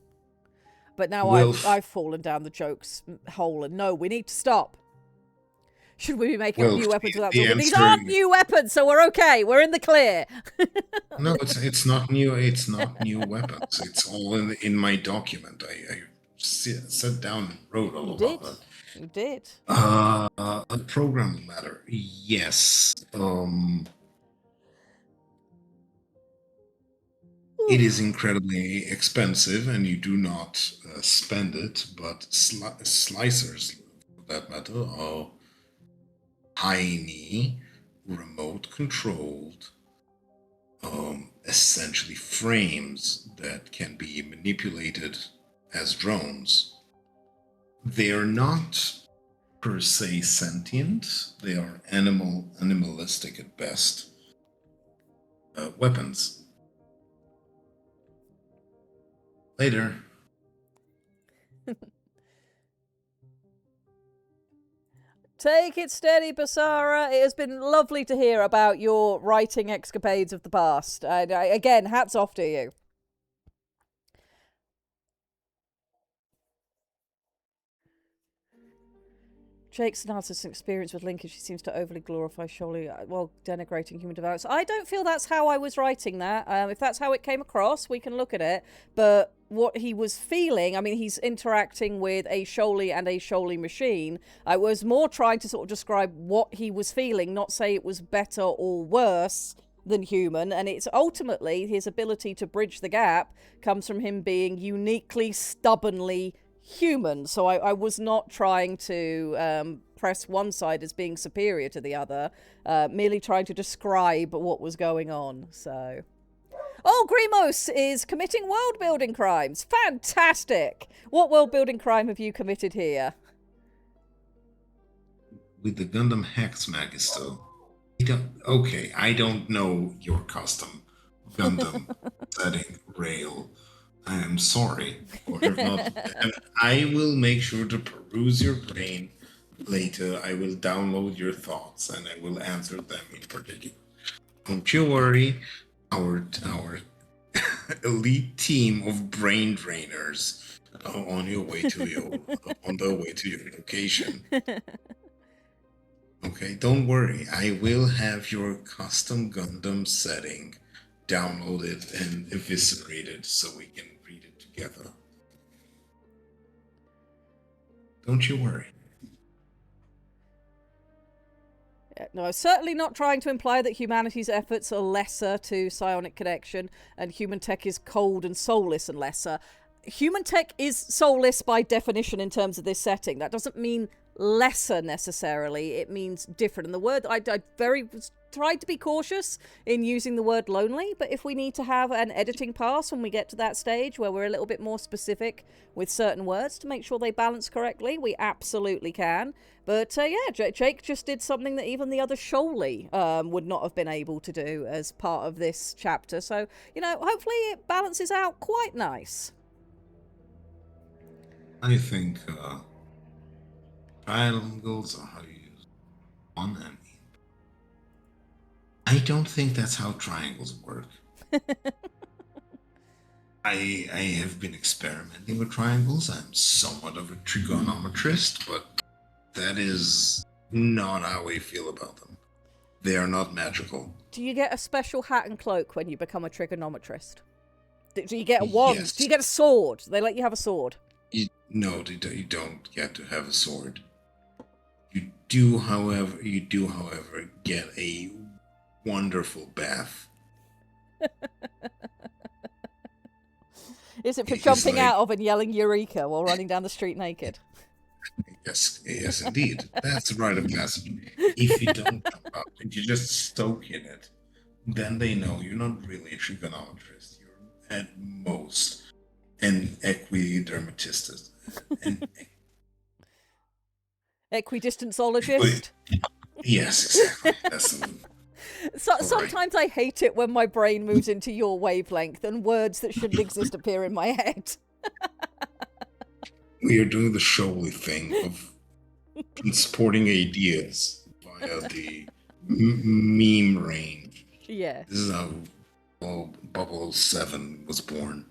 But now I've fallen down the jokes hole, and no, we need to stop. Should we be making new weapons without talking? These aren't new weapons, so we're okay. We're in the clear. No, it's not new. It's not new weapons. It's all in my document. I sat down and wrote all about that. You did. A program matter. Yes. It is incredibly expensive, and you do not spend it. But slicers, for that matter, are tiny, remote-controlled, essentially frames that can be manipulated as drones. They are not per se sentient. They are animalistic at best. Weapons. Later. Take it steady, Basara. It has been lovely to hear about your writing escapades of the past. Again, hats off to you. Jake's analysis and experience with linkage, she seems to overly glorify surely while denigrating human development. I don't feel that's how I was writing that. If that's how it came across, we can look at it. But what he was feeling, I mean, he's interacting with a Sholey and a Sholey machine. I was more trying to sort of describe what he was feeling, not say it was better or worse than human. And it's ultimately his ability to bridge the gap comes from him being uniquely, stubbornly human. So I was not trying to press one side as being superior to the other, merely trying to describe what was going on. So, oh, Grimos is committing world building crimes. Fantastic. What world building crime have you committed here? With the Gundam Hex Magisto. I don't know your custom Gundam setting rail. I am sorry for have not, and I will make sure to peruse your brain later. I will download your thoughts and I will answer them in particular. Don't you worry, our elite team of brain drainers are on your way to on their way to your location. Okay, don't worry. I will have your custom Gundam setting downloaded and eviscerated so we can read it together. Don't you worry. No, I'm certainly not trying to imply that humanity's efforts are lesser to psionic connection and human tech is cold and soulless and lesser. Human tech is soulless by definition in terms of this setting. That doesn't mean lesser necessarily. It means different. And the word, I tried to be cautious in using the word lonely, but if we need to have an editing pass when we get to that stage where we're a little bit more specific with certain words to make sure they balance correctly, we absolutely can. But yeah, Jake just did something that even the other Sholey would not have been able to do as part of this chapter. So, you know, hopefully it balances out quite nice. I think triangles are how you use one and I don't think that's how triangles work. I have been experimenting with triangles. I'm somewhat of a trigonometrist, but that is not how I feel about them. They are not magical. Do you get a special hat and cloak when you become a trigonometrist? Do you get a wand? Yes. Do you get a sword? They let you have a sword. No, you don't get to have a sword. You do, however, get a wonderful bath. Is it for jumping out of and yelling Eureka while running down the street naked? Yes, indeed. That's the rite of passage. If you don't jump out and you just stoke in it, then they know you're not really a trigonometrist. You're at most an equidermatist. Equidistantologist? Yes, exactly. That's the one. Sometimes I hate it when my brain moves into your wavelength and words that shouldn't exist appear in my head. We are doing the Sholey thing of transporting ideas via the meme range. Yeah. This is how Bubble 7 was born.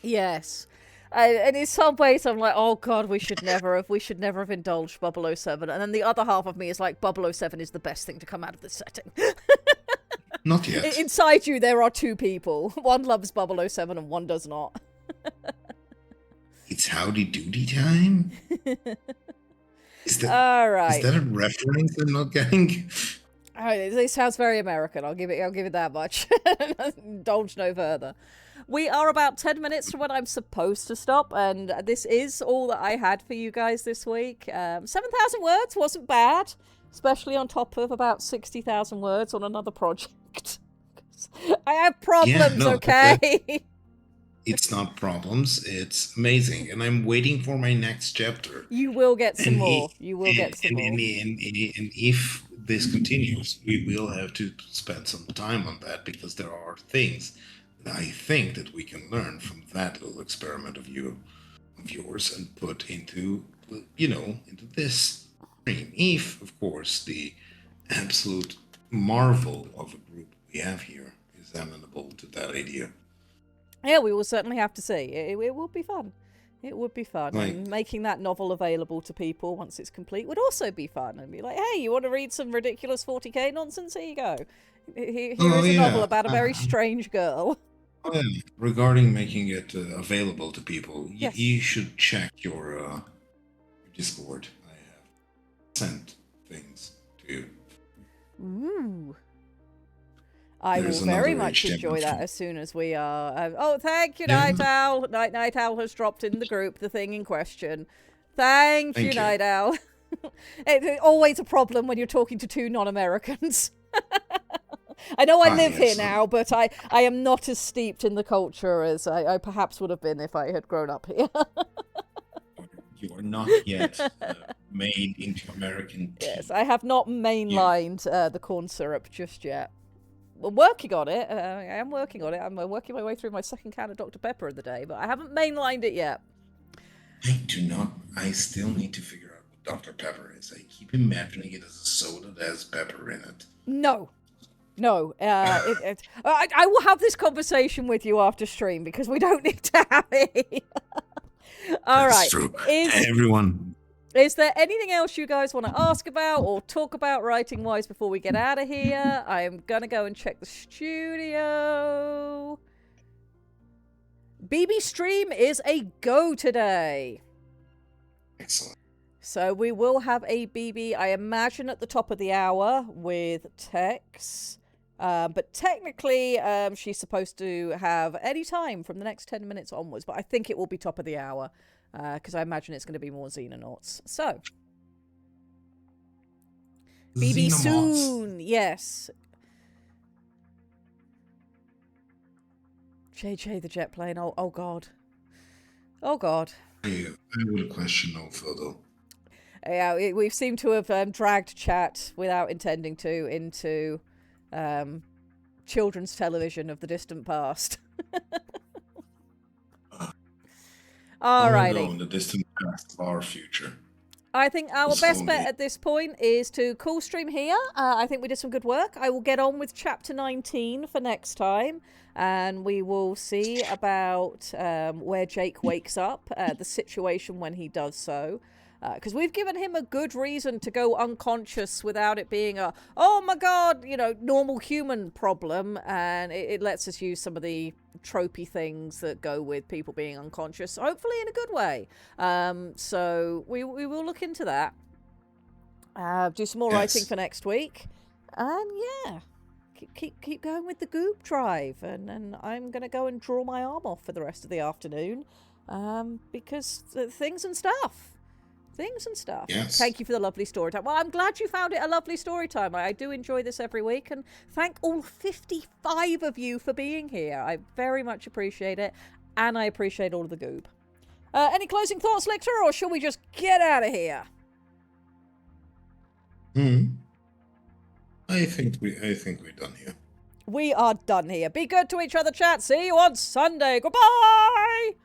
Yes. And in some ways I'm like, oh god, we should never have indulged 007. And then the other half of me is like, 007 is the best thing to come out of this setting. Not yet. Inside you there are two people. One loves 007 and one does not. It's howdy doody time? All right. Is that a reference I'm not getting? This sounds very American. I'll give it that much. Indulge no further. We are about 10 minutes from when I'm supposed to stop, and this is all that I had for you guys this week. 7,000 words wasn't bad, especially on top of about 60,000 words on another project. I have problems, okay? It's not problems, it's amazing. And I'm waiting for my next chapter. You will get some more. You will get some more. And if this continues, we will have to spend some time on that because there are things that I think that we can learn from that little experiment of yours and put into this stream. If, of course, the absolute marvel of a group we have here is amenable to that idea. Yeah, we will certainly have to see. It will be fun. It would be fun. Like- And making that novel available to people once it's complete would also be fun. And be like, hey, you want to read some ridiculous 40k nonsense? Here you go. Here is Oh, a yeah. novel about a very strange girl. Well, regarding making it available to people, Yes. you should check your Discord. I have sent things to you. Ooh. I There's will very another much HTML enjoy that font. as soon as we are. Oh, thank you, Yeah. Night Owl. Night Owl has dropped in the group the thing in question. Thank you, you. Night Owl. It's always a problem when you're talking to two non-Americans. I know I live here yes. now, but I am not as steeped in the culture as I perhaps would have been if I had grown up here. You are not yet made into American tea. Yes, I have not mainlined the corn syrup just yet. We're working on it. I am working on it. I'm working my way through my second can of Dr. Pepper of the day, but I haven't mainlined it yet. I do not. I still need to figure out what Dr. Pepper is. I keep imagining it as a soda that has pepper in it. No. I will have this conversation with you after stream because we don't need to have it. All That's right. true. Is Everyone. there anything else you guys want to ask about or talk about writing wise before we get out of here? I am gonna go and check the studio. BB stream is a go today. Excellent. So we will have a BB, I imagine, at the top of the hour with Tex. But technically, she's supposed to have any time from the next 10 minutes onwards. But I think it will be top of the hour because I imagine it's going to be more Xenonauts. So, BB Xenomorphs. soon, yes. JJ the jet plane. Oh God. Oh God. I would question no further. Yeah, we've seemed to have dragged chat without intending to into children's television of the distant past. Alrighty. In the distant past, our future. I think our It's best only- bet at this point is to call stream here. I think we did some good work. I will get on with chapter 19 for next time, and we will see about where Jake wakes up, the situation when he does so. Because we've given him a good reason to go unconscious without it being a, oh my god, normal human problem. And it lets us use some of the tropey things that go with people being unconscious, hopefully in a good way. So we will look into that. Do some more writing for next week. And yeah, keep going with the goop drive. And I'm going to go and draw my arm off for the rest of the afternoon. Because things and stuff. Yes. Thank you for the lovely story time. Well, I'm glad you found it a lovely story time. I do enjoy this every week, and thank all 55 of you for being here. I very much appreciate it, and I appreciate all of the goob. Any closing thoughts, Lictor, or shall we just get out of here? I think we're done here. We are done here. Be good to each other, chat. See you on Sunday. Goodbye.